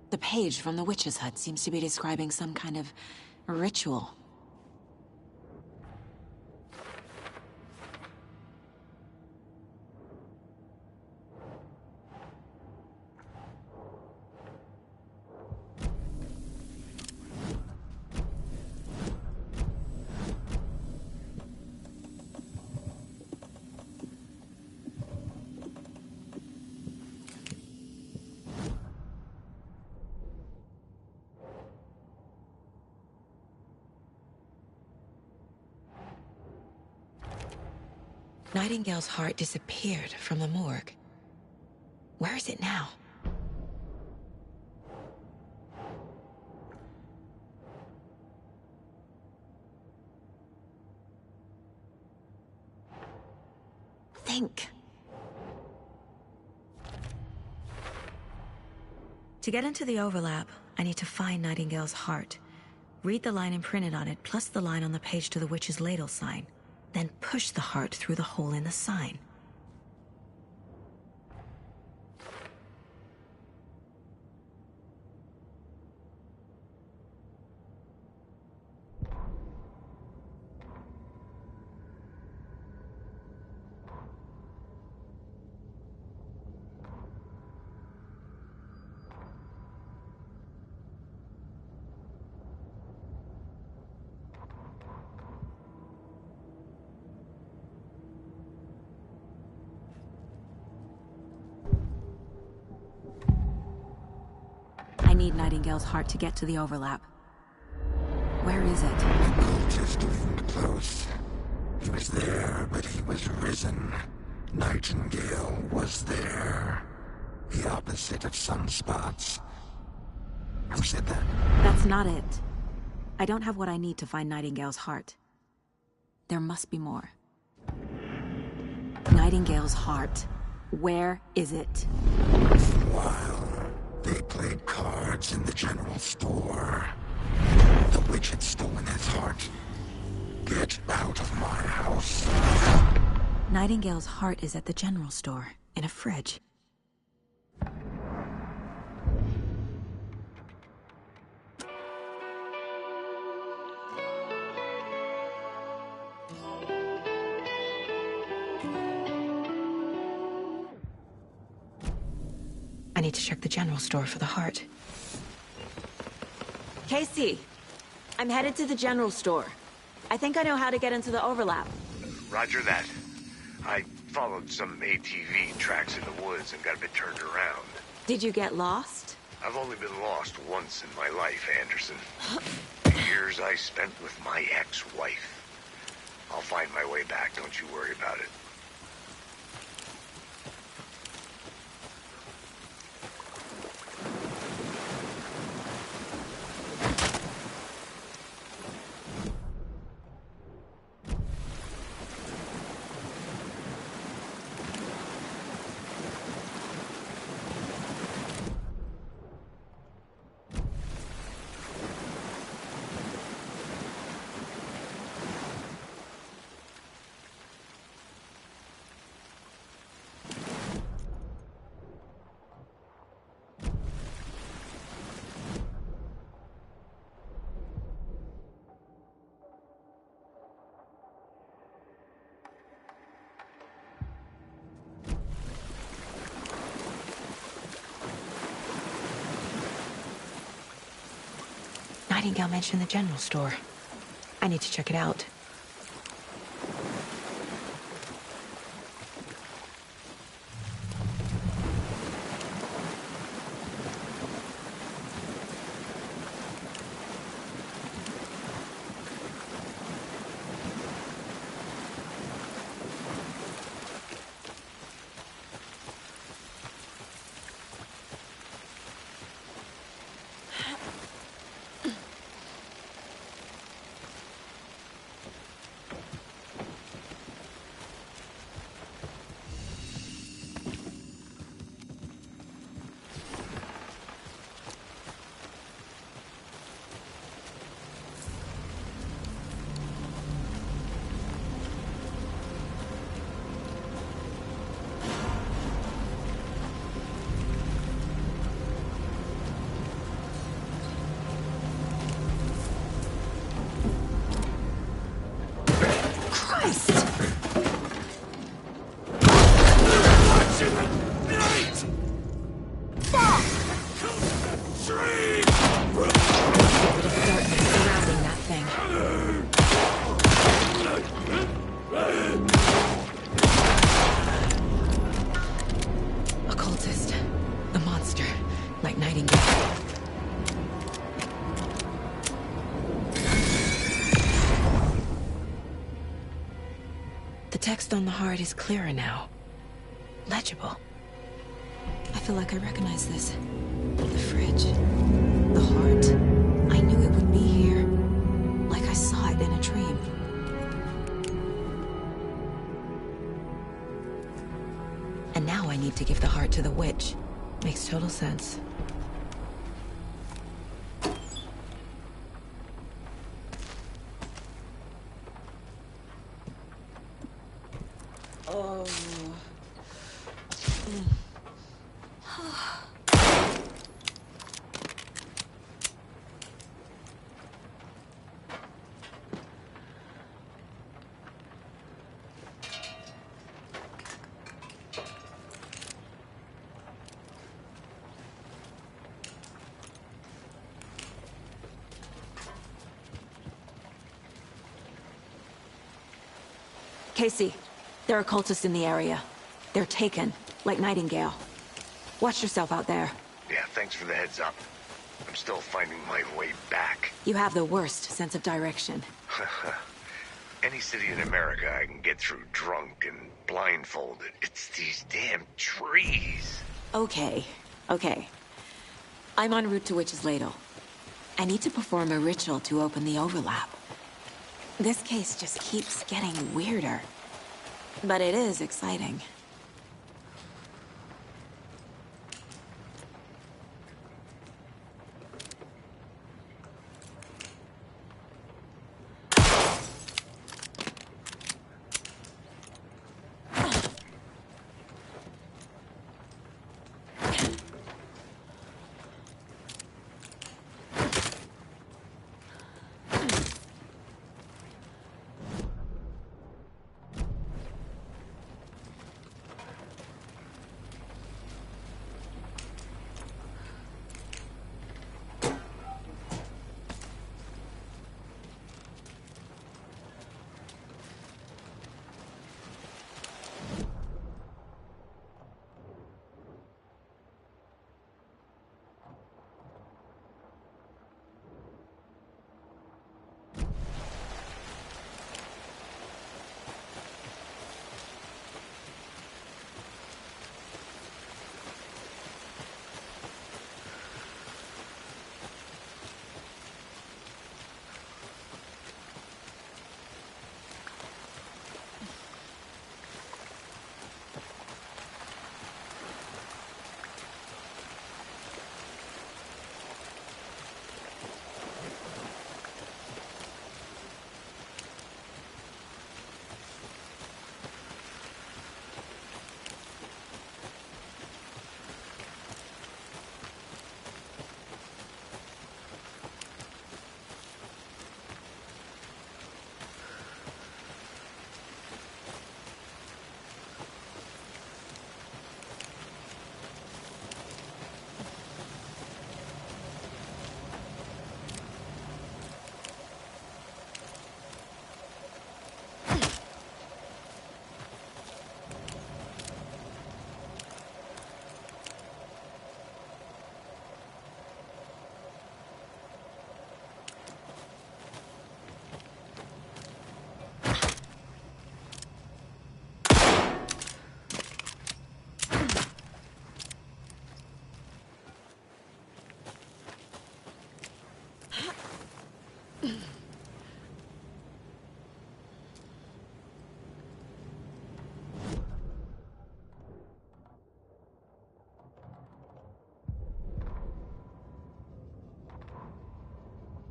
Speaker 15: The page from the witch's hut seems to be describing some kind of ritual. Nightingale's heart disappeared from the morgue. Where is it now? Think. To get into the overlap, I need to find Nightingale's heart. Read the line imprinted on it, plus the line on the page to the witch's ladle sign. Then push the heart through the hole in the sign. I need Nightingale's heart to get to the overlap. Where is it?
Speaker 3: The cultist isn't close. He was there, but he was risen. Nightingale was there. The opposite of sunspots. Who said that?
Speaker 15: That's not it. I don't have what I need to find Nightingale's heart. There must be more.
Speaker 9: Nightingale's heart. Where is it?
Speaker 4: While they played cards in the general store, the witch had stolen his heart. Get out of my house.
Speaker 15: Nightingale's heart is at the general store, in a fridge. I need to check the general store for the heart.
Speaker 9: Casey, I'm headed to the general store. I think I know how to get into the overlap.
Speaker 10: Roger that. I followed some ATV tracks in the woods and got a bit turned around.
Speaker 9: Did you get lost?
Speaker 10: I've only been lost once in my life, Anderson. Years I spent with my ex-wife. I'll find my way back, don't you worry about it.
Speaker 15: Nightingale mentioned the general store. I need to check it out. The text on the heart is clearer now. Legible. I feel like I recognize this. The fridge. The heart. I knew it would be here. Like I saw it in a dream. And now I need to give the heart to the witch. Makes total sense.
Speaker 9: Oh. Casey, there are cultists in the area. They're taken, like Nightingale. Watch yourself out there.
Speaker 10: Yeah, thanks for the heads up. I'm still finding my way back.
Speaker 9: You have the worst sense of direction.
Speaker 10: Any city in America I can get through drunk and blindfolded. It's these damn trees.
Speaker 9: Okay. I'm en route to Witch's Ladle. I need to perform a ritual to open the overlap. This case just keeps getting weirder.
Speaker 15: But it is exciting.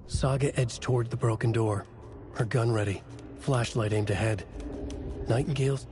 Speaker 1: Saga edged toward the broken door, her gun ready, flashlight aimed ahead. Nightingale's...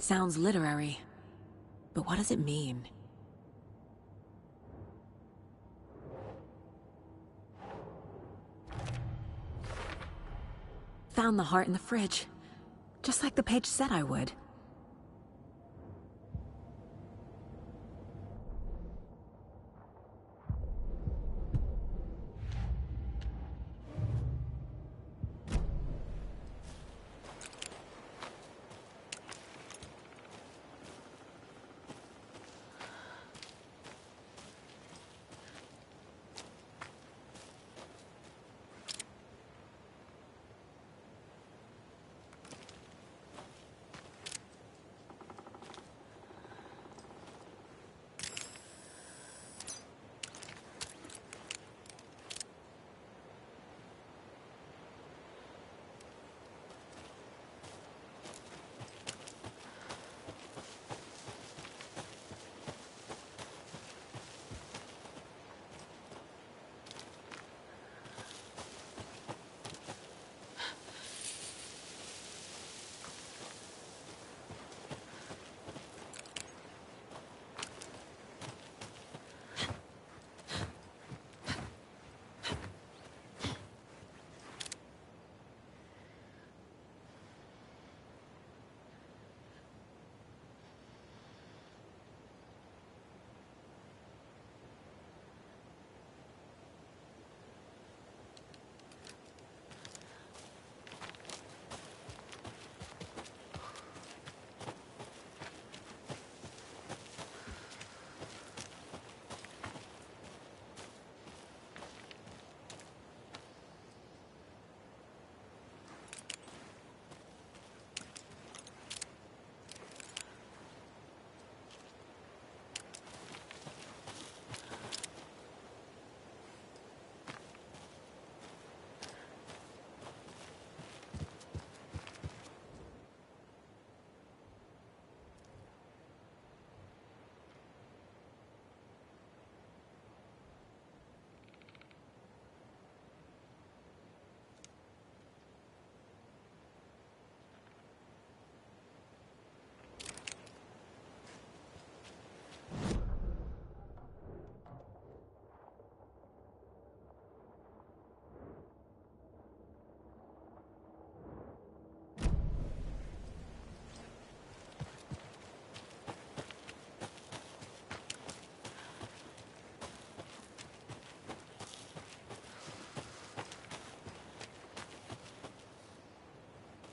Speaker 15: Sounds literary. But what does it mean?
Speaker 9: found the heart in the fridge. Just like the page said I would.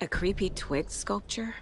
Speaker 6: A creepy twig sculpture?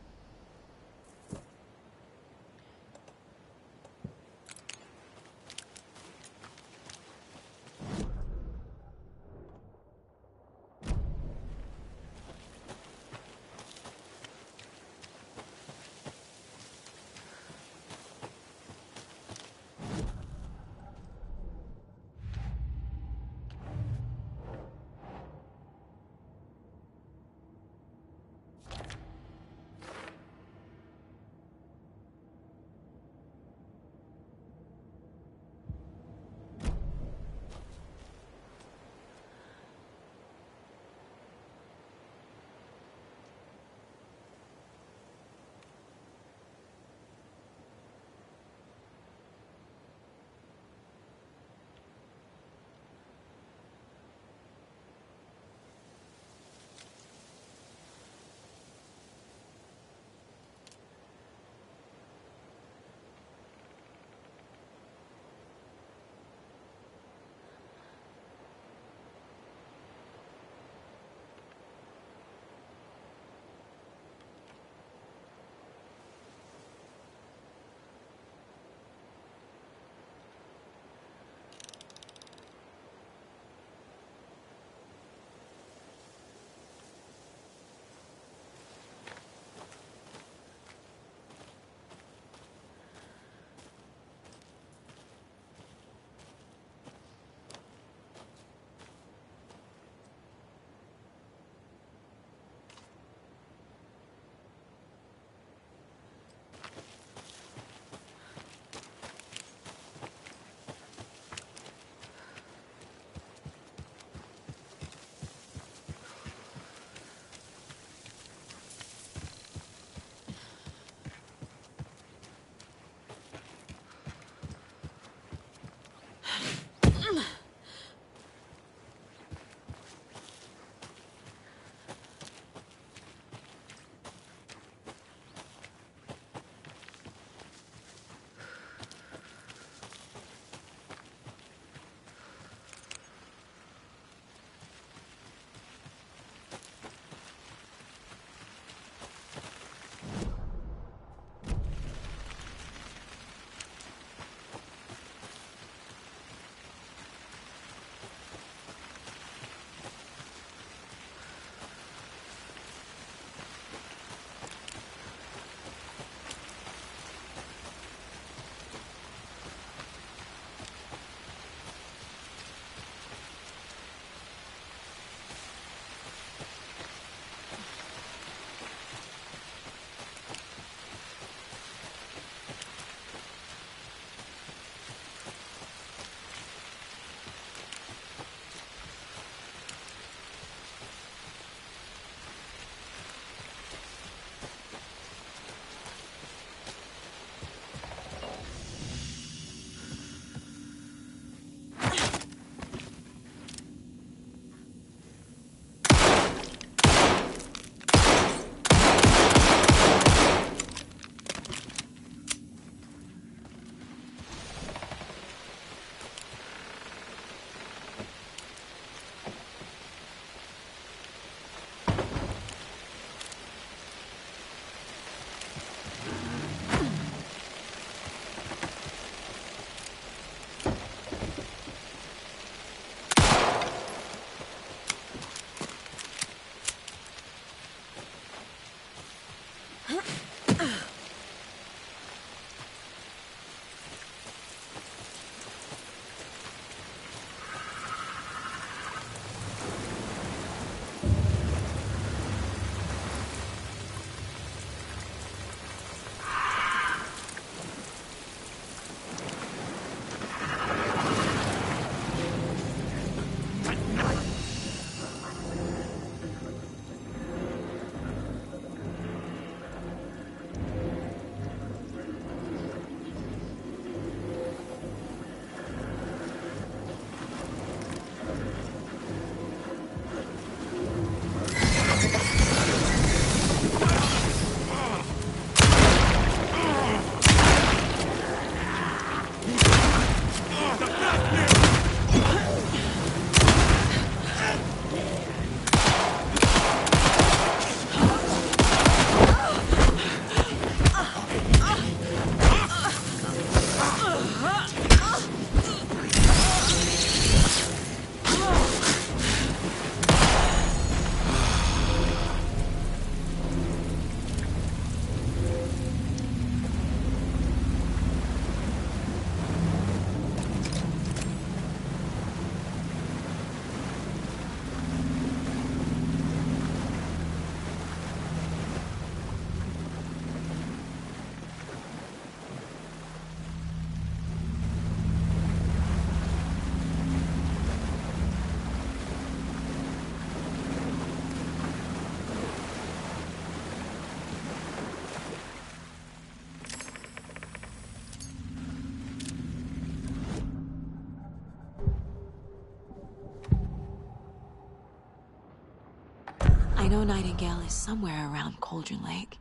Speaker 15: know Nightingale is somewhere around Cauldron Lake.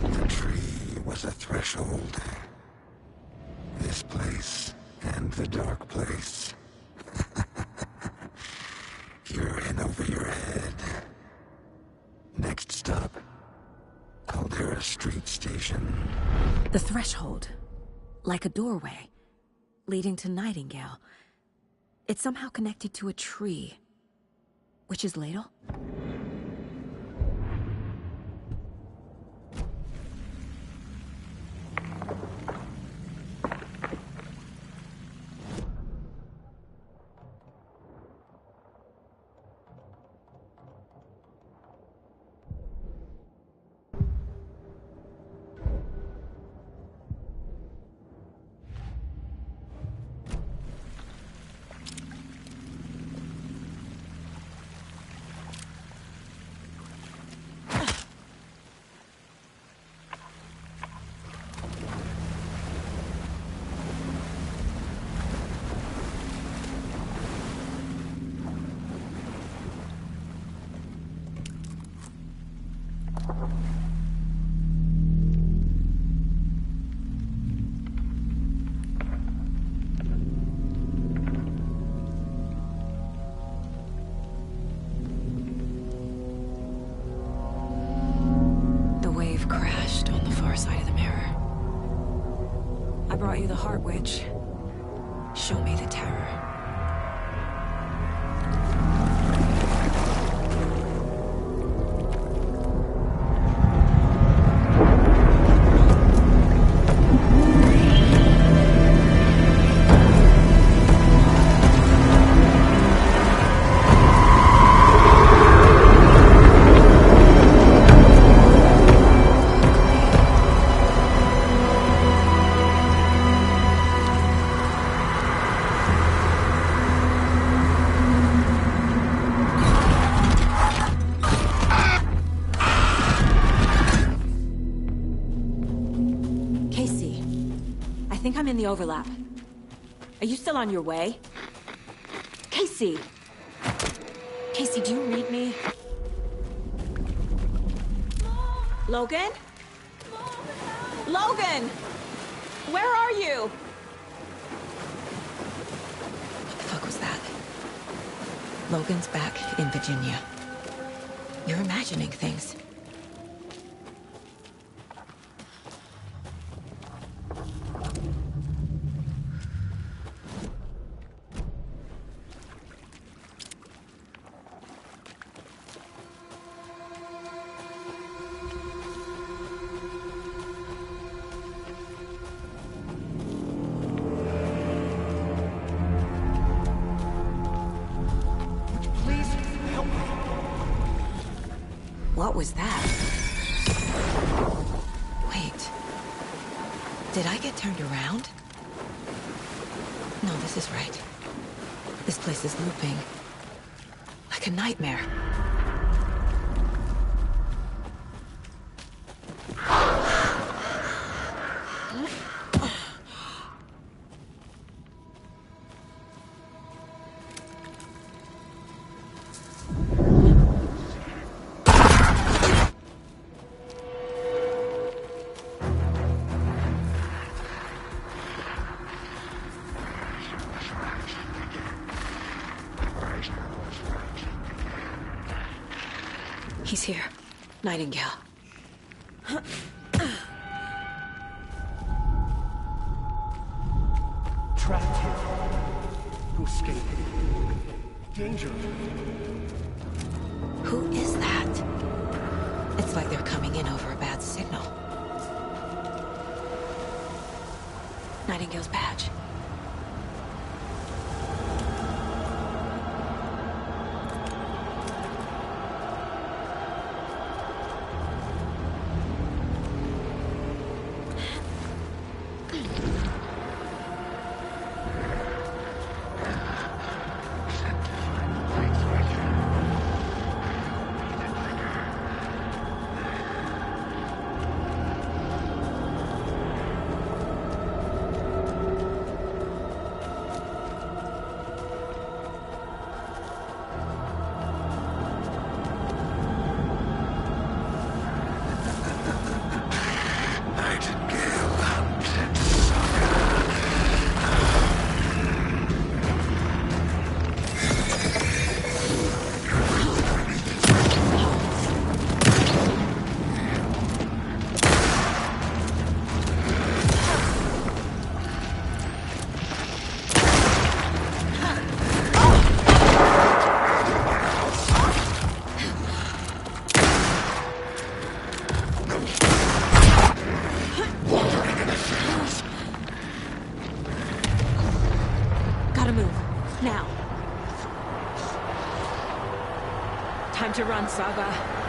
Speaker 4: The tree was a threshold. This place and the dark place. You're in over your head. Next stop, Caldera Street Station.
Speaker 9: The threshold. Like a doorway. Leading to Nightingale. It's somehow connected to a tree. Witch's Ladle?
Speaker 15: brought you the Heart Witch. Show me the terror. I'm in the overlap. Are you still on your way? Casey! Casey, do you read me? Logan? Logan! Where are you? What the fuck was that? Logan's back in Virginia. You're imagining things. What was that? Wait. Did I get turned around? No, this is right. This place is looping. Like a nightmare. He's here. Nightingale.
Speaker 5: Trapped here. To escape. Danger.
Speaker 15: Who is that? It's like they're coming in over a bad signal. Nightingale's badge.
Speaker 9: Gotta move. Now. Time to run, Saga.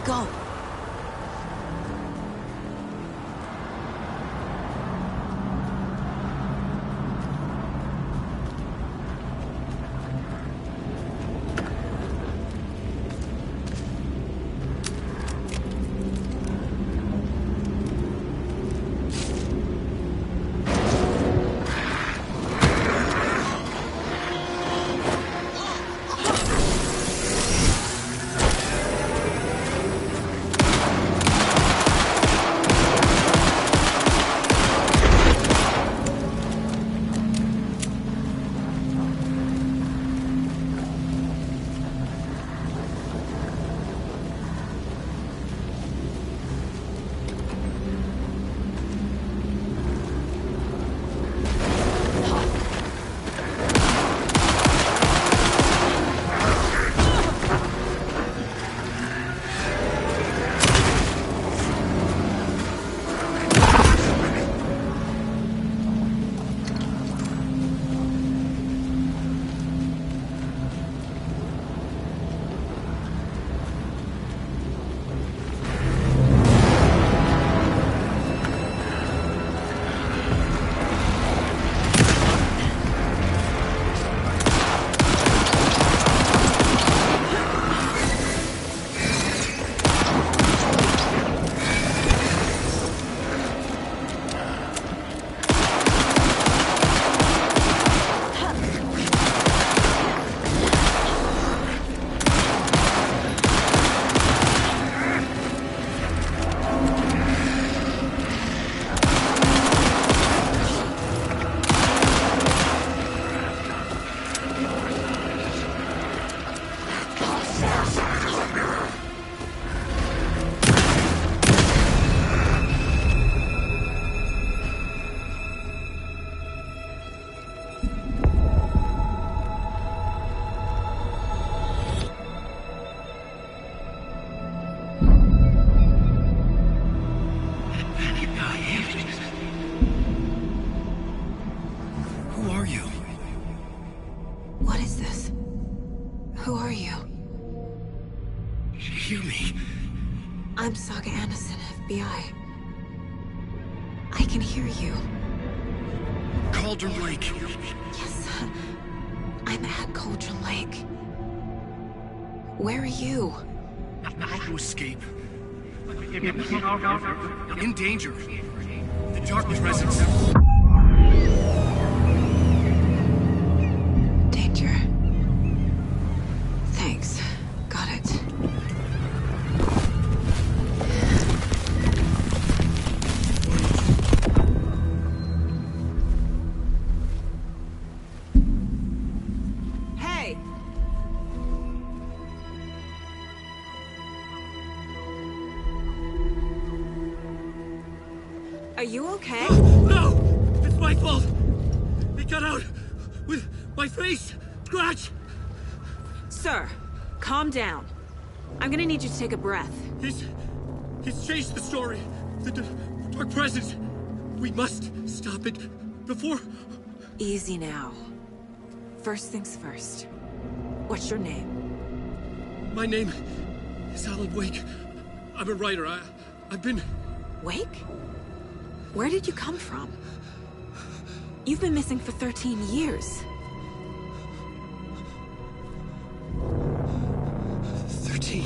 Speaker 15: Go. I'm Saga Anderson, FBI. I can hear you.
Speaker 1: Cauldron Lake.
Speaker 15: Yes, I'm at Cauldron Lake. Where are you?
Speaker 1: How to escape. In danger. The dark presence.
Speaker 15: Danger. Thanks. Got it. Hey! Are you okay?
Speaker 1: No! It's my fault! It got out with my face scratch!
Speaker 15: Sir, calm down. I'm gonna need you to take a breath.
Speaker 1: He's changed the story. The dark presence. We must stop it before...
Speaker 15: Easy now. First things first. What's your name?
Speaker 1: My name is Alan Wake. I'm a writer. I've been...
Speaker 15: Wake? Where did you come from? You've been missing for 13 years.
Speaker 1: 13.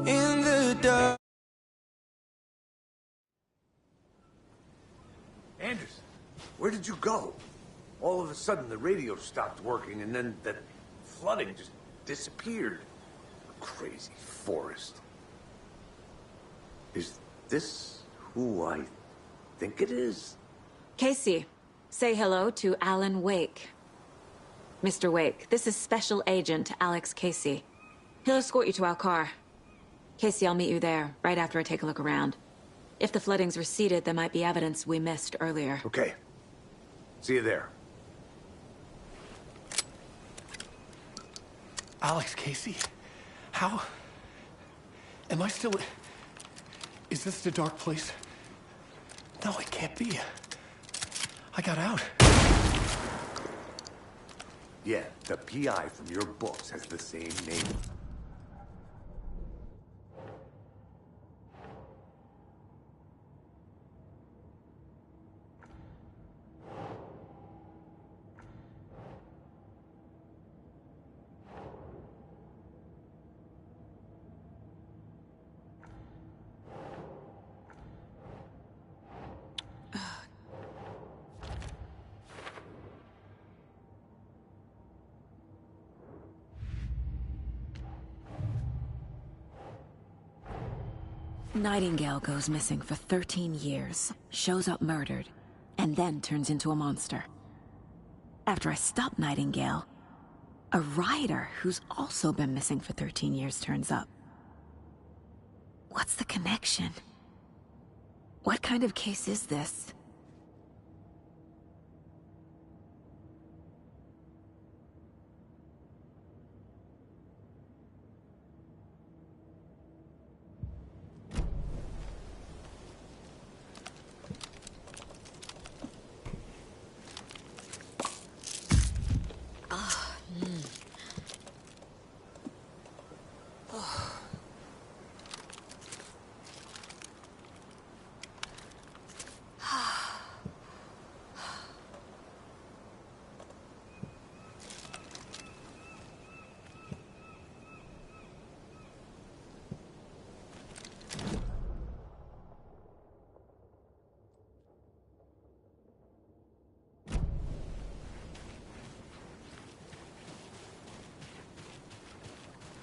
Speaker 18: In the dark.
Speaker 3: Anderson, where did you go? All of a sudden, the radio stopped working, and then that flooding just disappeared. Crazy forest. Is this who I think it is?
Speaker 15: Casey, say hello to Alan Wake. Mr. Wake, this is Special Agent Alex Casey. He'll escort you to our car. Casey, I'll meet you there, right after I take a look around. If the flooding's receded, there might be evidence we missed earlier.
Speaker 3: Okay. See you there.
Speaker 1: Alex, Casey? How? Am I still... Is this the dark place? No, it can't be. I got out.
Speaker 3: Yeah, the PI from your books has the same name.
Speaker 15: Nightingale goes missing for 13 years, shows up murdered, and then turns into a monster. After I stop Nightingale, a rider who's also been missing for 13 years turns up. What's the connection? What kind of case is this?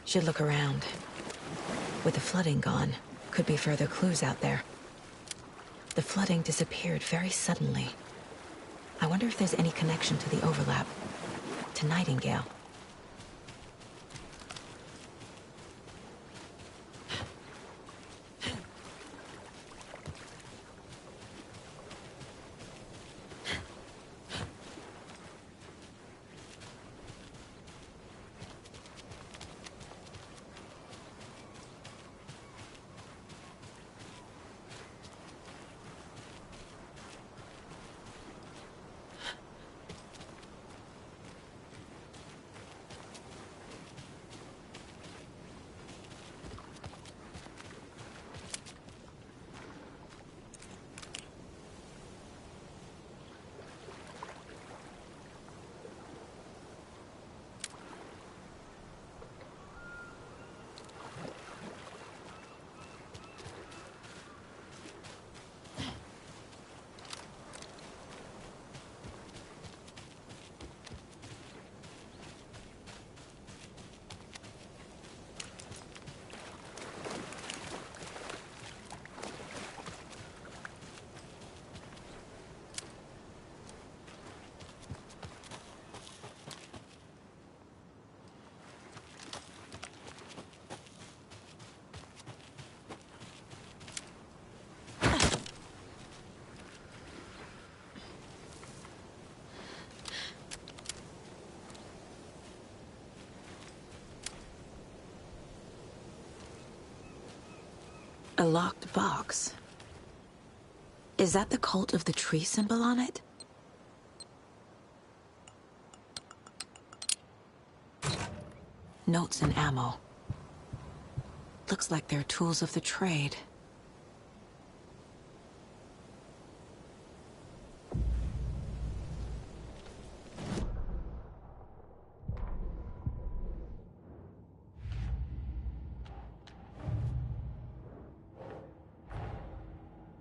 Speaker 15: Should look around. With the flooding gone, could be further clues out there. The flooding disappeared very suddenly. I wonder if there's any connection to the overlap. To Nightingale. A locked box. Is that the cult of the tree symbol on it? Notes and ammo. Looks like they're tools of the trade.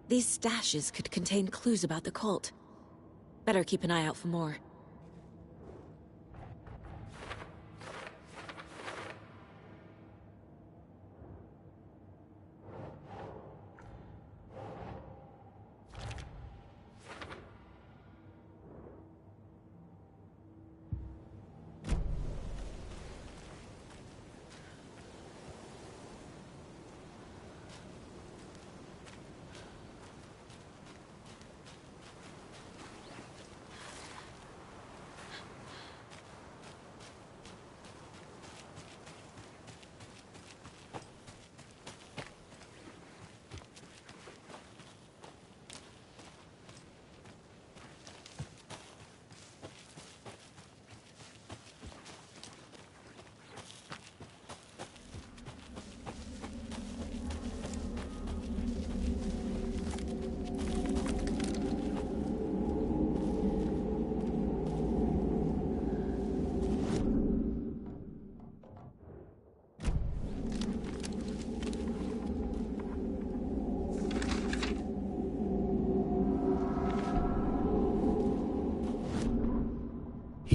Speaker 15: These stashes could contain clues about the cult. Better keep an eye out for more.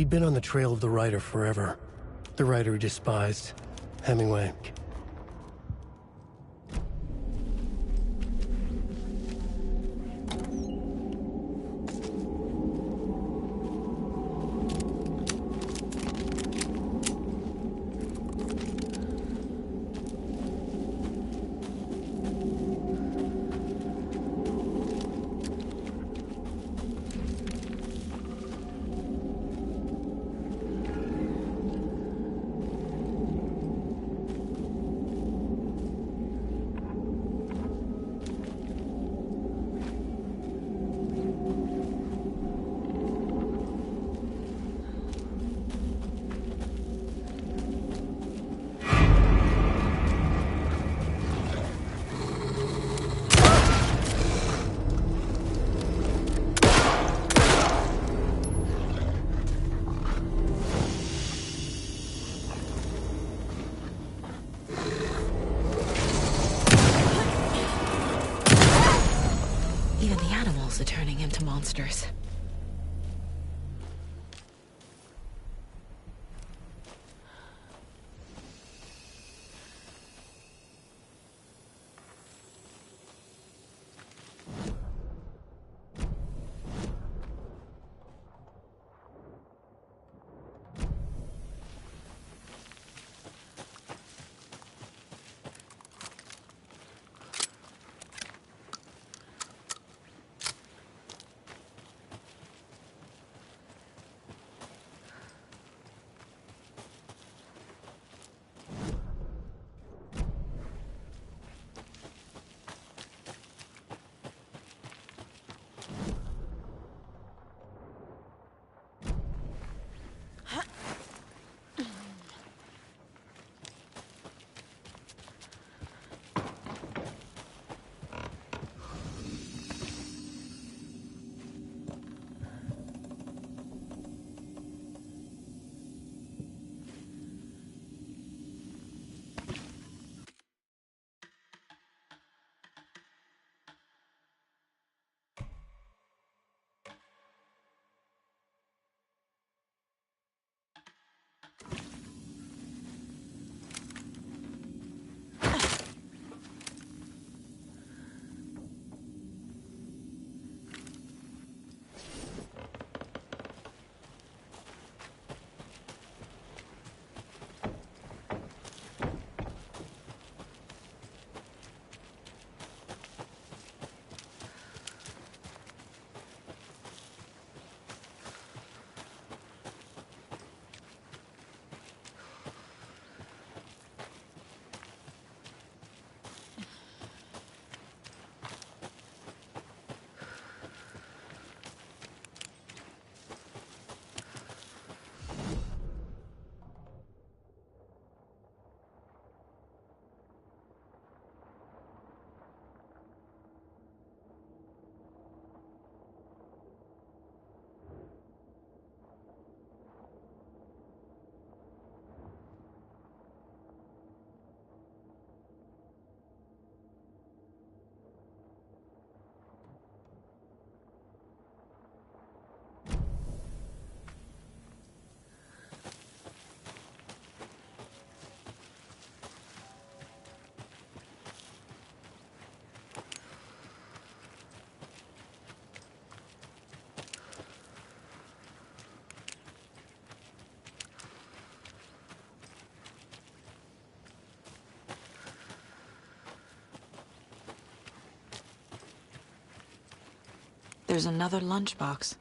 Speaker 1: He'd been on the trail of the writer forever. The writer he despised, Hemingway.
Speaker 15: Even the animals are turning into monsters. There's another lunchbox.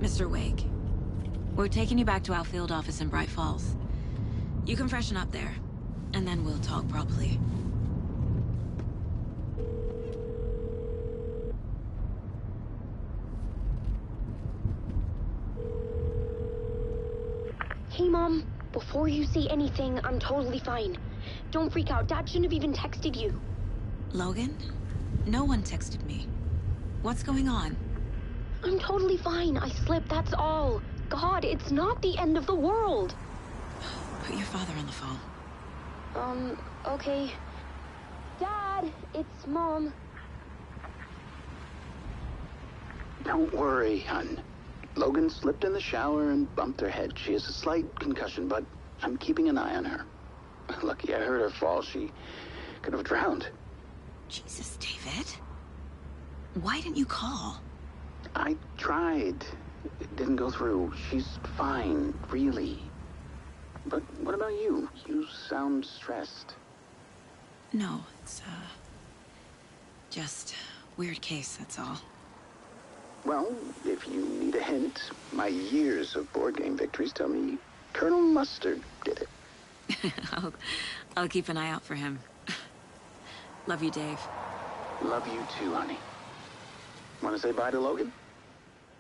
Speaker 15: Mr. Wake, we're taking you back to our field office in Bright Falls. You can freshen up there, and then we'll talk properly.
Speaker 12: Hey, Mom. Before you say anything, I'm totally fine. Don't freak out. Dad shouldn't have even texted you.
Speaker 15: Logan? No one texted me. What's going on?
Speaker 12: I'm totally fine. I slipped, that's all. God, it's not the end of the world.
Speaker 15: Put your father on the phone.
Speaker 12: Okay. Dad, it's Mom.
Speaker 20: Don't worry, hon. Logan slipped in the shower and bumped her head. She has a slight concussion, but I'm keeping an eye on her. Lucky I heard her fall. She could have drowned.
Speaker 15: Jesus, David. Why didn't you call?
Speaker 20: I tried. It didn't go through. She's fine, really. But what about you? You sound stressed.
Speaker 15: No, it's, just weird case, that's all.
Speaker 20: Well, if you need a hint, my years of board game victories tell me Colonel Mustard did it.
Speaker 15: I'll keep an eye out for him. Love you, Dave.
Speaker 20: Love you too, honey. Want to say bye to Logan?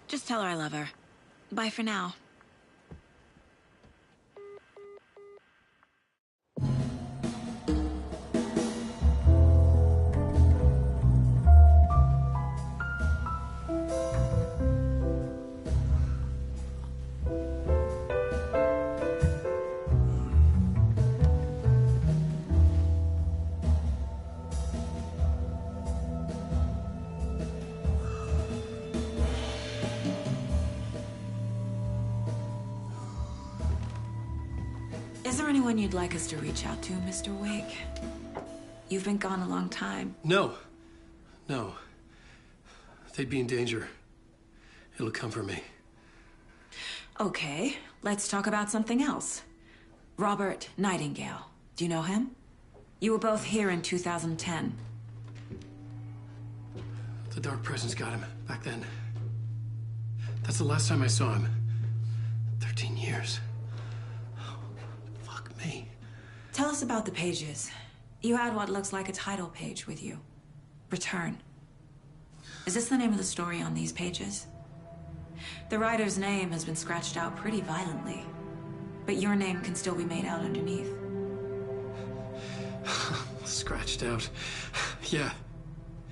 Speaker 15: Just tell her I love her. Bye for now. Is there anyone you'd like us to reach out to, Mr. Wake? You've been gone a long time.
Speaker 1: No. No. They'd be in danger. It'll come for me.
Speaker 15: Okay, let's talk about something else. Robert Nightingale. Do you know him? You were both here in 2010.
Speaker 1: The Dark Presence got him back then. That's the last time I saw him. 13 years. Fuck me.
Speaker 15: Tell us about the pages. You had what looks like a title page with you. Return. Is this the name of the story on these pages? The writer's name has been scratched out pretty violently, but your name can still be made out underneath.
Speaker 1: Scratched out. Yeah.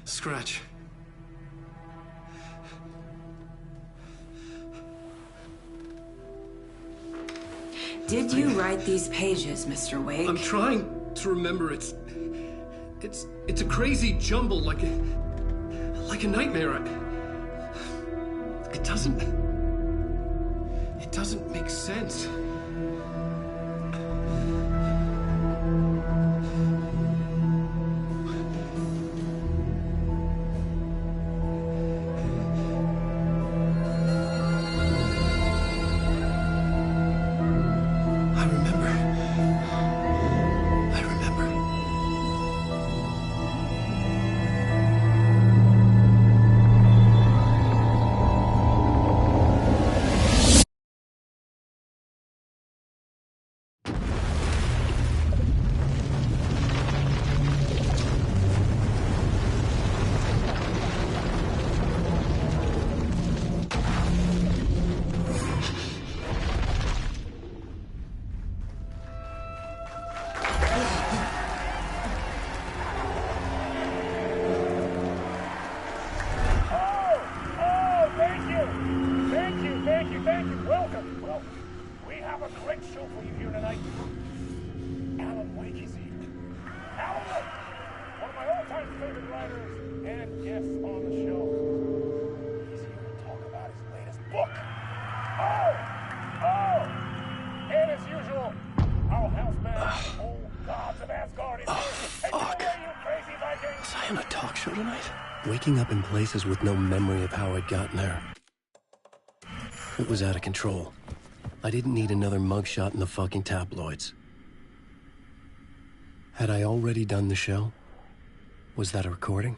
Speaker 1: Scratch.
Speaker 15: Did you write these pages, Mr. Wake?
Speaker 1: I'm trying to remember. It's a crazy jumble, like a nightmare. It doesn't make sense. on a talk show tonight? Waking up in places with no memory of how I'd gotten there. It was out of control. I didn't need another mugshot in the fucking tabloids. Had I already done the show? Was that a recording?